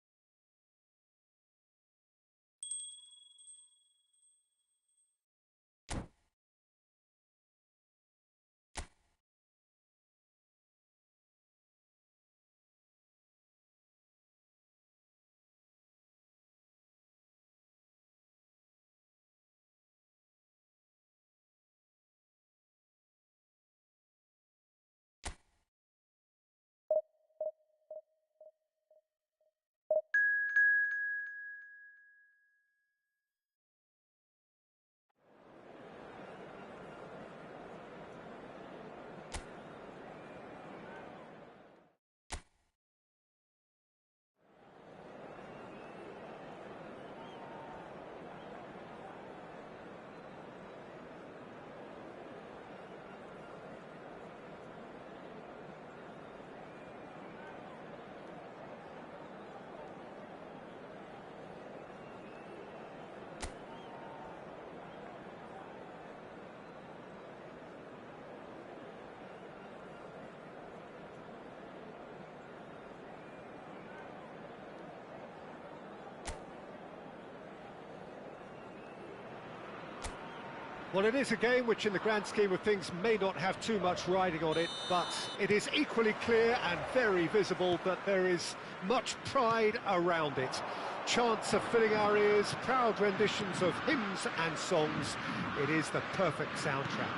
Well, it is a game which in the grand scheme of things may not have too much riding on it, but it is equally clear and very visible that there is much pride around it. Chants are filling our ears, proud renditions of hymns and songs. It is the perfect soundtrack.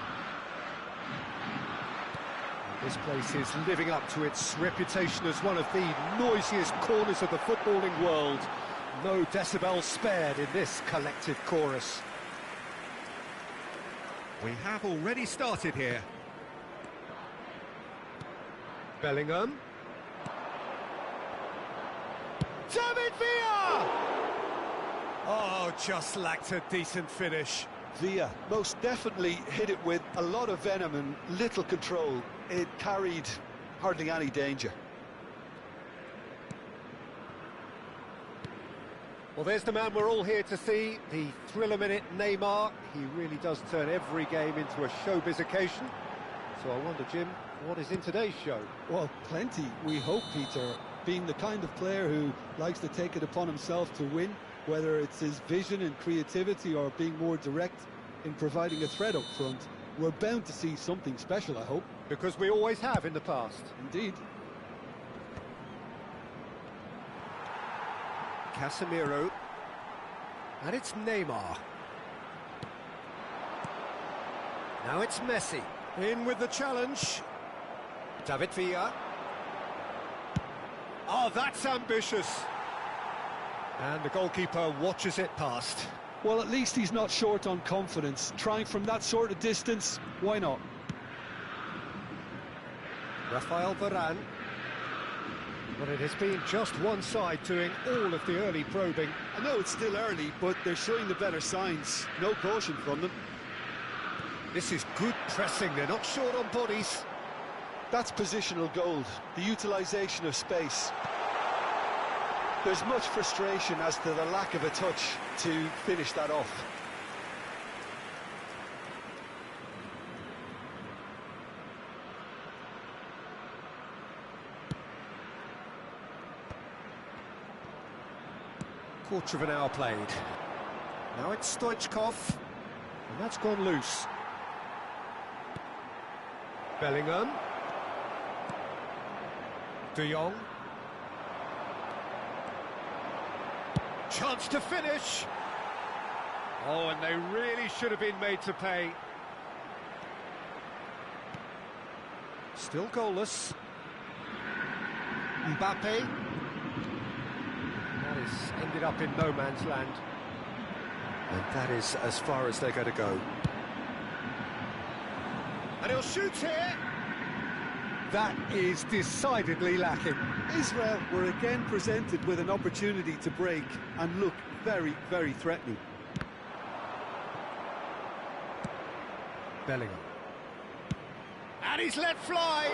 This place is living up to its reputation as one of the noisiest corners of the footballing world. No decibels spared in this collective chorus. We have already started here. Bellingham. David Villa! Oh, just lacked a decent finish. Villa most definitely hit it with a lot of venom and little control. It carried hardly any danger. Well, there's the man we're all here to see, the thriller-minute Neymar. He really does turn every game into a showbiz occasion. So I wonder, Jim, what is in today's show? Well, plenty, we hope, Peter. Being the kind of player who likes to take it upon himself to win, whether it's his vision and creativity or being more direct in providing a threat up front, we're bound to see something special, I hope. Because we always have in the past. Indeed. Casemiro. And it's Neymar. Now it's Messi. In with the challenge. David Villa. Oh, that's ambitious. And the goalkeeper watches it past. Well, at least he's not short on confidence. Trying from that sort of distance, why not? Rafael Varane. But it has been just one side doing all of the early probing. I know it's still early, but they're showing the better signs. No caution from them. This is good pressing, they're not short on bodies. That's positional gold, the utilisation of space. There's much frustration as to the lack of a touch to finish that off. Quarter of an hour played. Now it's Stoichkov, and that's gone loose. Bellingham. De Jong. Chance to finish. Oh, and they really should have been made to pay. Still goalless. Mbappe. That is ended up in no man's land. And that is as far as they're going to go. And he'll shoot here. That is decidedly lacking. Israel were again presented with an opportunity to break and look very, very threatening. Bellingham. And he's let fly.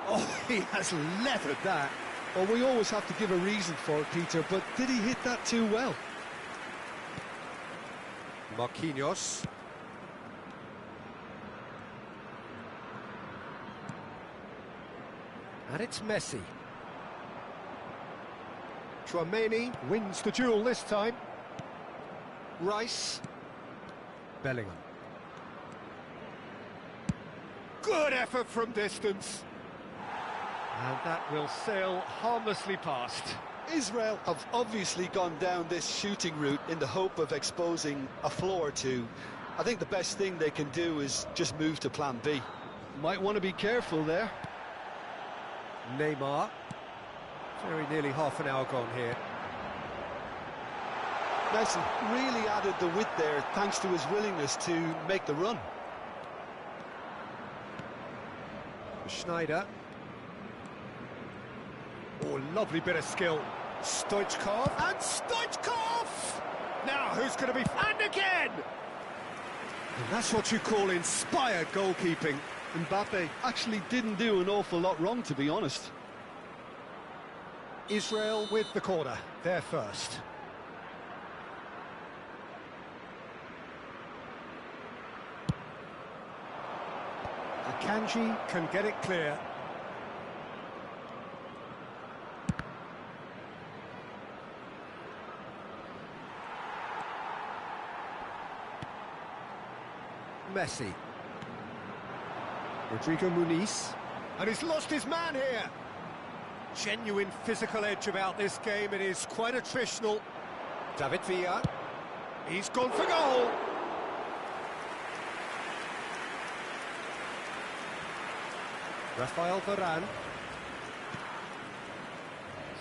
Oh, he has leathered that. Well, we always have to give a reason for it, Peter, but did he hit that too well? Marquinhos. And it's Messi. Tchouaméni wins the duel this time. Rice. Bellingham. Good effort from distance. And that will sail harmlessly past. Israel have obviously gone down this shooting route in the hope of exposing a flaw or two. I think the best thing they can do is just move to plan B. Might want to be careful there. Neymar. Very nearly half an hour gone here. Messi really added the width there thanks to his willingness to make the run. Schneider. Oh, lovely bit of skill. Stoichkov, and Stoichkov! Now, who's going to be... And again! And that's what you call inspired goalkeeping. Mbappe actually didn't do an awful lot wrong, to be honest. Israel with the corner, they're first. Akanji can get it clear. Messi. Rodrigo Muniz. And he's lost his man here. Genuine physical edge about this game. It is quite attritional. David Villa. He's gone for goal. Rafael Varane.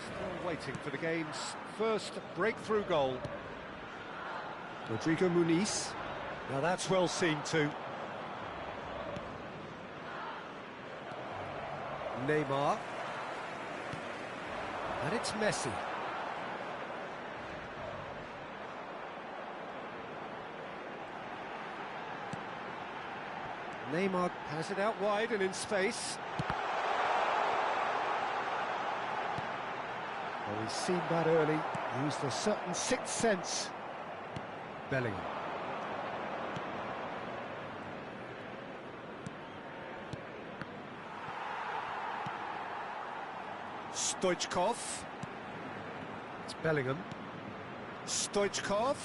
Still waiting for the game's first breakthrough goal. Rodrigo Muniz. Now that's well seen too. Neymar. And it's Messi. Neymar has it out wide and in space. Oh, he's seen that early, used a certain sixth sense. Bellingham. Stoichkov. It's Bellingham. Stoichkov.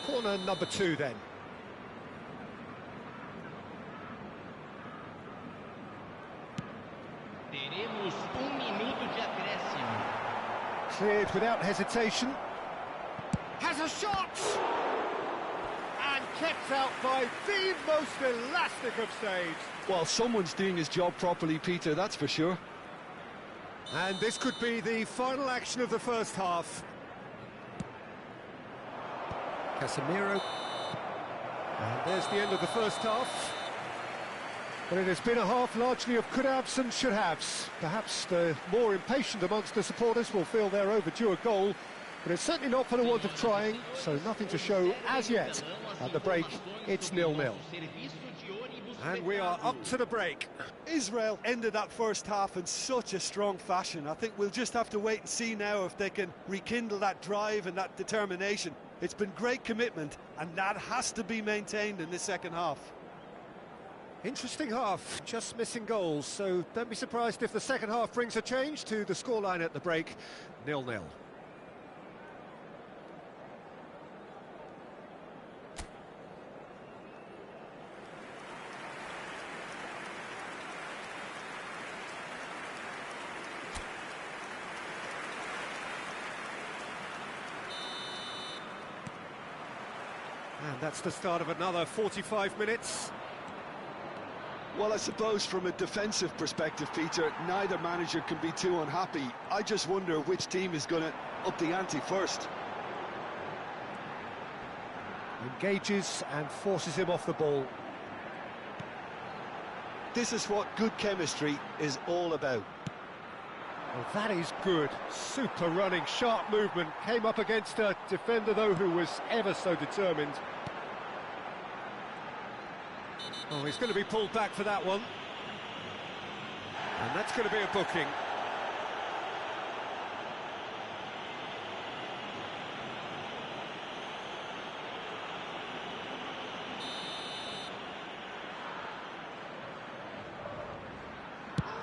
Corner number 2 then. Teremos minuto de acréscimo. Cleared without hesitation. Has a shot! And kept out by the most elastic of saves. Well, someone's doing his job properly, Peter, that's for sure. And this could be the final action of the first half. Casemiro. And there's the end of the first half. But it has been a half largely of could-haves and should-haves. Perhaps the more impatient amongst the supporters will feel they're overdue a goal, but it's certainly not for the want of trying, so nothing to show as yet. At the break, it's 0-0. And we are up to the break. Israel ended that first half in such a strong fashion. I think we'll just have to wait and see now if they can rekindle that drive and that determination. It's been great commitment, and that has to be maintained in this second half. Interesting half, just missing goals, so don't be surprised if the second half brings a change to the scoreline at the break, 0-0. And that's the start of another 45 minutes. Well, I suppose from a defensive perspective, Peter, neither manager can be too unhappy. I just wonder which team is going to up the ante first. Engages and forces him off the ball. This is what good chemistry is all about. Well, that is good. Super running, sharp movement. Came up against a defender, though, who was ever so determined. Oh, he's going to be pulled back for that one. And that's going to be a booking.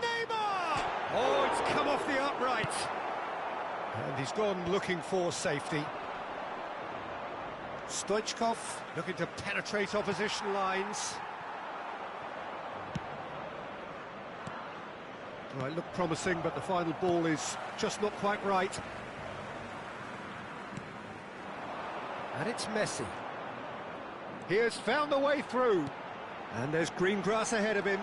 Neymar! Oh, it's come off the upright. And he's gone looking for safety. Stoichkov looking to penetrate opposition lines. Well, it looked promising, but the final ball is just not quite right. And it's Messi. He has found a way through. And there's green grass ahead of him.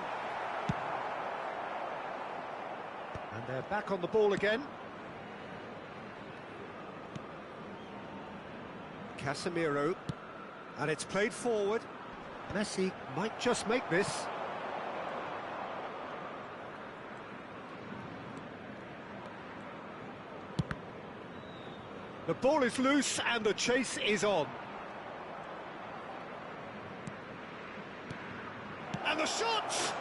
And they're back on the ball again. Casemiro. And it's played forward. Messi might just make this. The ball is loose and the chase is on. And the shot!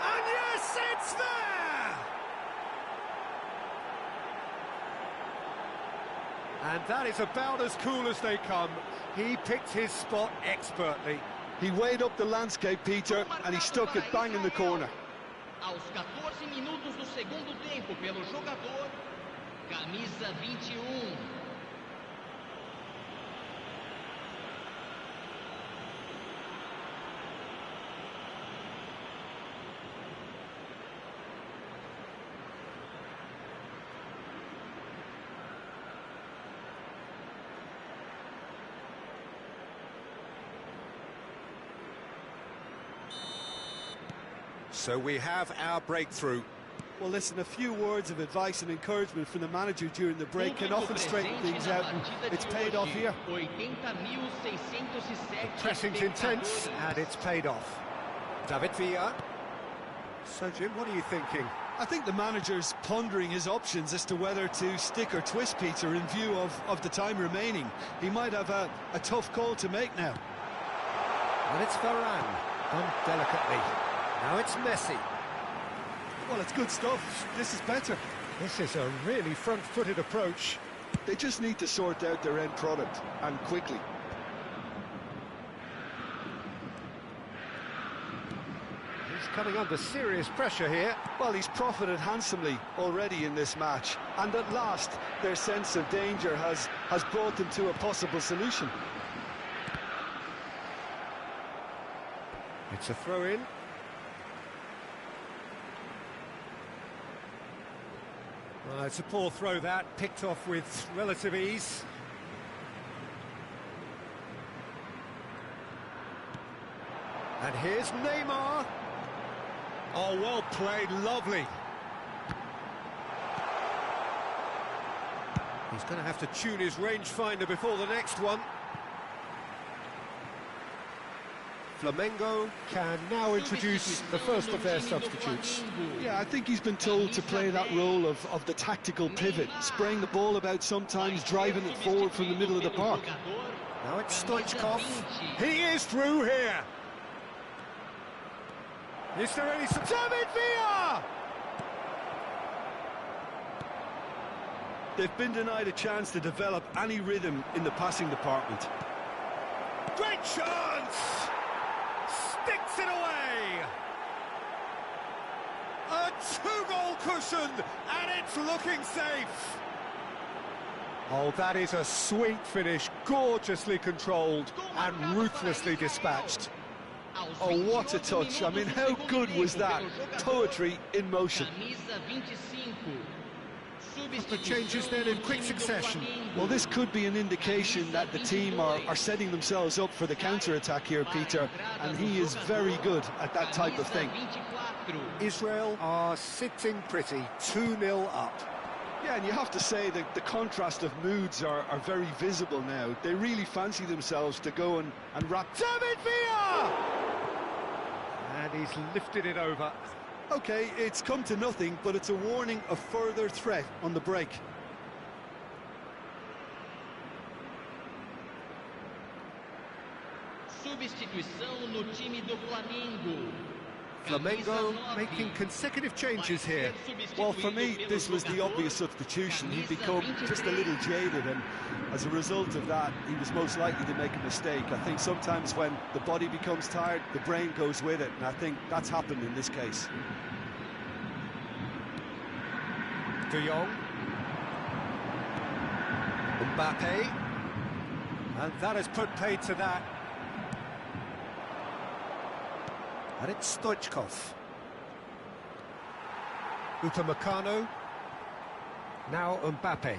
And yes, it's there! And that is about as cool as they come. He picked his spot expertly. He weighed up the landscape, Peter, and he stuck it bang in the corner. Aos 14 minutos do segundo tempo pelo jogador, camisa 21. So we have our breakthrough. Well, listen, a few words of advice and encouragement from the manager during the break can often straighten things out, and it's paid off here. The pressing's intense, and it's paid off. David Villa. So, Jim, what are you thinking? I think the manager's pondering his options as to whether to stick or twist Peter in view of the time remaining. He might have a tough call to make now. And it's Varane, done delicately. Now it's Messi. Well, it's good stuff. This is better. This is a really front-footed approach. They just need to sort out their end product, and quickly. He's coming under serious pressure here. Well, he's profited handsomely already in this match, and at last their sense of danger has brought them to a possible solution. It's a throw-in. It's a poor throw that, picked off with relative ease. And here's Neymar. Oh, well played, lovely. He's going to have to tune his rangefinder before the next one. Flamengo can now introduce the first of their substitutes. Yeah, I think he's been told to play that role of the tactical pivot, spraying the ball about sometimes, driving it forward from the middle of the park. Now it's Stoichkov. He is through here. Is there any... David Villa! They've been denied a chance to develop any rhythm in the passing department. Great chance! Sticks it away! A two-goal cushion, and it's looking safe! Oh, that is a sweet finish, gorgeously controlled and ruthlessly dispatched. Oh, what a touch. I mean, how good was that? Poetry in motion. The changes then in quick succession. Well, this could be an indication that the team are setting themselves up for the counter-attack here, Peter, and he is very good at that type of thing. Israel are sitting pretty, 2-0 up. Yeah, and you have to say that the contrast of moods are very visible now. They really fancy themselves to go and wrap... David Villa! And he's lifted it over. OK, it's come to nothing, but it's a warning of further threat on the break. Substituição no time do Flamengo. Flamengo making consecutive changes here. Well, for me, this was the obvious substitution. He'd become just a little jaded, and as a result of that, he was most likely to make a mistake. I think sometimes when the body becomes tired, the brain goes with it, and I think that's happened in this case. De Jong. Mbappe. And that has put paid to that. And it's Stoichkov. Upamecano. Now Mbappe.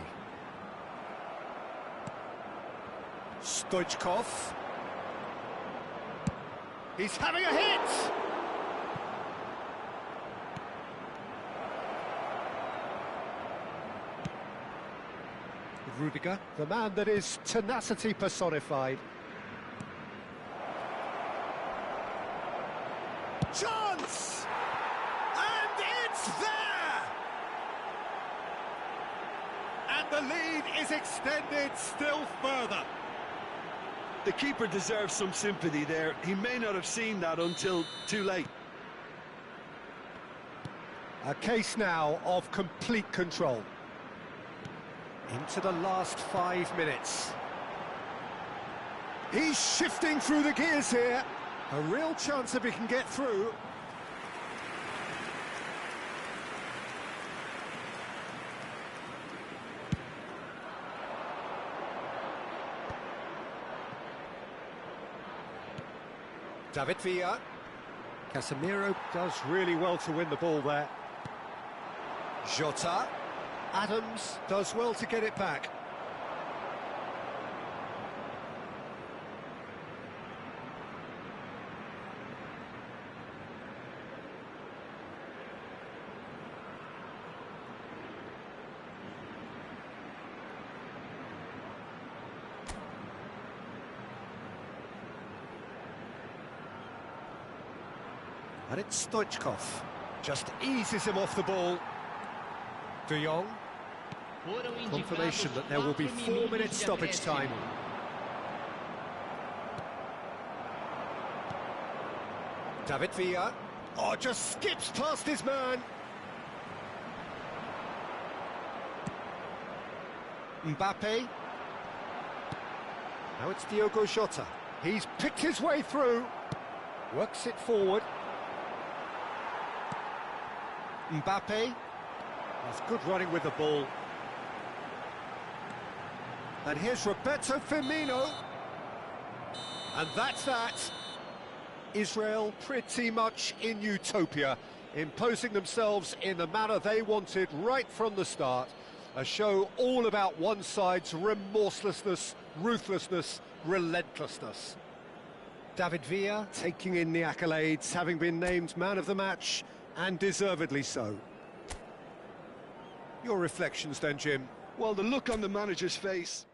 Stoichkov. He's having a hit! Rudiger, the man that is tenacity personified. Chance! And it's there! And the lead is extended still further. The keeper deserves some sympathy there. He may not have seen that until too late. A case now of complete control. Into the last 5 minutes. He's shifting through the gears here. A real chance if he can get through. David Villa. Casemiro does really well to win the ball there. Jota. Adams does well to get it back. And it's Stoichkov. Just eases him off the ball. De Jong. Confirmation that there will be 4 minutes stoppage time. David Villa. Oh, just skips past his man. Mbappe. Now it's Diogo Jota. He's picked his way through. Works it forward. Mbappe. That's good running with the ball. And here's Roberto Firmino. And that's that. Israel pretty much in utopia, imposing themselves in the manner they wanted right from the start. A show all about one side's remorselessness, ruthlessness, relentlessness. David Villa taking in the accolades, having been named man of the match, and deservedly so. Your reflections then, Jim? Well, the look on the manager's face...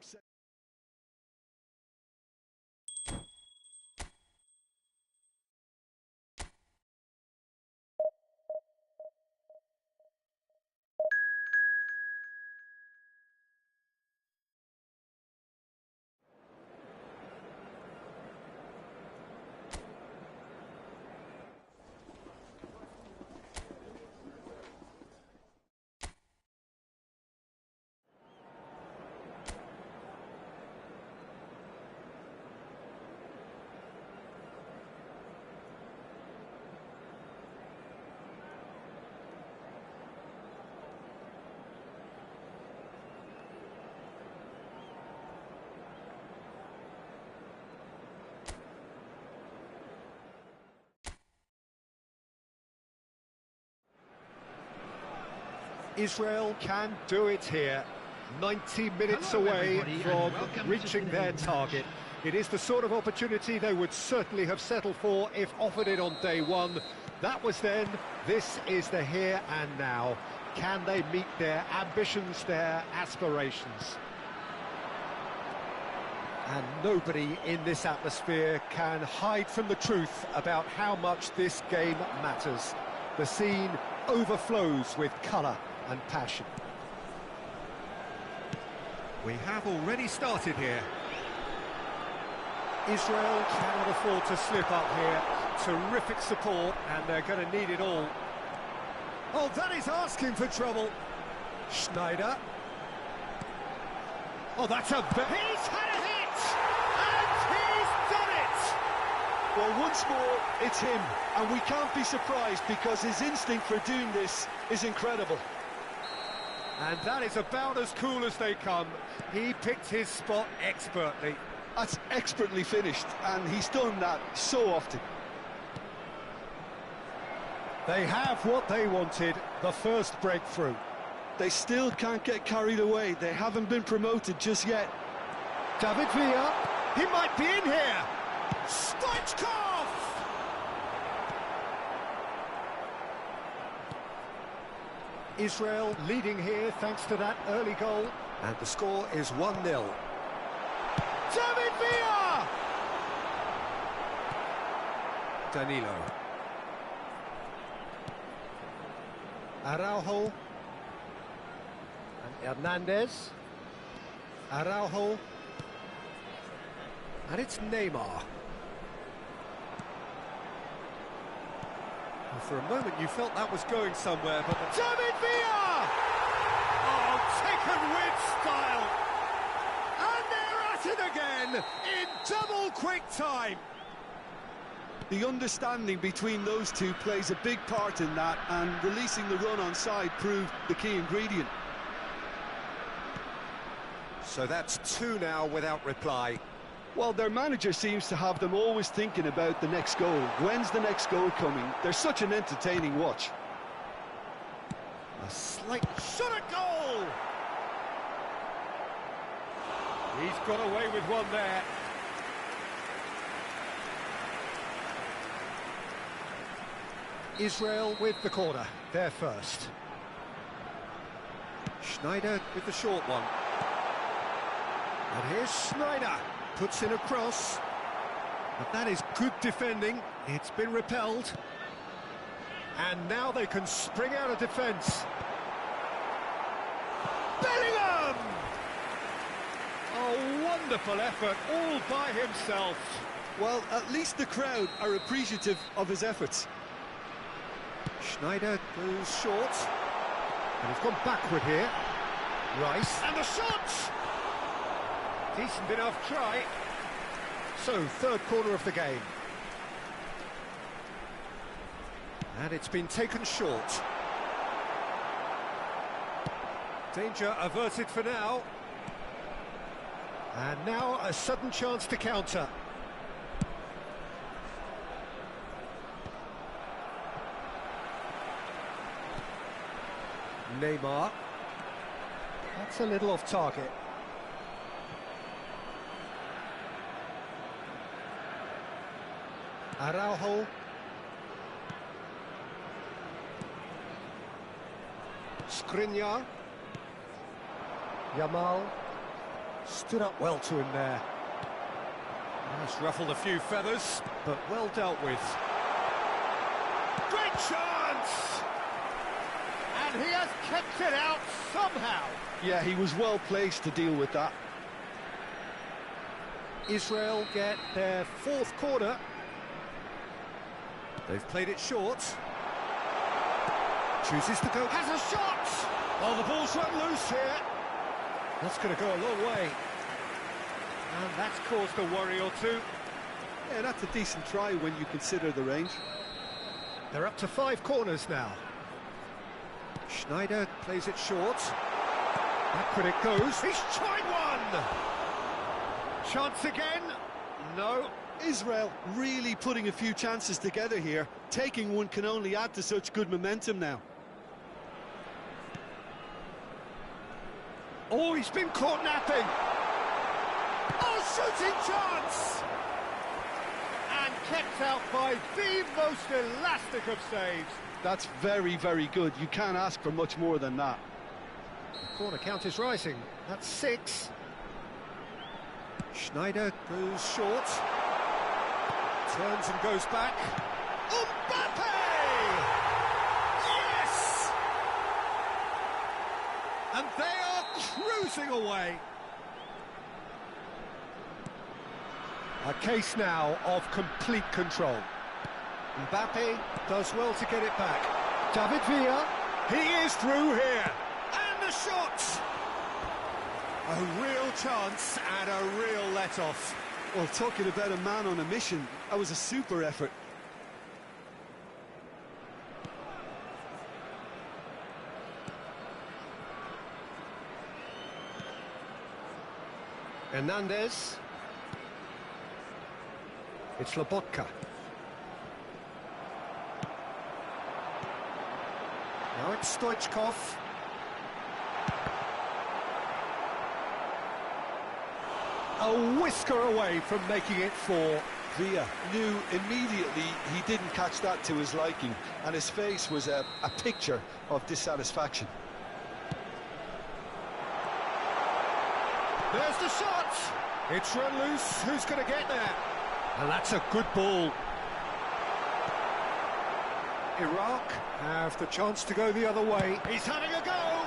Israel can do it here. 90 minutes away from reaching their target. It is the sort of opportunity they would certainly have settled for if offered it on day one. That was then, this is the here and now. Can they meet their ambitions, their aspirations? And nobody in this atmosphere can hide from the truth about how much this game matters. The scene overflows with colour and passion. We have already started here. Israel cannot afford to slip up here. Terrific support, and they're going to need it all. Oh, that is asking for trouble. Schneider. Oh, that's a... He's had a hit! And he's done it! Well, once more, it's him, and we can't be surprised because his instinct for doing this is incredible. And that is about as cool as they come. He picked his spot expertly. That's expertly finished, and he's done that so often. They have what they wanted, the first breakthrough. They still can't get carried away. They haven't been promoted just yet. David Villa, he might be in here. Stoichkov! Israel leading here thanks to that early goal. And the score is 1-0. David Villa! Danilo. Araujo. And Hernandez. Araujo. And it's Neymar. And for a moment you felt that was going somewhere, but... David Villa! Oh, taken with style! And they're at it again, in double quick time! The understanding between those two plays a big part in that, and releasing the run on side proved the key ingredient. So that's 2 now without reply. Well, their manager seems to have them always thinking about the next goal. When's the next goal coming? They're such an entertaining watch. A slight shot at goal! He's got away with one there. Israel with the corner, they're first. Schneider with the short one. And here's Schneider, puts in a cross. But that is good defending, it's been repelled. And now they can spring out of defence. Bellingham! A wonderful effort, all by himself. Well, at least the crowd are appreciative of his efforts. Schneider goes short. And he's gone backward here. Rice. And the shot! Decent enough try. So, third corner of the game. And it's been taken short. Danger averted for now. And now a sudden chance to counter. Neymar. That's a little off target. Araujo. Skriniar. Yamal. Stood up well to him there. That's ruffled a few feathers, but well dealt with. Great chance! And he has kept it out somehow. Yeah, he was well placed to deal with that. Israel get their fourth corner. They've played it short. Chooses to go. Has a shot! Oh, the ball's run loose here. That's going to go a long way. And that's caused a worry or two. Yeah, that's a decent try when you consider the range. They're up to 5 corners now. Schneider plays it short. Backward it goes. He's tried one! Chance again? No. Israel really putting a few chances together here. Taking one can only add to such good momentum now. Oh, he's been caught napping. Oh, shooting chance! And kept out by the most elastic of saves. That's very, very good. You can't ask for much more than that. Corner count is rising. That's 6. Schneider goes short. Turns and goes back. Mbappe! Yes! And they are cruising away. A case now of complete control. Mbappe does well to get it back. David Villa, he is through here. And the shot! A real chance and a real let-off. Well, talking about a man on a mission, that was a super effort. Hernandez. It's Lobotka. Now it's Stoichkov. A whisker away from making it 4. Villa knew immediately he didn't catch that to his liking, and his face was a picture of dissatisfaction. There's the shot! It's run loose, who's going to get there? And that's a good ball. Iraq have the chance to go the other way. He's having a go!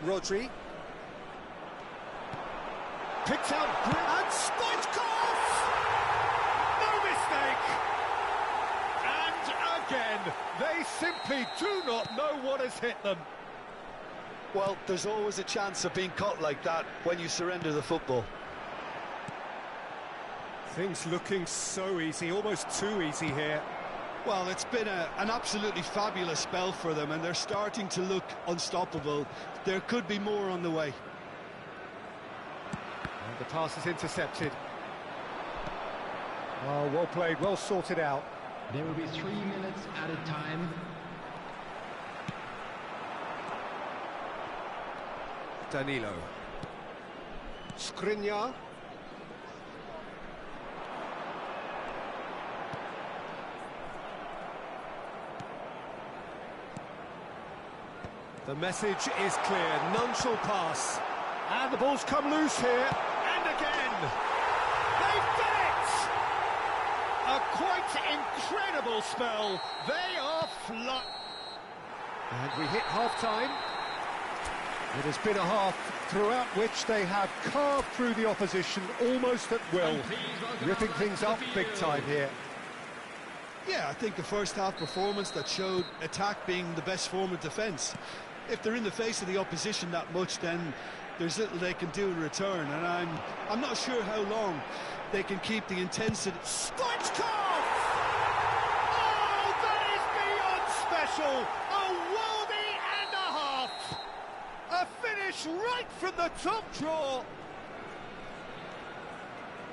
Rodri. Picked out and Stoichkov! No mistake! And again, they simply do not know what has hit them. Well, there's always a chance of being caught like that when you surrender the football. Things looking so easy, almost too easy here. Well, it's been an absolutely fabulous spell for them, and they're starting to look unstoppable. There could be more on the way. And the pass is intercepted. Oh, well played, well sorted out. There will be 3 minutes added time. Danilo. Skriniar. The message is clear, none shall pass. And the ball's come loose here, and again. incredible spell. They are flat. And we hit half-time. It has been a half throughout which they have carved through the opposition almost at will, ripping things up big time here. Yeah, I think the first half performance that showed attack being the best form of defence. If they're in the face of the opposition that much, then there's little they can do in return, and I'm not sure how long they can keep the intensity. Stoichkov! Oh, that is beyond special! A worldie and a half! A finish right from the top draw!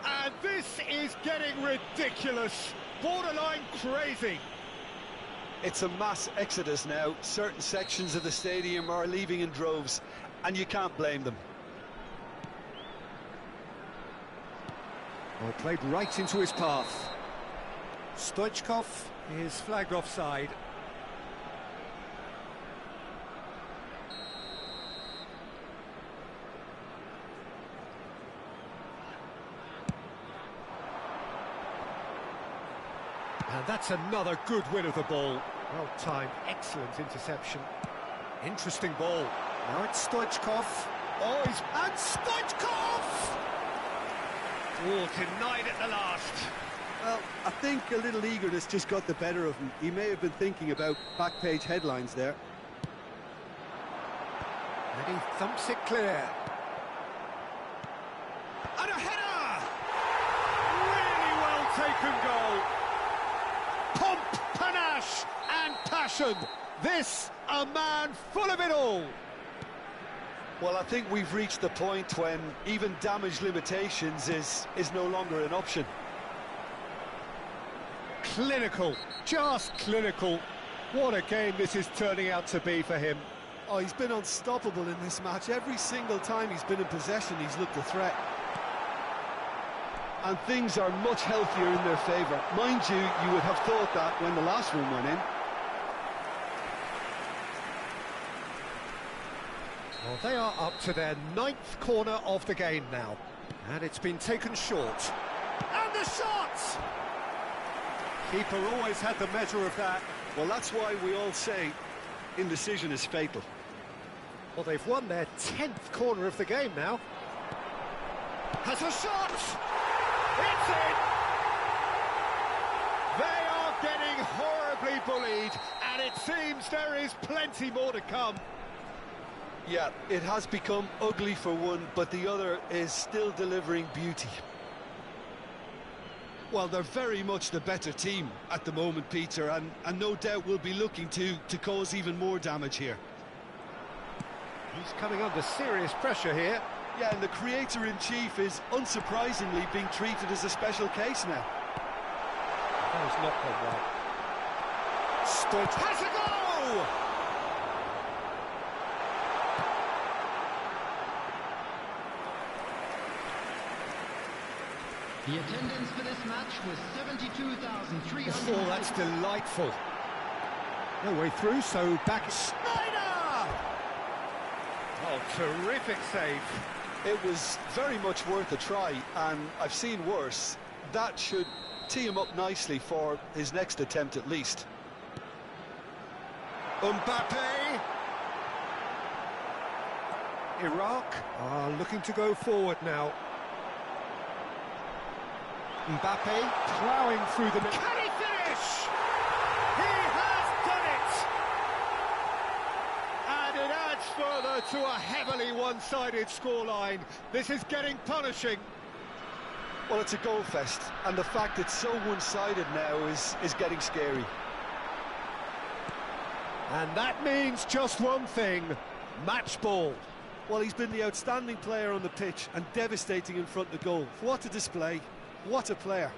And this is getting ridiculous, borderline crazy. It's a mass exodus now. Certain sections of the stadium are leaving in droves, and you can't blame them. Well, played right into his path. Stoichkov is flagged offside. And that's another good win of the ball. Well timed, excellent interception. Interesting ball. Now it's Stoichkov. Oh, and Stoichkov! Oh, denied at the last. Well, I think a little eagerness just got the better of him. He may have been thinking about back page headlines there. And he thumps it clear. And a header! Really well taken goal. Pomp, panache and passion. This, a man full of it all. Well, I think we've reached the point when even damage limitations is no longer an option. Clinical, just clinical. What a game this is turning out to be for him. Oh, he's been unstoppable in this match. Every single time he's been in possession, he's looked a threat. And things are much healthier in their favour. Mind you, you would have thought that when the last one went in. Well, they are up to their 9th corner of the game now. And it's been taken short. And the shot! Keeper always had the measure of that. Well, that's why we all say indecision is fatal. Well, they've won their 10th corner of the game now. Has a shot! It's in! They are getting horribly bullied, and it seems there is plenty more to come. Yeah, it has become ugly for one, but the other is still delivering beauty. Well, they're very much the better team at the moment, Peter, and no doubt will be looking to cause even more damage here. He's coming under serious pressure here. Yeah, and the creator-in-chief is unsurprisingly being treated as a special case now. That was not gone well. Stoichkov has a goal! The attendance for this match was 72,300. Oh, that's delightful. No way through, so back... Snyder! Oh, terrific save. It was very much worth a try, and I've seen worse. That should tee him up nicely for his next attempt at least. Mbappe! Iraq are looking to go forward now. Mbappe ploughing through the middle. Can he finish? He has done it! And it adds further to a heavily one-sided scoreline. This is getting punishing. Well, it's a goal fest, and the fact it's so one-sided now is getting scary. And that means just one thing, match ball. Well, he's been the outstanding player on the pitch and devastating in front of goal. What a display. What a player.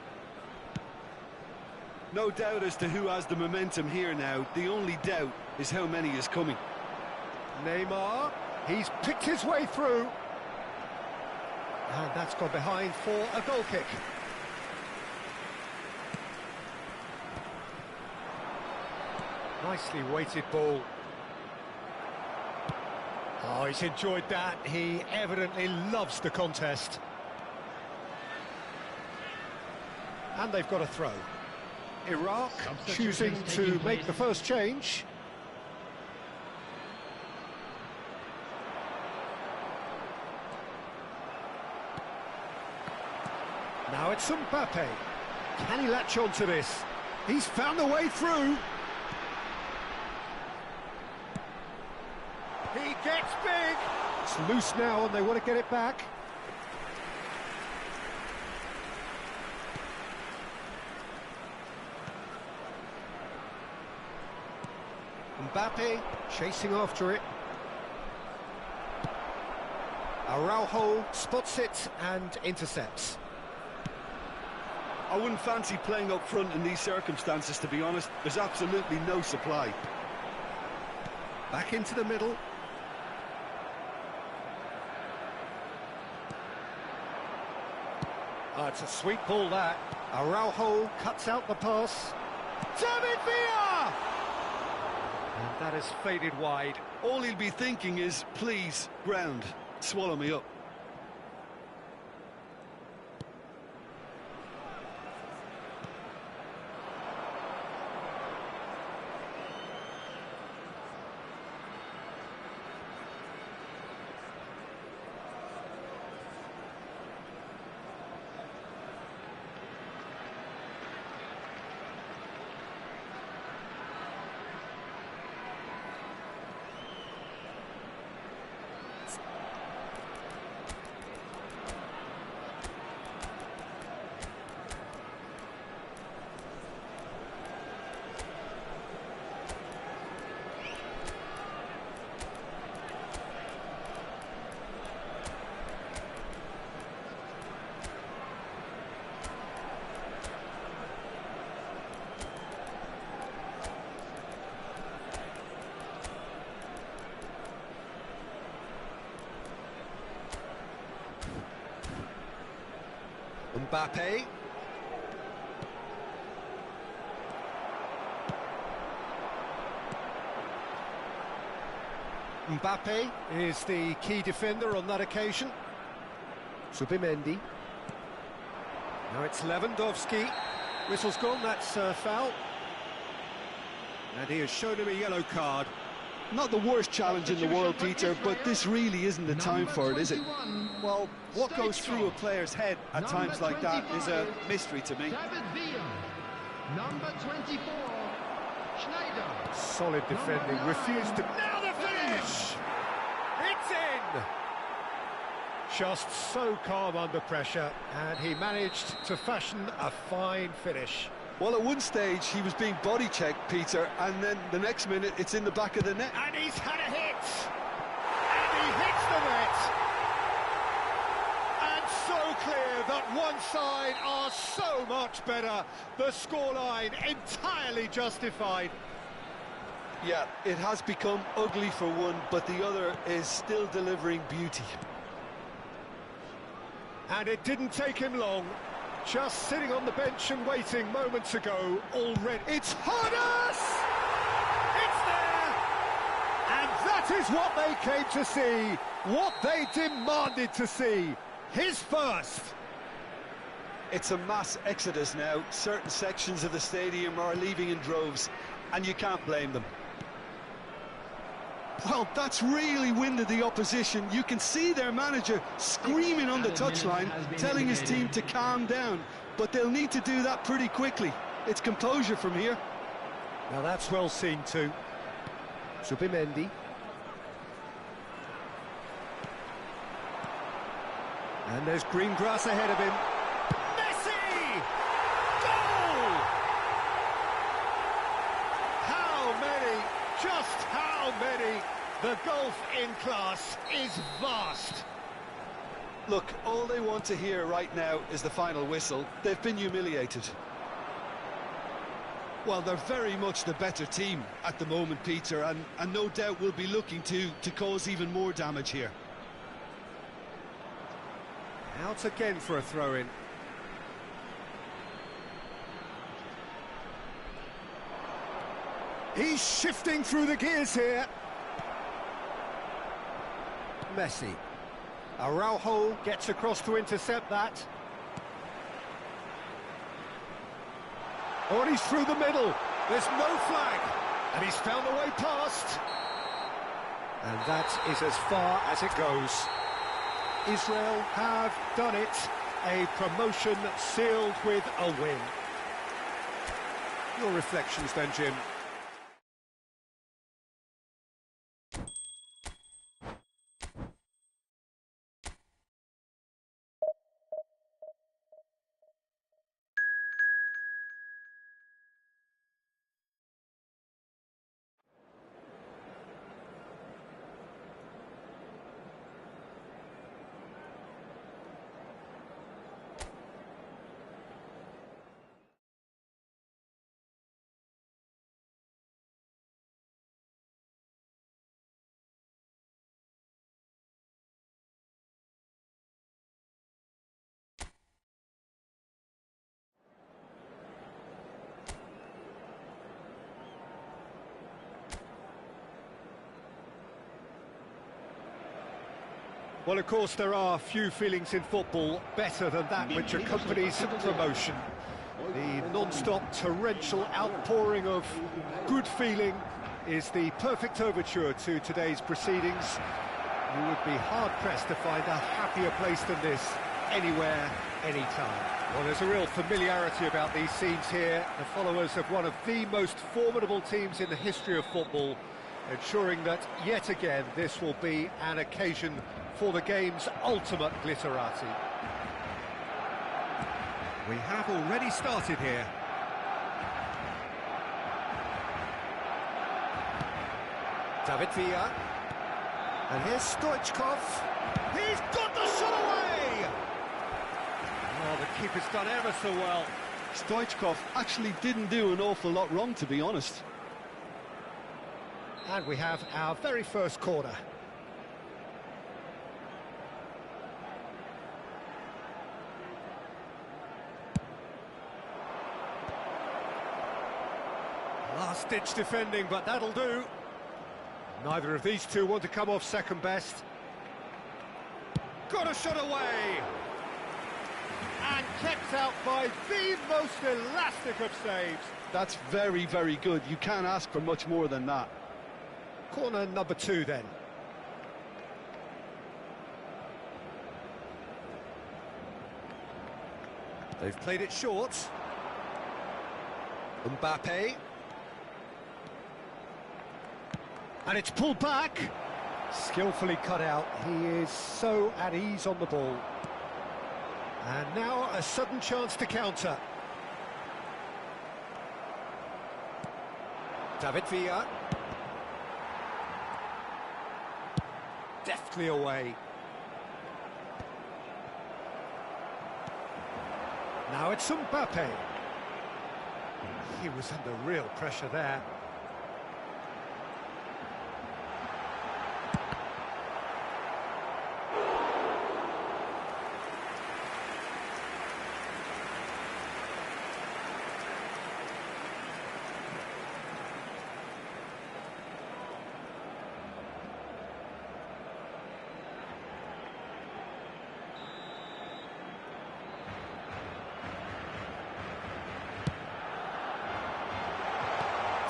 No doubt as to who has the momentum here now. The only doubt is how many is coming. Neymar, he's picked his way through. And that's gone behind for a goal kick. Nicely weighted ball. Oh, he's enjoyed that. He evidently loves the contest. And they've got a throw. Iraq choosing to make the first change. Now it's Mbappe. Can he latch on to this? He's found the way through. He gets big. It's loose now and they want to get it back. Mbappe chasing after it. Araujo spots it and intercepts. I wouldn't fancy playing up front in these circumstances, to be honest. There's absolutely no supply. Back into the middle. It's a sweet ball, that. Araujo cuts out the pass. David Villa! And that has faded wide. All he'll be thinking is, please, ground, swallow me up. Mbappe. Mbappe is the key defender on that occasion. Subimendi. Now it's Lewandowski. Whistle's gone, that's a foul. And he has shown him a yellow card. Not the worst challenge in the world, Peter, but this really isn't the time for it, is it? Well, what goes through a player's head at times like that is a mystery to me. David Villa. Number 24, Schneider. Solid defending, refused to... Now the finish! It's in! Just so calm under pressure, and he managed to fashion a fine finish. Well, at one stage, he was being body-checked, Peter, and then the next minute, it's in the back of the net. And he's had a hit! And he hits the net! And so clear that one side are so much better. The scoreline entirely justified. Yeah, it has become ugly for one, but the other is still delivering beauty. And it didn't take him long. Just sitting on the bench and waiting moments ago, already. It's Hodas! It's there! And that is what they came to see, what they demanded to see. His first. It's a mass exodus now. Certain sections of the stadium are leaving in droves, and you can't blame them. Well, that's really winded the opposition. You can see their manager screaming on the touchline, telling his team to calm down, but they'll need to do that pretty quickly. It's composure from here. Now that's well seen too. Subimendi. And there's green grass ahead of him. Messi! Goal! How many? Just how many? The gulf in class is vast. Look, all they want to hear right now is the final whistle. They've been humiliated. Well, they're very much the better team at the moment, Peter, and no doubt will be looking to cause even more damage here. Out again for a throw-in. He's shifting through the gears here. Messi. Araujo gets across to intercept that. Oh, and he's through the middle. There's no flag. And he's found the way past. And that is as far as it goes. Israel have done it. A promotion sealed with a win. Your reflections then, Jim? Well, of course, there are few feelings in football better than that which accompanies promotion. The non-stop torrential outpouring of good feeling is the perfect overture to today's proceedings. You would be hard-pressed to find a happier place than this anywhere, anytime. Well, there's a real familiarity about these scenes here. The followers of one of the most formidable teams in the history of football, ensuring that, yet again, this will be an occasion for the game's ultimate glitterati. We have already started here. David Villa. And here's Stoichkov. He's got the shot away! Oh, the keeper's done ever so well. Stoichkov actually didn't do an awful lot wrong, to be honest. And we have our very first corner. Last-ditch defending, but that'll do. Neither of these two want to come off second best. Got a shot away! And kept out by the most elastic of saves. That's very, very good. You can't ask for much more than that. Corner number 2 then. They've played it short. Mbappe. And it's pulled back. Skillfully cut out. He is so at ease on the ball. And now a sudden chance to counter. David Villa. Deftly away. Now it's Mbappe. He was under real pressure there.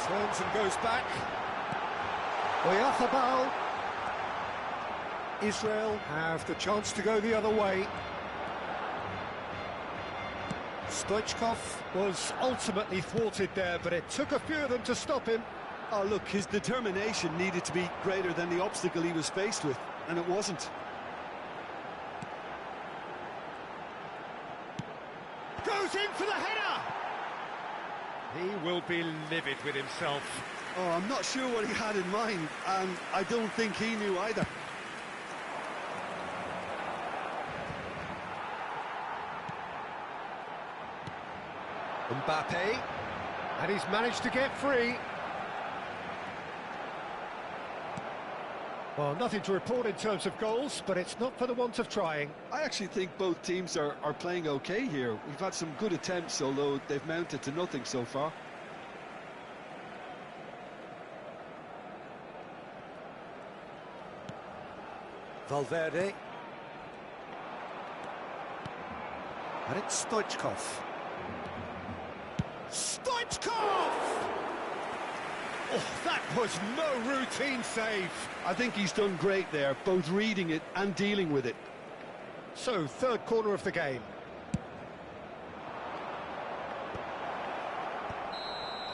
Turns and goes back. Oyarzábal. Israel have the chance to go the other way. Stoichkov was ultimately thwarted there, but it took a few of them to stop him. Oh, look, his determination needed to be greater than the obstacle he was faced with, and it wasn't. Goes in for the header! He will be livid with himself. Oh, I'm not sure what he had in mind, and I don't think he knew either. Mbappe, and he's managed to get free. Well, nothing to report in terms of goals, but it's not for the want of trying. I actually think both teams are playing okay here. We've had some good attempts, although they've mounted to nothing so far. Valverde. And it's Stoichkov. Stoichkov! Oh, that was no routine save. I think he's done great there, both reading it and dealing with it. So, third corner of the game.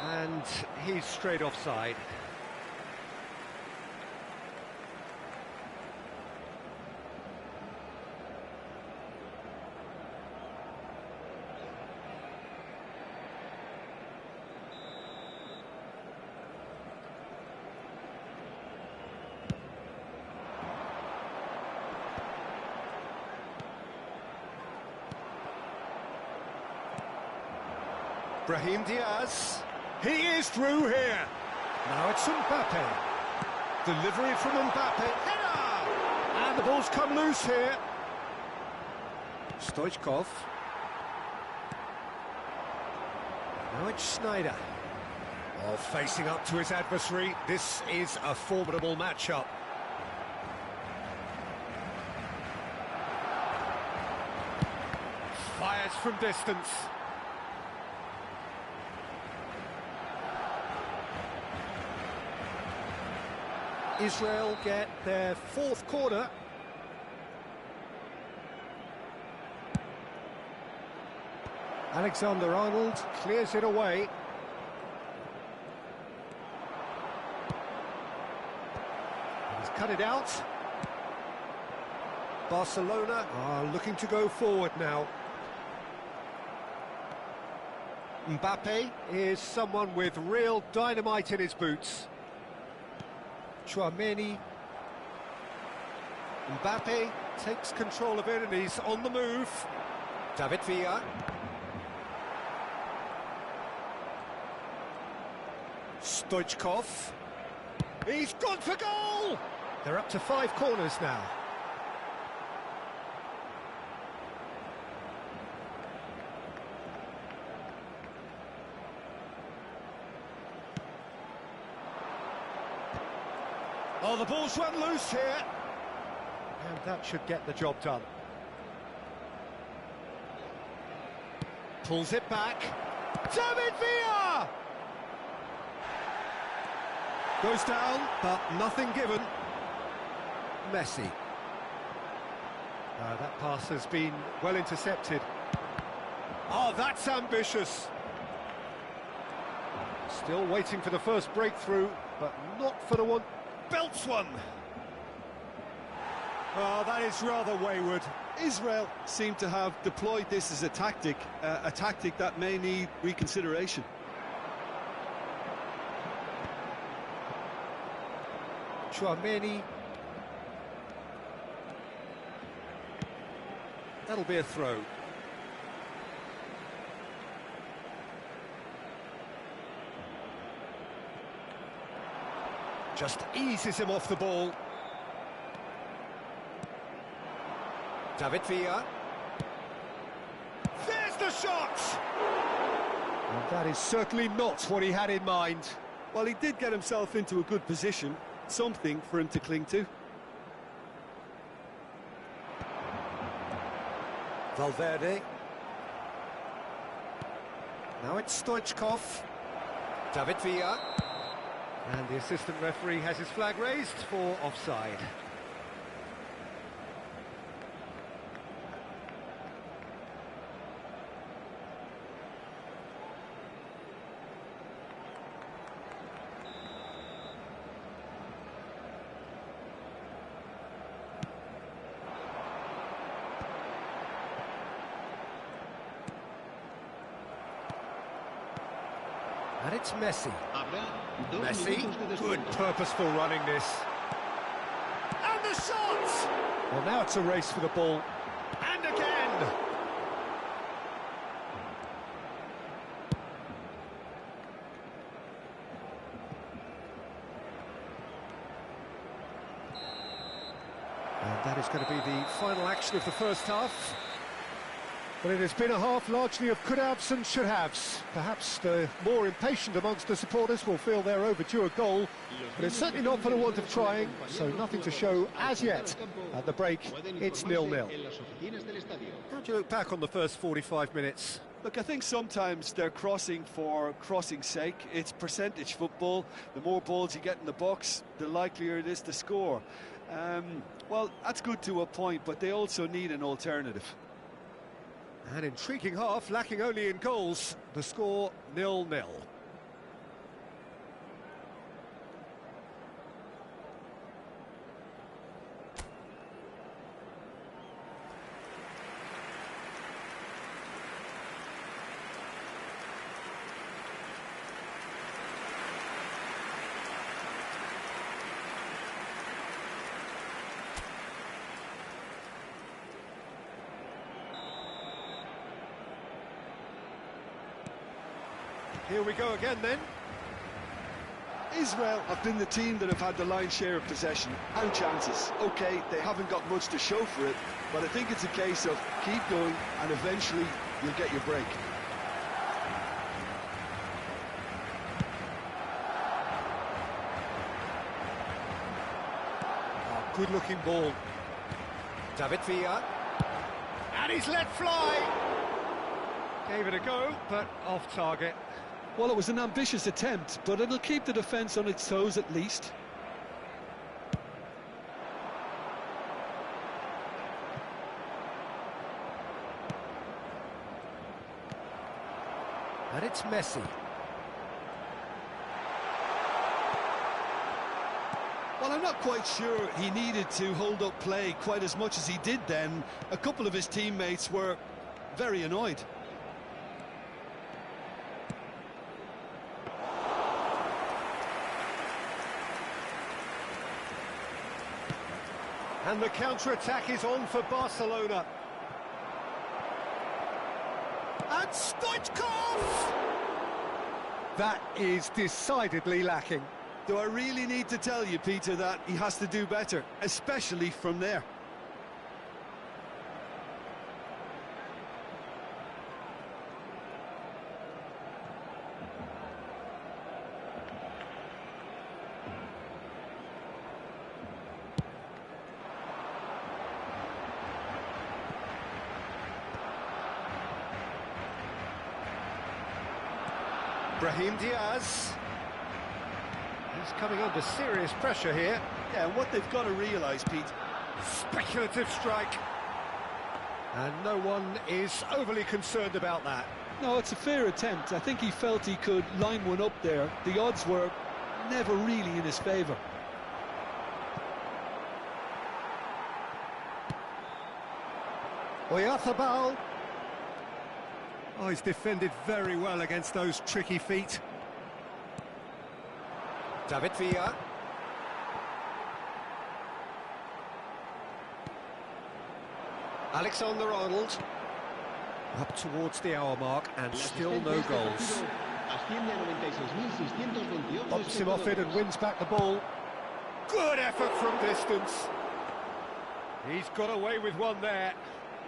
And he's straight offside. Brahim Diaz. He is through here. Now it's Mbappe. Delivery from Mbappe. Header! And the ball's come loose here. Stoichkov. Now it's Schneider. Oh, facing up to his adversary. This is a formidable matchup. Fires from distance. Israel get their fourth corner. Alexander-Arnold clears it away. He's cut it out. Barcelona are looking to go forward now. Mbappe is someone with real dynamite in his boots. Chouameni. Mbappe takes control of it and he's on the move. David Villa. Stoichkov. He's gone for goal! They're up to 5 corners now. Oh, the ball's run loose here. And that should get the job done. Pulls it back. David Villa! Goes down, but nothing given. Messi. That pass has been well intercepted. Oh, that's ambitious. Still waiting for the first breakthrough, but not for the one. Belts one. Oh, that is rather wayward. Israel seem to have deployed this as a tactic that may need reconsideration. Chouameni. That'll be a throw. Just eases him off the ball. David Villa. There's the shot! And that is certainly not what he had in mind. Well, he did get himself into a good position, something for him to cling to. Valverde. Now it's Stoichkov. David Villa. And the assistant referee has his flag raised for offside. And it's Messi. Messi, good purposeful running this. And the shot! Well, now it's a race for the ball. And again! And that is going to be the final action of the first half. But it has been a half largely of could-haves and should-haves. Perhaps the more impatient amongst the supporters will feel they're overdue a goal, but it's certainly not for the want of trying, so nothing to show as yet. At the break, it's 0-0. How do you look back on the first 45 minutes? Look, I think sometimes they're crossing for crossing's sake. It's percentage football. The more balls you get in the box, the likelier it is to score. Well, that's good to a point, but they also need an alternative. An intriguing half, lacking only in goals. The score 0-0. Here we go again then. Israel have been the team that have had the lion's share of possession and chances. OK, they haven't got much to show for it, but I think it's a case of keep going and eventually you'll get your break. Oh, good-looking ball. David Villa. And he's let fly. Gave it a go, but off target. Well, it was an ambitious attempt, but it'll keep the defence on its toes at least. And it's Messi. Well, I'm not quite sure he needed to hold up play quite as much as he did then. A couple of his teammates were very annoyed. And the counter-attack is on for Barcelona. And Stoichkov! That is decidedly lacking. Do I really need to tell you, Peter, that he has to do better, especially from there? Brahim Diaz. He's coming under serious pressure here. Yeah, and what they've got to realise, Pete... Speculative strike. And no one is overly concerned about that. No, it's a fair attempt. I think he felt he could line one up there. The odds were never really in his favour. Oyarzábal. Oh, he's defended very well against those tricky feet. David Villa. Alexander-Arnold. Up towards the hour mark and still no goals. Bumps him off it and wins back the ball. Good effort from distance. He's got away with one there.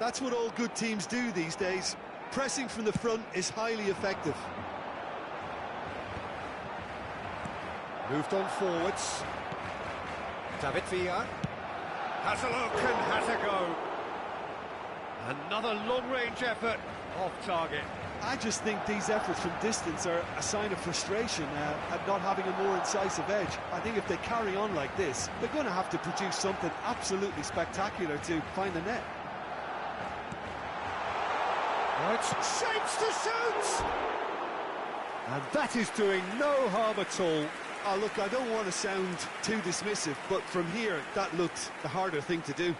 That's what all good teams do these days. Pressing from the front is highly effective. Moved on forwards. David Villa. Has a look and has a go. Another long-range effort off target. I just think these efforts from distance are a sign of frustration at not having a more incisive edge. I think if they carry on like this, they're going to have to produce something absolutely spectacular to find the net. Right, shapes to shoot! And that is doing no harm at all. Oh, look, I don't want to sound too dismissive, but from here, that looked the harder thing to do.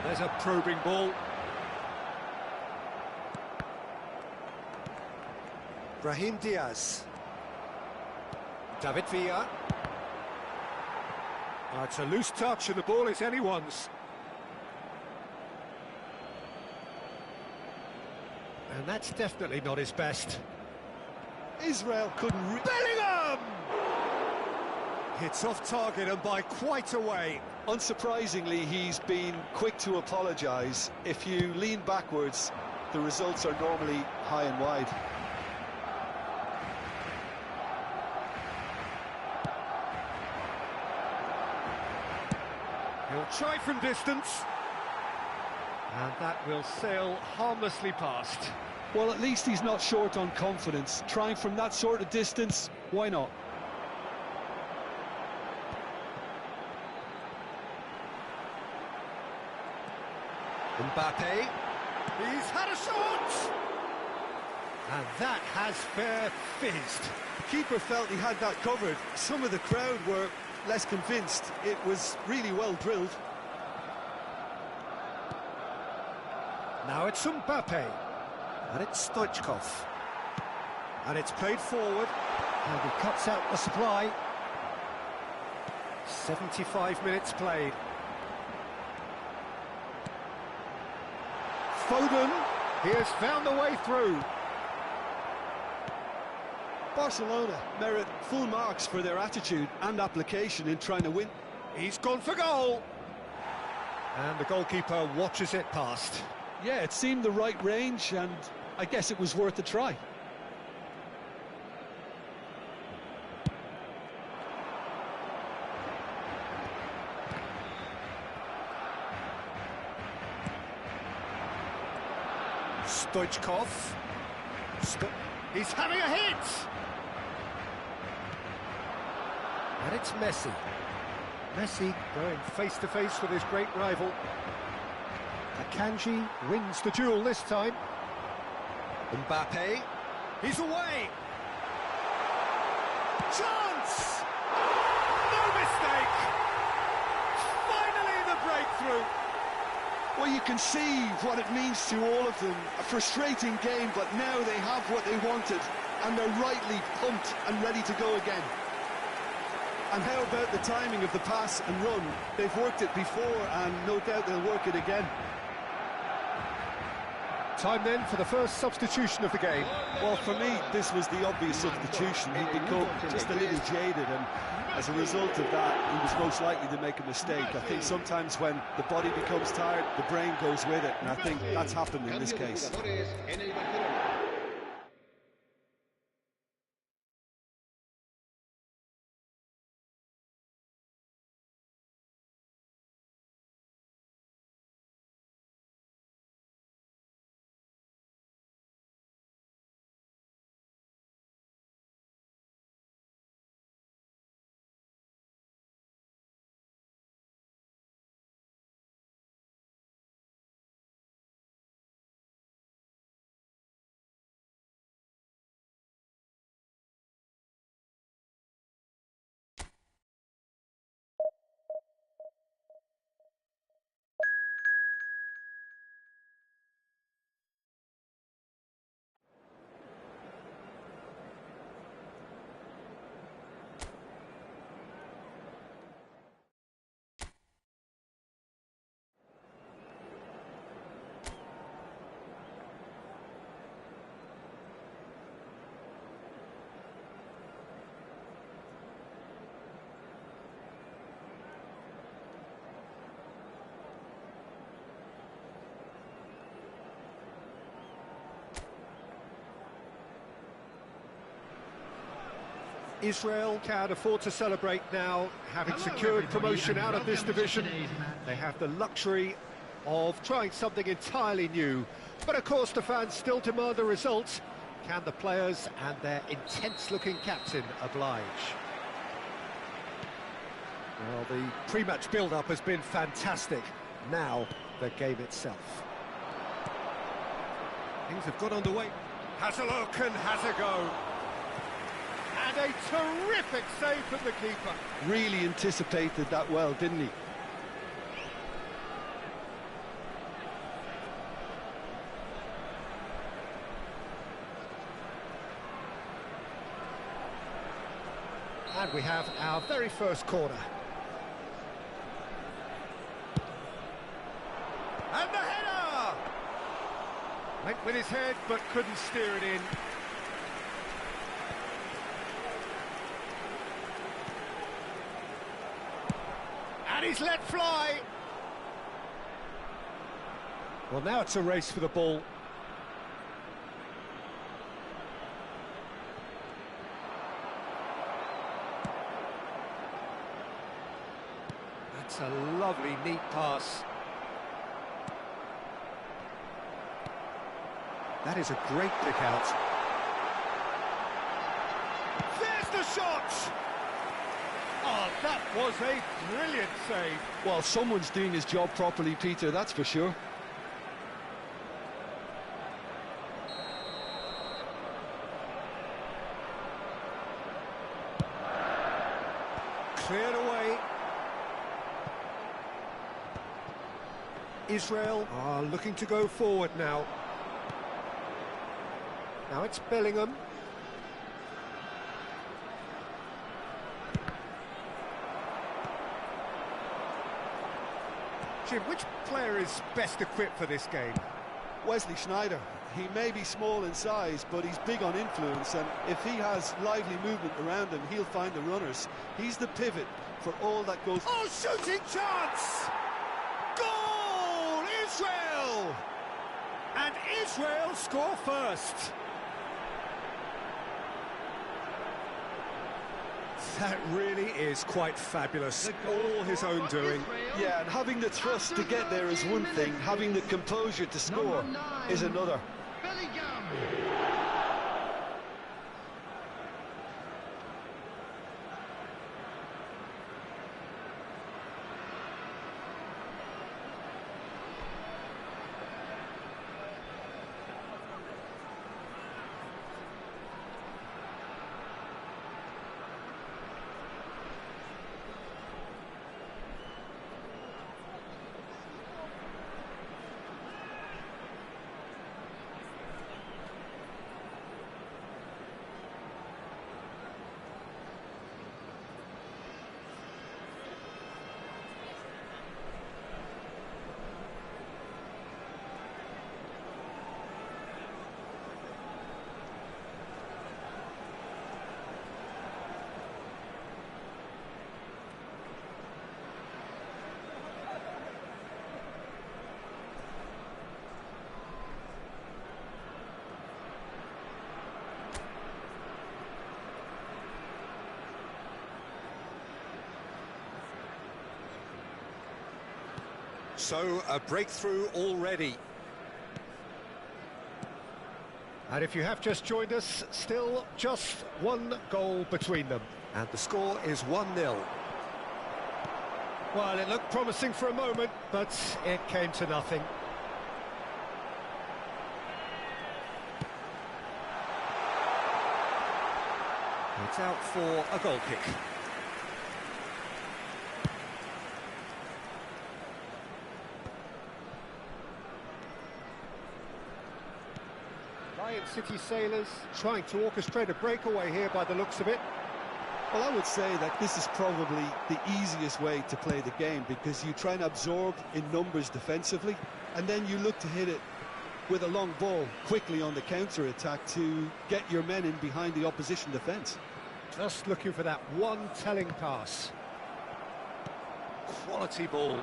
There's a probing ball. Brahim Diaz. David Villa. Oh, it's a loose touch and the ball is anyone's. And that's definitely not his best. Israel couldn't... Bellingham! It's off target and by quite a way. Unsurprisingly, he's been quick to apologise. If you lean backwards, the results are normally high and wide. He'll try from distance. And that will sail harmlessly past. Well, at least he's not short on confidence. Trying from that sort of distance, why not? Mbappe, he's had a shot! And that has fair fizzed. The keeper felt he had that covered. Some of the crowd were less convinced. It was really well drilled. Now it's Mbappe. And it's Stoichkov. And it's played forward. And he cuts out the supply. 75 minutes played. Foden, he has found the way through. Barcelona merit full marks for their attitude and application in trying to win. He's gone for goal. And the goalkeeper watches it past. Yeah, it seemed the right range, and I guess it was worth a try. Stoichkov. He's having a hit! And it's Messi. Messi going face-to-face with his great rival. Akanji wins the duel this time. Mbappe. He's away! Chance! No mistake! Finally the breakthrough! Well, you can see what it means to all of them. A frustrating game, but now they have what they wanted, and they're rightly pumped and ready to go again. And how about the timing of the pass and run? They've worked it before, and no doubt they'll work it again. Time then for the first substitution of the game. Well, for me, this was the obvious substitution. He'd become just a little jaded, and as a result of that, he was most likely to make a mistake. I think sometimes when the body becomes tired, the brain goes with it, and I think that's happened in this case. Israel can afford to celebrate now, having secured promotion out of this division. They have the luxury of trying something entirely new. But of course the fans still demand a result. Can the players and their intense-looking captain oblige? Well, the pre-match build-up has been fantastic. Now, the game itself. Things have got underway. Has a look and has a go. And a terrific save from the keeper. Really anticipated that well, didn't he? And we have our very first corner. And the header! Went with his head, but couldn't steer it in. And he's let fly. Well, now it's a race for the ball. That's a lovely, neat pass. That is a great pick out. There's the shot! Oh, that was a brilliant save. Well, someone's doing his job properly, Peter, that's for sure. Cleared away. Israel are looking to go forward now. Now it's Bellingham. Jim, which player is best equipped for this game? Wesley Sneijder. He may be small in size, but he's big on influence, and if he has lively movement around him, he'll find the runners. He's the pivot for all that goes... Oh, shooting chance! Goal! Israel! And Israel score first. That really is quite fabulous. All his own doing. Yeah, and having the thrust to get there is one thing, having the composure to score is another. So, a breakthrough already. And if you have just joined us, still just one goal between them. And the score is 1-0. Well, it looked promising for a moment, but it came to nothing. It's out for a goal kick. Lion City Sailors trying to orchestrate a breakaway here by the looks of it. Well, I would say that this is probably the easiest way to play the game, because you try and absorb in numbers defensively, and then you look to hit it with a long ball quickly on the counter-attack to get your men in behind the opposition defence. Just looking for that one telling pass. Quality ball.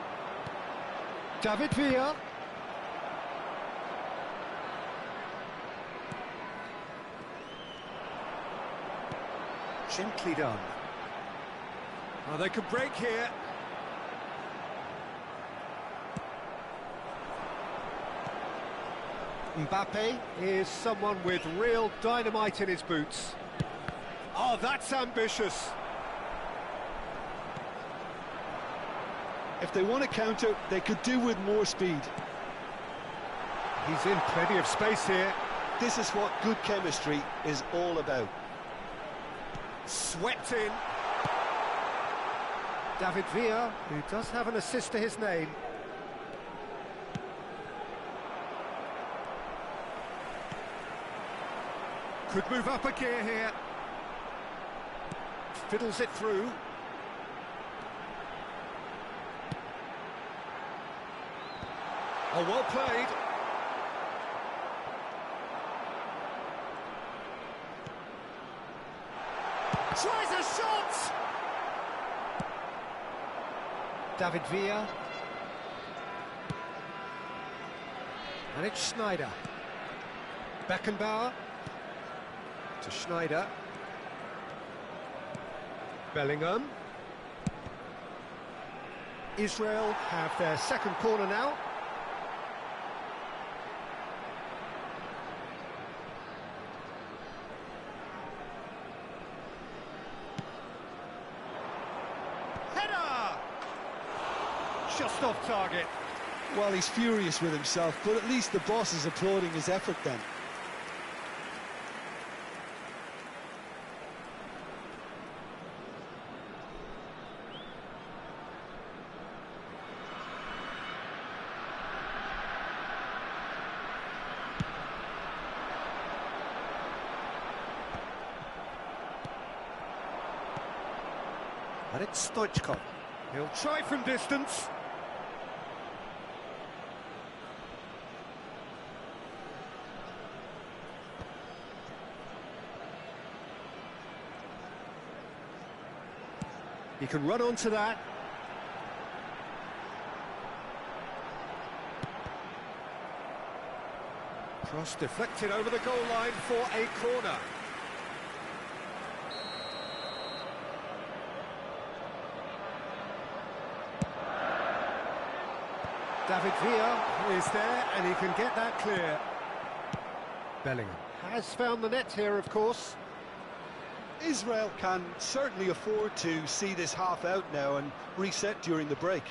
David Villa. Gently done. Oh, they could break here. Mbappe is someone with real dynamite in his boots. Oh, that's ambitious. If they want to counter, they could do with more speed. He's in plenty of space here. This is what good chemistry is all about. Swept in. David Villa, who does have an assist to his name. Could move up a gear here. Fiddles it through. Oh, well played. Tries a shot! David Villa. And it's Schneider. Beckenbauer. To Schneider. Bellingham. Israel have their second corner now. Header! Just off target. Well, he's furious with himself, but at least the boss is applauding his effort then. And it's Stoichkov. He'll try from distance. He can run onto that. Cross deflected over the goal line for a corner. David Villa is there, and he can get that clear. Bellingham has found the net here, of course. Israel can certainly afford to see this half out now and reset during the break.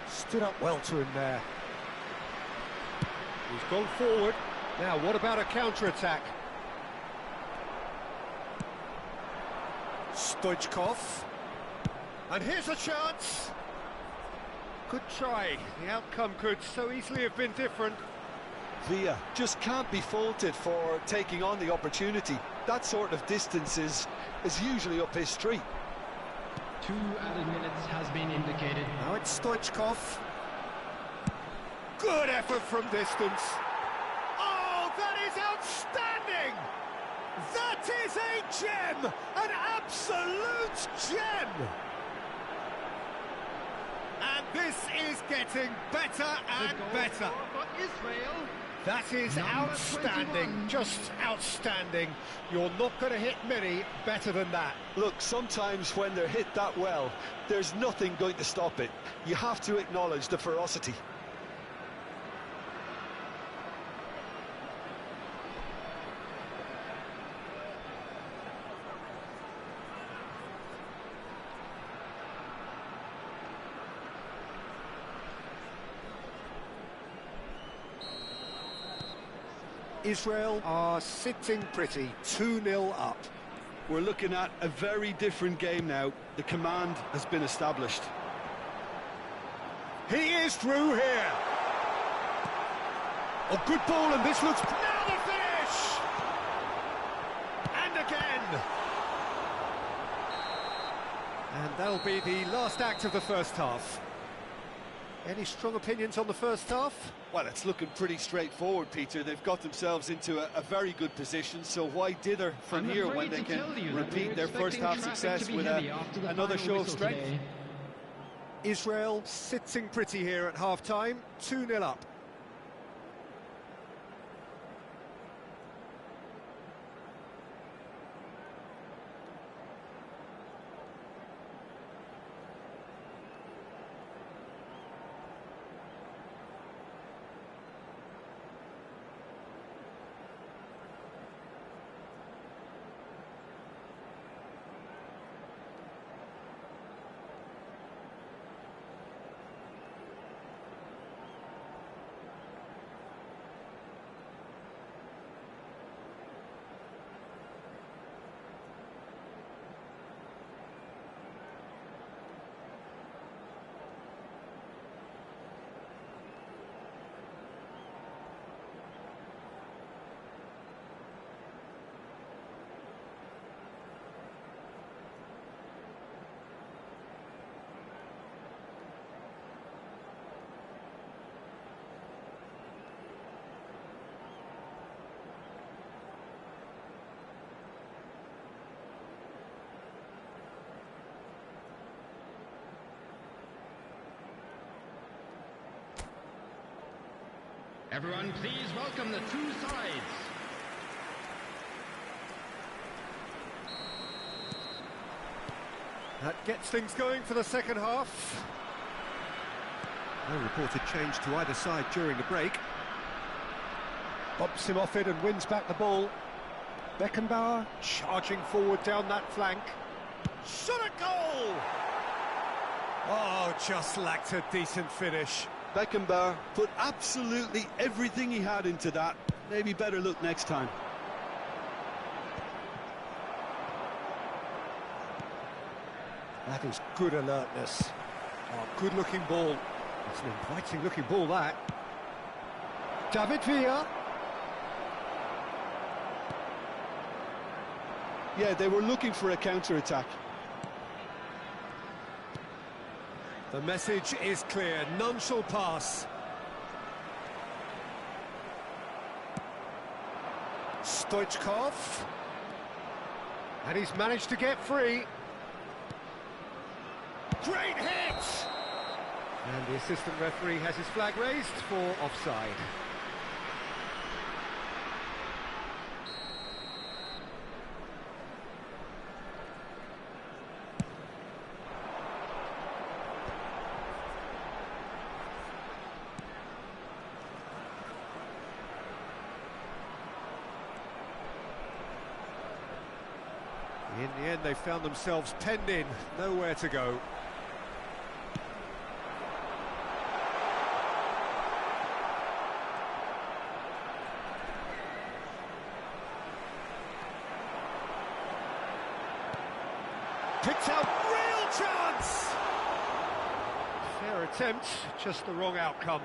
Stood up well to him there. He's gone forward. Now, what about a counter-attack? Stoichkov. And here's a chance. Good try. The outcome could so easily have been different. Villa just can't be faulted for taking on the opportunity. That sort of distance is usually up his street. 2 added minutes has been indicated. Now it's Stoichkov. Good effort from distance. Oh, that is outstanding! That is a gem! An absolute gem! And this is getting better and better. For Israel. That is Number outstanding, 21. just outstanding. You're not going to hit many better than that. Look, sometimes when they're hit that well, there's nothing going to stop it. You have to acknowledge the ferocity. Israel are sitting pretty, 2-0 up. We're looking at a very different game now. The command has been established. He is through here. Oh, good ball, and this looks... Now the finish! And again! And that'll be the last act of the first half. Any strong opinions on the first half? Well, it's looking pretty straightforward, Peter. They've got themselves into a very good position, so why dither from here when they can repeat their first half success with another show of strength? Today. Israel sitting pretty here at half-time, 2-0 up. Everyone, please welcome the two sides. That gets things going for the second half. No reported change to either side during the break. Bumps him off it and wins back the ball. Beckenbauer charging forward down that flank. Shot at goal! Oh, just lacked a decent finish. Beckenbauer put absolutely everything he had into that. Maybe better luck next time. That is good alertness. Oh, good-looking ball. It's an inviting-looking ball, that. David Villa. Yeah, they were looking for a counter-attack. The message is clear. None shall pass. Stoichkov. And he's managed to get free. Great hit! And the assistant referee has his flag raised for offside. In the end, they found themselves penned in, nowhere to go. Picked out, real chance! Fair attempt, just the wrong outcome.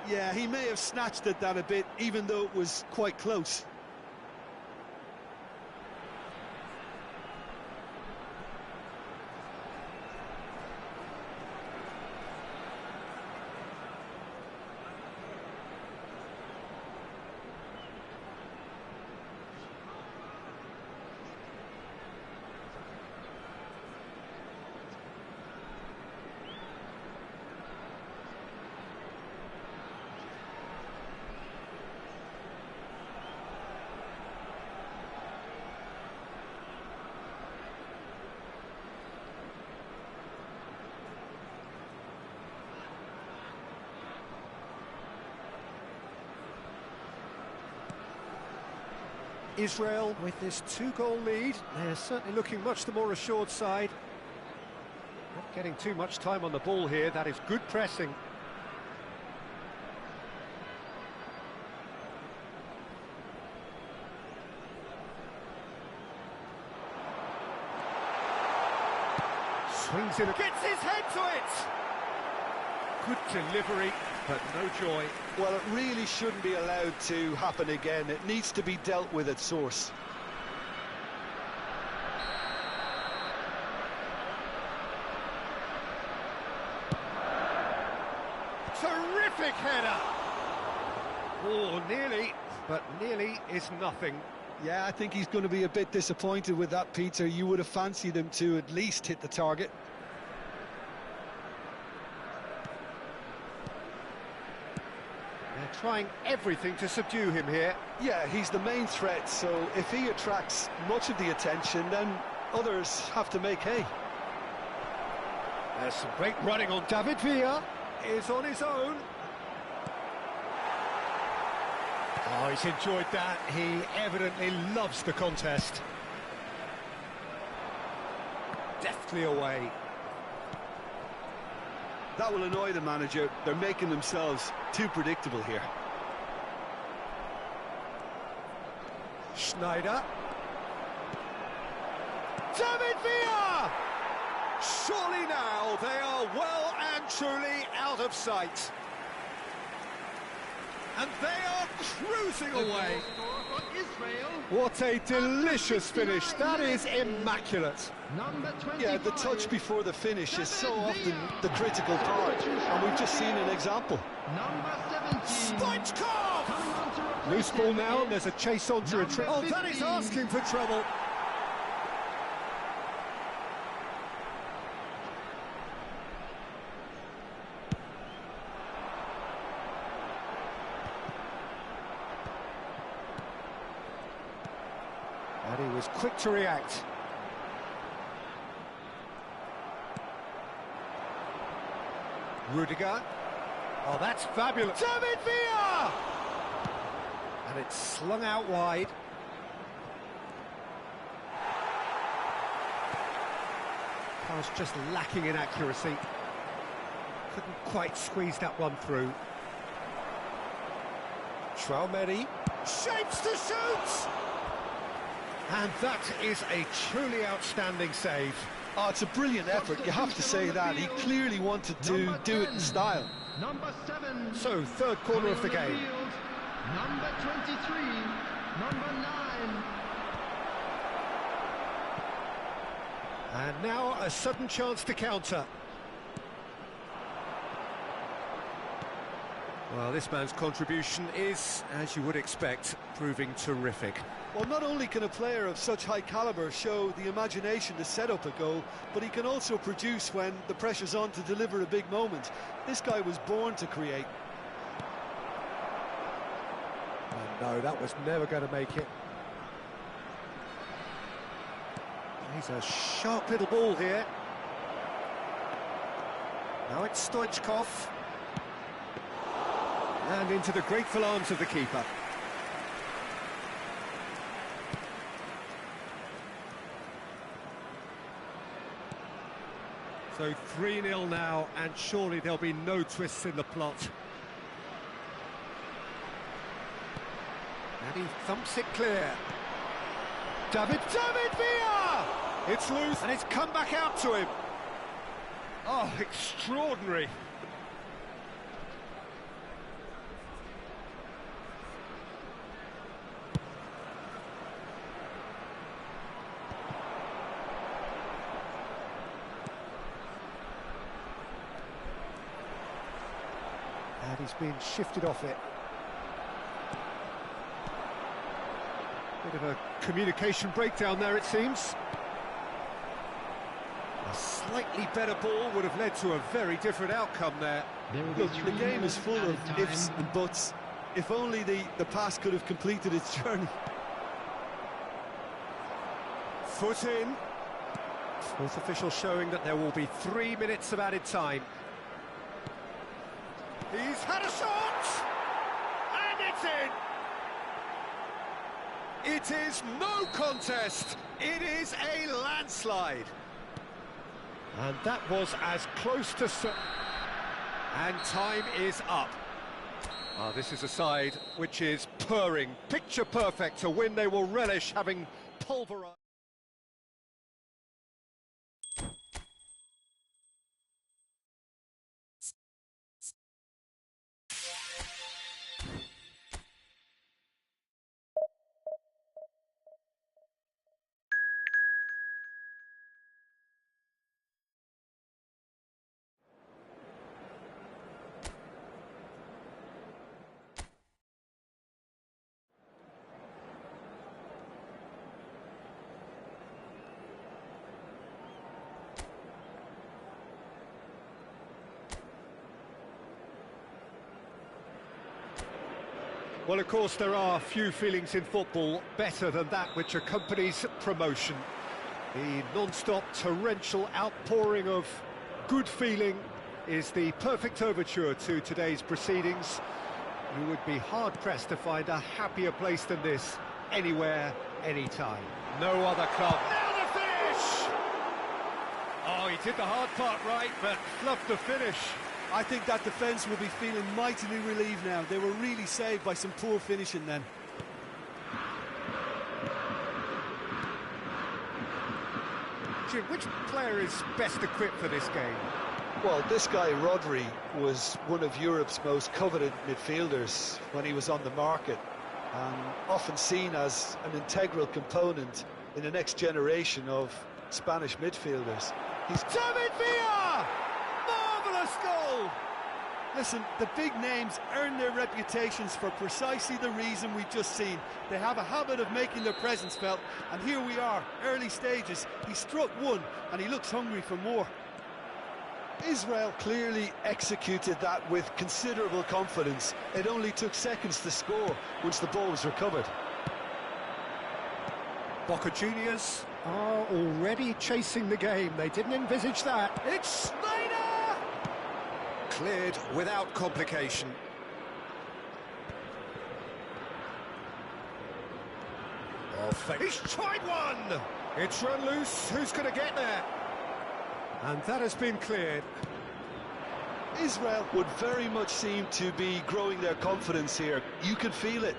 Yeah, he may have snatched at that a bit, even though it was quite close. Israel with this two-goal lead. They're certainly looking much the more assured side. Not getting too much time on the ball here. That is good pressing. Swings in, gets his head to it! Good delivery, but no joy. Well, it really shouldn't be allowed to happen again. It needs to be dealt with at source. Terrific header! Oh, nearly, but nearly is nothing. Yeah, I think he's going to be a bit disappointed with that, Peter. You would have fancied him to at least hit the target. They're trying everything to subdue him here. Yeah, he's the main threat, so if he attracts much of the attention, then others have to make hay. There's some great running on. David Villa is on his own. Oh, he's enjoyed that. He evidently loves the contest. Deftly away. That will annoy the manager. They're making themselves too predictable here. Schneider. David Villa! Surely now they are well and truly out of sight. And they are cruising away. What a delicious finish. That is immaculate. Yeah, the touch before the finish is so often the critical part, and we've just seen an example. Stoichkov! Loose ball now, and there's a chase on to retrieve. Oh, that is asking for trouble. And he was quick to react. Rudiger. Oh, that's fabulous. David Villa! And it's slung out wide. Pass just lacking in accuracy. Couldn't quite squeeze that one through. Traumeri shapes to shoot! And that is a truly outstanding save. Oh, it's a brilliant effort, you have to say that. He clearly wanted to do it in style. Number 7. So, third corner of the game. Number 23. Number 9. And now a sudden chance to counter. Well, this man's contribution is, as you would expect, proving terrific. Well, not only can a player of such high calibre show the imagination to set up a goal, but he can also produce when the pressure's on to deliver a big moment. This guy was born to create. Oh, no, that was never going to make it. He's a sharp little ball here. Now it's Stoichkov. And into the grateful arms of the keeper. So 3-0 now, and surely there'll be no twists in the plot. And he thumps it clear. David Villa! It's loose, and it's come back out to him. Oh, extraordinary. And he's been shifted off it. Bit of a communication breakdown there, it seems. A slightly better ball would have led to a very different outcome there. Look, the game is full of ifs and buts. If only the pass could have completed its journey. Foot in. Fourth official showing that there will be 3 minutes of added time. He's had a shot! And it's in! It is no contest! It is a landslide! And that was as close to... And time is up. This is a side which is purring, picture perfect, to win they will relish having pulverised. Well, of course, there are few feelings in football better than that which accompanies promotion. The non-stop torrential outpouring of good feeling is the perfect overture to today's proceedings. You would be hard-pressed to find a happier place than this, anywhere, anytime. No other club. Now the finish! Oh, he did the hard part right, but fluffed the finish. I think that defence will be feeling mightily relieved now. They were really saved by some poor finishing then. Jim, which player is best equipped for this game? Well, this guy, Rodri, was one of Europe's most coveted midfielders when he was on the market, and often seen as an integral component in the next generation of Spanish midfielders. He's David Villa! Marvellous goal! Listen, the big names earn their reputations for precisely the reason we've just seen. They have a habit of making their presence felt, and here we are, early stages. He struck one, and he looks hungry for more. Israel clearly executed that with considerable confidence. It only took seconds to score once the ball was recovered. Boca Juniors are already chasing the game. They didn't envisage that. It's Snyder! Cleared without complication. He's tried one! It's run loose. Who's going to get there? And that has been cleared. Israel would very much seem to be growing their confidence here. You can feel it.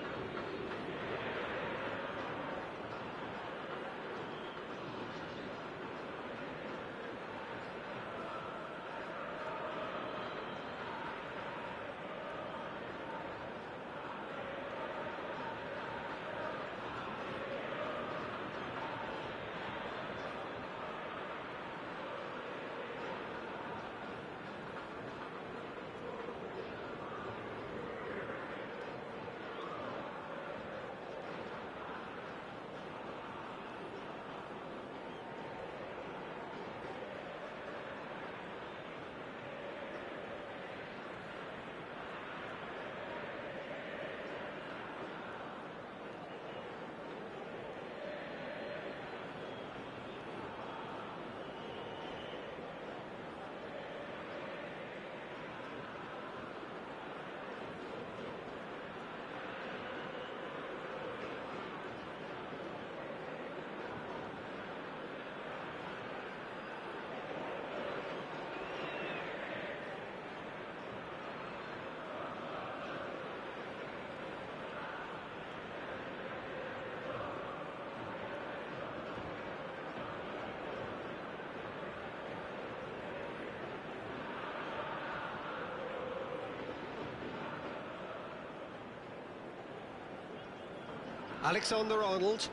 Alexander-Arnold.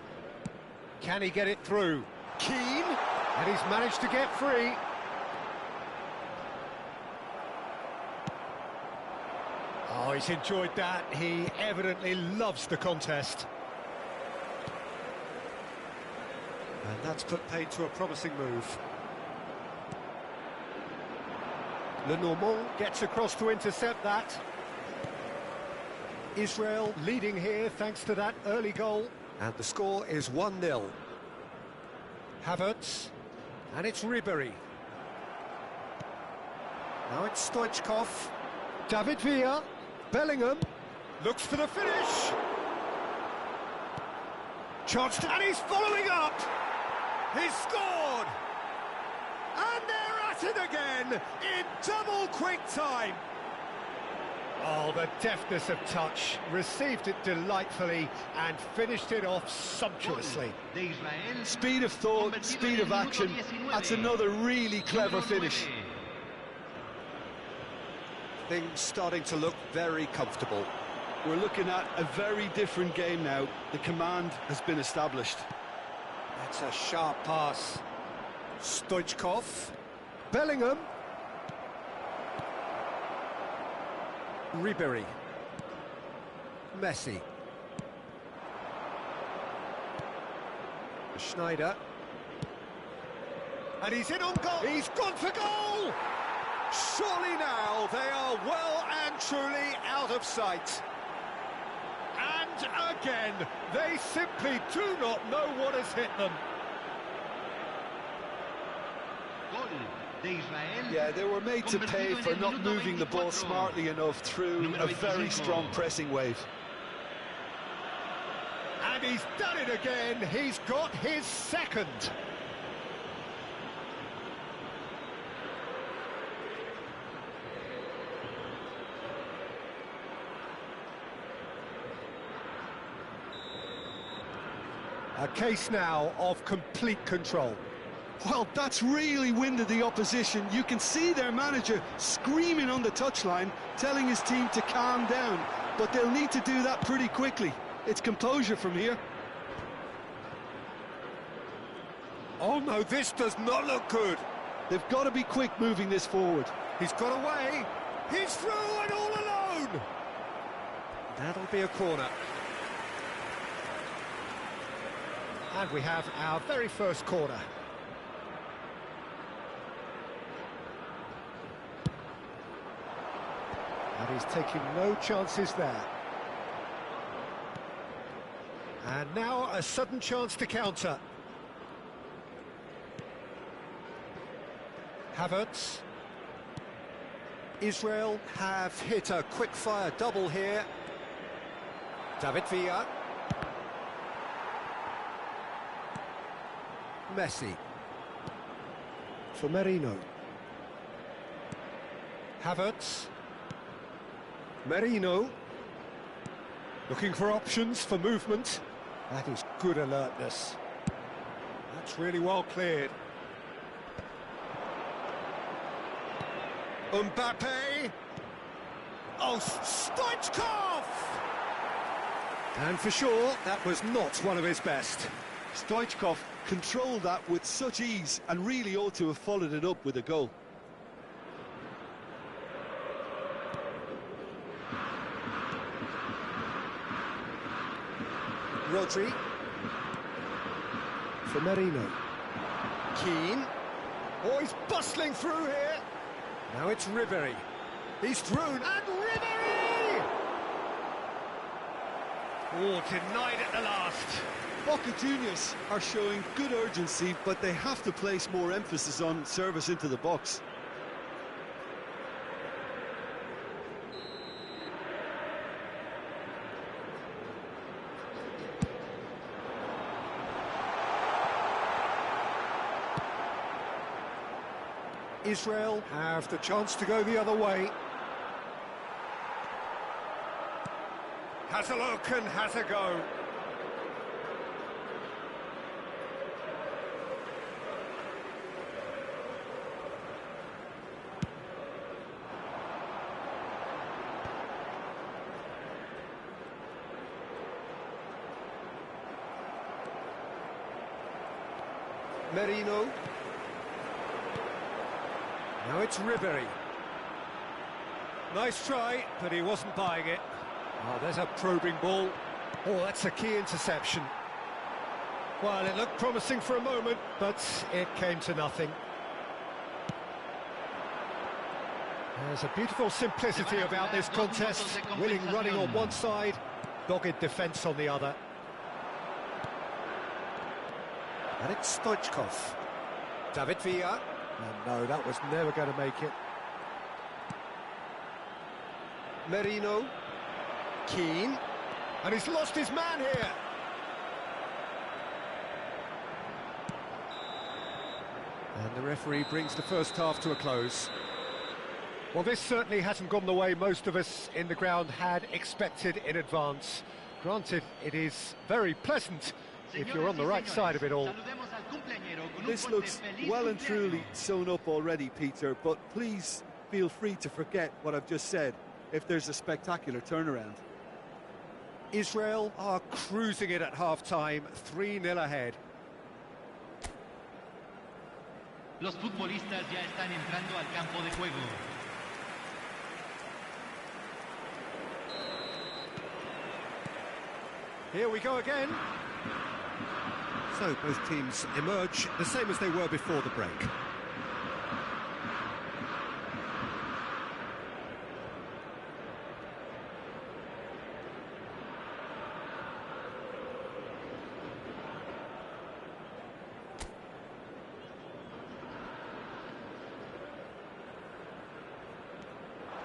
Can he get it through? Keane, and he's managed to get free. Oh, he's enjoyed that. He evidently loves the contest. And that's put paid to a promising move. Lenormand gets across to intercept that. Israel leading here thanks to that early goal. And the score is 1-0. Havertz. And it's Ribéry. Now it's Stoichkov. David Villa. Bellingham. Looks for the finish. Chance to... And he's following up. He's scored. And they're at it again in double quick time. Oh, the deftness of touch, received it delightfully and finished it off sumptuously. Speed of thought, speed of action, that's another really clever finish. Things starting to look very comfortable. We're looking at a very different game now. The command has been established. That's a sharp pass. Stoichkov. Bellingham. Ribéry. Messi. Schneider. And he's in on goal. He's gone for goal! Surely now they are well and truly out of sight. And again, they simply do not know what has hit them. Yeah, they were made to pay for not moving the ball smartly enough through a very strong pressing wave. And he's done it again. He's got his second. A case now of complete control. Well, that's really winded the opposition. You can see their manager screaming on the touchline, telling his team to calm down. But they'll need to do that pretty quickly. It's composure from here. Oh no, this does not look good. They've got to be quick moving this forward. He's got away. He's through and all alone. That'll be a corner. And we have our very first corner. And he's taking no chances there. And now a sudden chance to counter. Havertz. Israel have hit a quick-fire double here. David Villa. Messi. For Merino. Havertz. Merino. Looking for options for movement. That is good alertness. That's really well cleared. Mbappe. Oh, Stoichkov! And for sure, that was not one of his best. Stoichkov controlled that with such ease and really ought to have followed it up with a goal. Rodri. For Merino. Keane. Oh, he's bustling through here. Now it's Ribéry. He's through, and Ribéry! Oh, denied at the last. Boca Juniors are showing good urgency, but they have to place more emphasis on service into the box. Israel have the chance to go the other way. Has a look and has a go. Merino. Now it's Ribéry. Nice try, but he wasn't buying it. Oh, there's a probing ball. Oh, that's a key interception. Well, it looked promising for a moment, but it came to nothing. There's a beautiful simplicity about this contest. Willing running on one side, dogged defence on the other. And it's Stoichkov. David Villa. And no, that was never going to make it. Merino. Keane. And he's lost his man here. And the referee brings the first half to a close. Well, this certainly hasn't gone the way most of us in the ground had expected in advance. Granted, it is very pleasant if you're on the right side of it all. This looks well and truly sewn up already, Peter, but please feel free to forget what I've just said if there's a spectacular turnaround. Israel are cruising it at half-time, 3-0 ahead. Los futbolistas ya están entrando al campo de juego. Here we go again. So both teams emerge the same as they were before the break.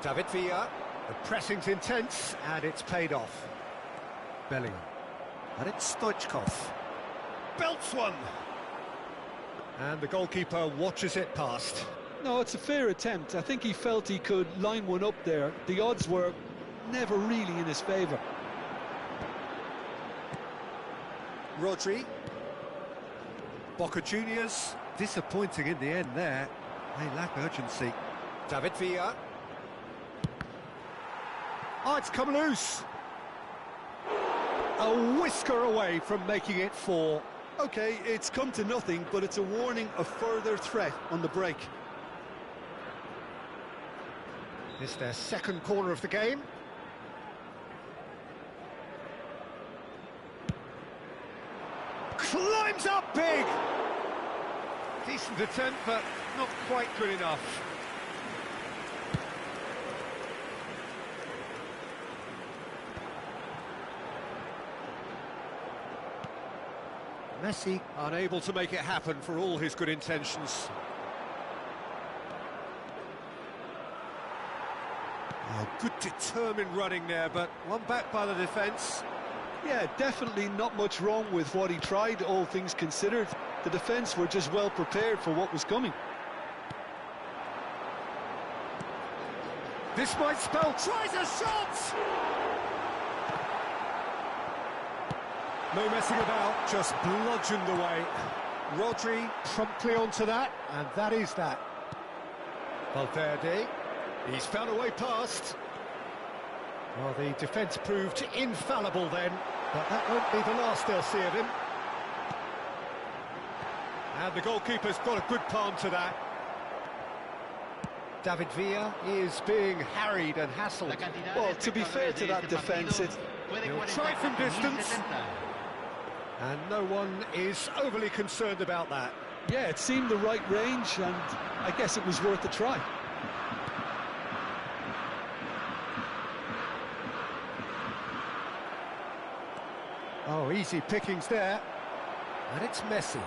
David Villa, the pressing's intense and it's paid off. Bellingham, and it's Stoichkov. Belts one! And the goalkeeper watches it past. No, it's a fair attempt. I think he felt he could line one up there. The odds were never really in his favour. Rodri. Boca Juniors, disappointing in the end there. They lack urgency. David Villa. Oh, it's come loose. A whisker away from making it 4. OK, it's come to nothing, but it's a warning of further threat on the break. It's their second corner of the game. Climbs up big! Decent attempt, but not quite good enough. Messi unable to make it happen for all his good intentions. Oh, good determined running there, but one back by the defence. Yeah, definitely not much wrong with what he tried, all things considered. The defence were just well prepared for what was coming. This might spell... Tries a shot! No messing about, just bludgeoned away. Rodri promptly onto that, and that is that. Valverde, he's found a way past. Well, the defence proved infallible then, but that won't be the last they'll see of him. And the goalkeeper's got a good palm to that. David Villa is being harried and hassled. Well, to be fair to that defence, He'll try from distance. And no one is overly concerned about that. yeah, it seemed the right range, and I guess it was worth a try. Oh, easy pickings there. And it's Messi.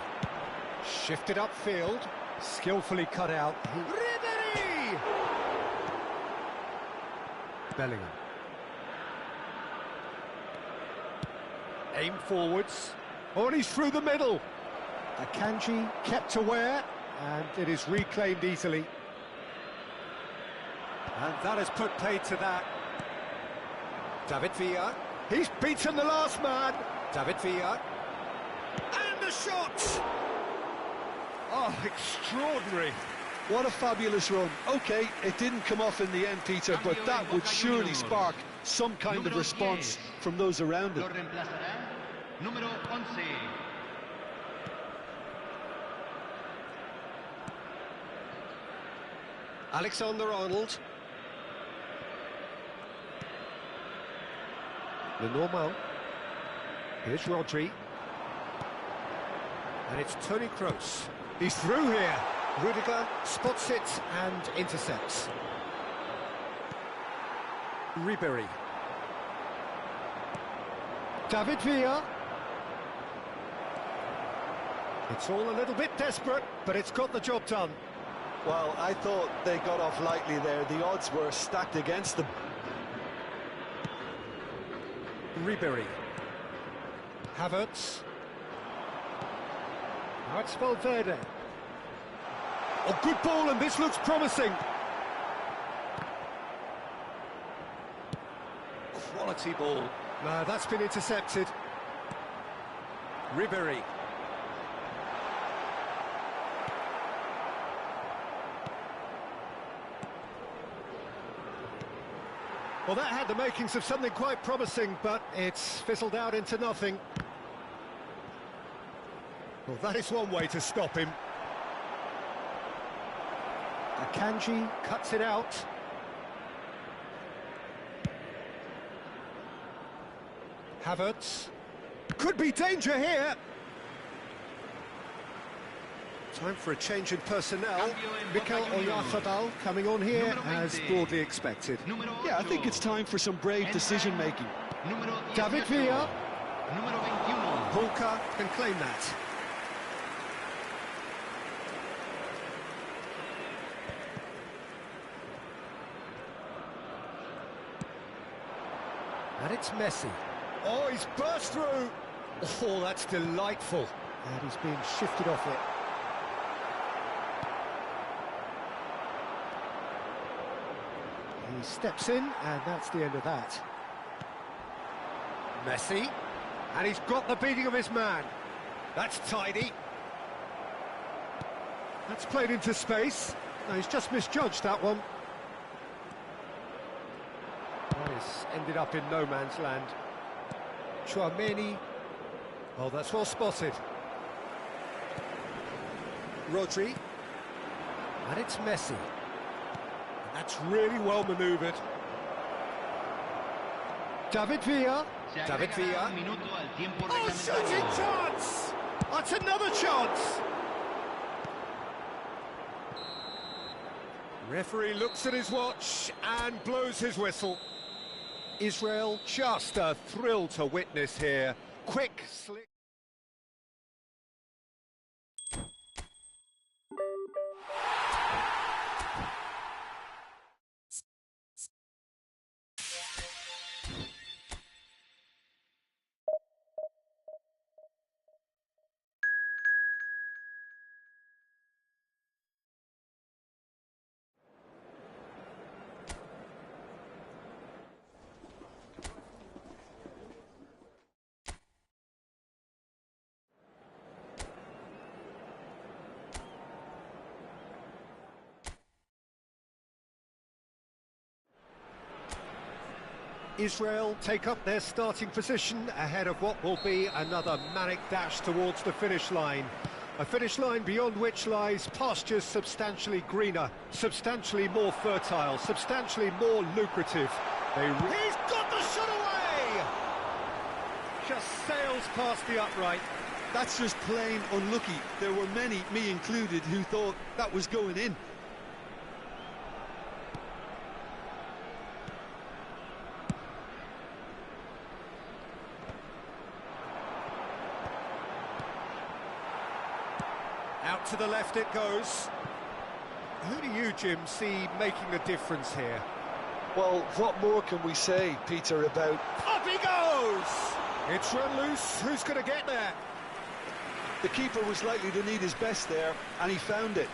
Shifted upfield, skillfully cut out. Ribery! Bellingham. Aim forwards. Oh, and he's through the middle. Akanji kept aware, and it is reclaimed easily. And that has put paid to that. David Villa. He's beaten the last man. David Villa. And the shot! Oh, extraordinary. What a fabulous run. OK, it didn't come off in the end, Peter, but that would surely spark some kind of response from those around him. Número 11. Alexander-Arnold. Lenormand. Here's Rodri. And it's Toni Kroos. He's through here. Rudiger spots it and intercepts. Ribery. David Villa. It's all a little bit desperate, but it's got the job done. Well, I thought they got off lightly there. The odds were stacked against them. Ribery. Havertz. Now it's Valverde. Oh, good ball, and this looks promising. Quality ball. No, that's been intercepted. Ribery. Well, that had the makings of something quite promising, but it's fizzled out into nothing. Well, that is one way to stop him. Akanji cuts it out. Havertz. Could be danger here. Time for a change in personnel. Mikel Oyarzabal coming on here as broadly expected. Yeah, I think it's time for some brave decision-making. David Villa. Walker can claim that. And it's Messi. Oh, he's burst through. Oh, that's delightful. And he's being shifted off it. He steps in, and that's the end of that. Messi. And he's got the beating of his man. That's tidy. That's played into space. No, he's just misjudged that one. Oh, he's ended up in no man's land. Chouameni. Oh, that's well spotted. Rodri. And it's Messi. And that's really well manoeuvred. David Villa. David Villa. Oh, shooting chance! That's another chance! Referee looks at his watch and blows his whistle. Israel, just a thrill to witness here. Quick, slick. Israel take up their starting position ahead of what will be another manic dash towards the finish line. A finish line beyond which lies pastures substantially greener, substantially more fertile, substantially more lucrative. He's got the shot away! Just sails past the upright. That's just plain unlucky. There were many, me included, who thought that was going in. Out to the left it goes. Who do you, Jim, see making a difference here? Well, what more can we say, Peter, about... Up he goes! It's run loose. Who's going to get there? The keeper was likely to need his best there, and he found it.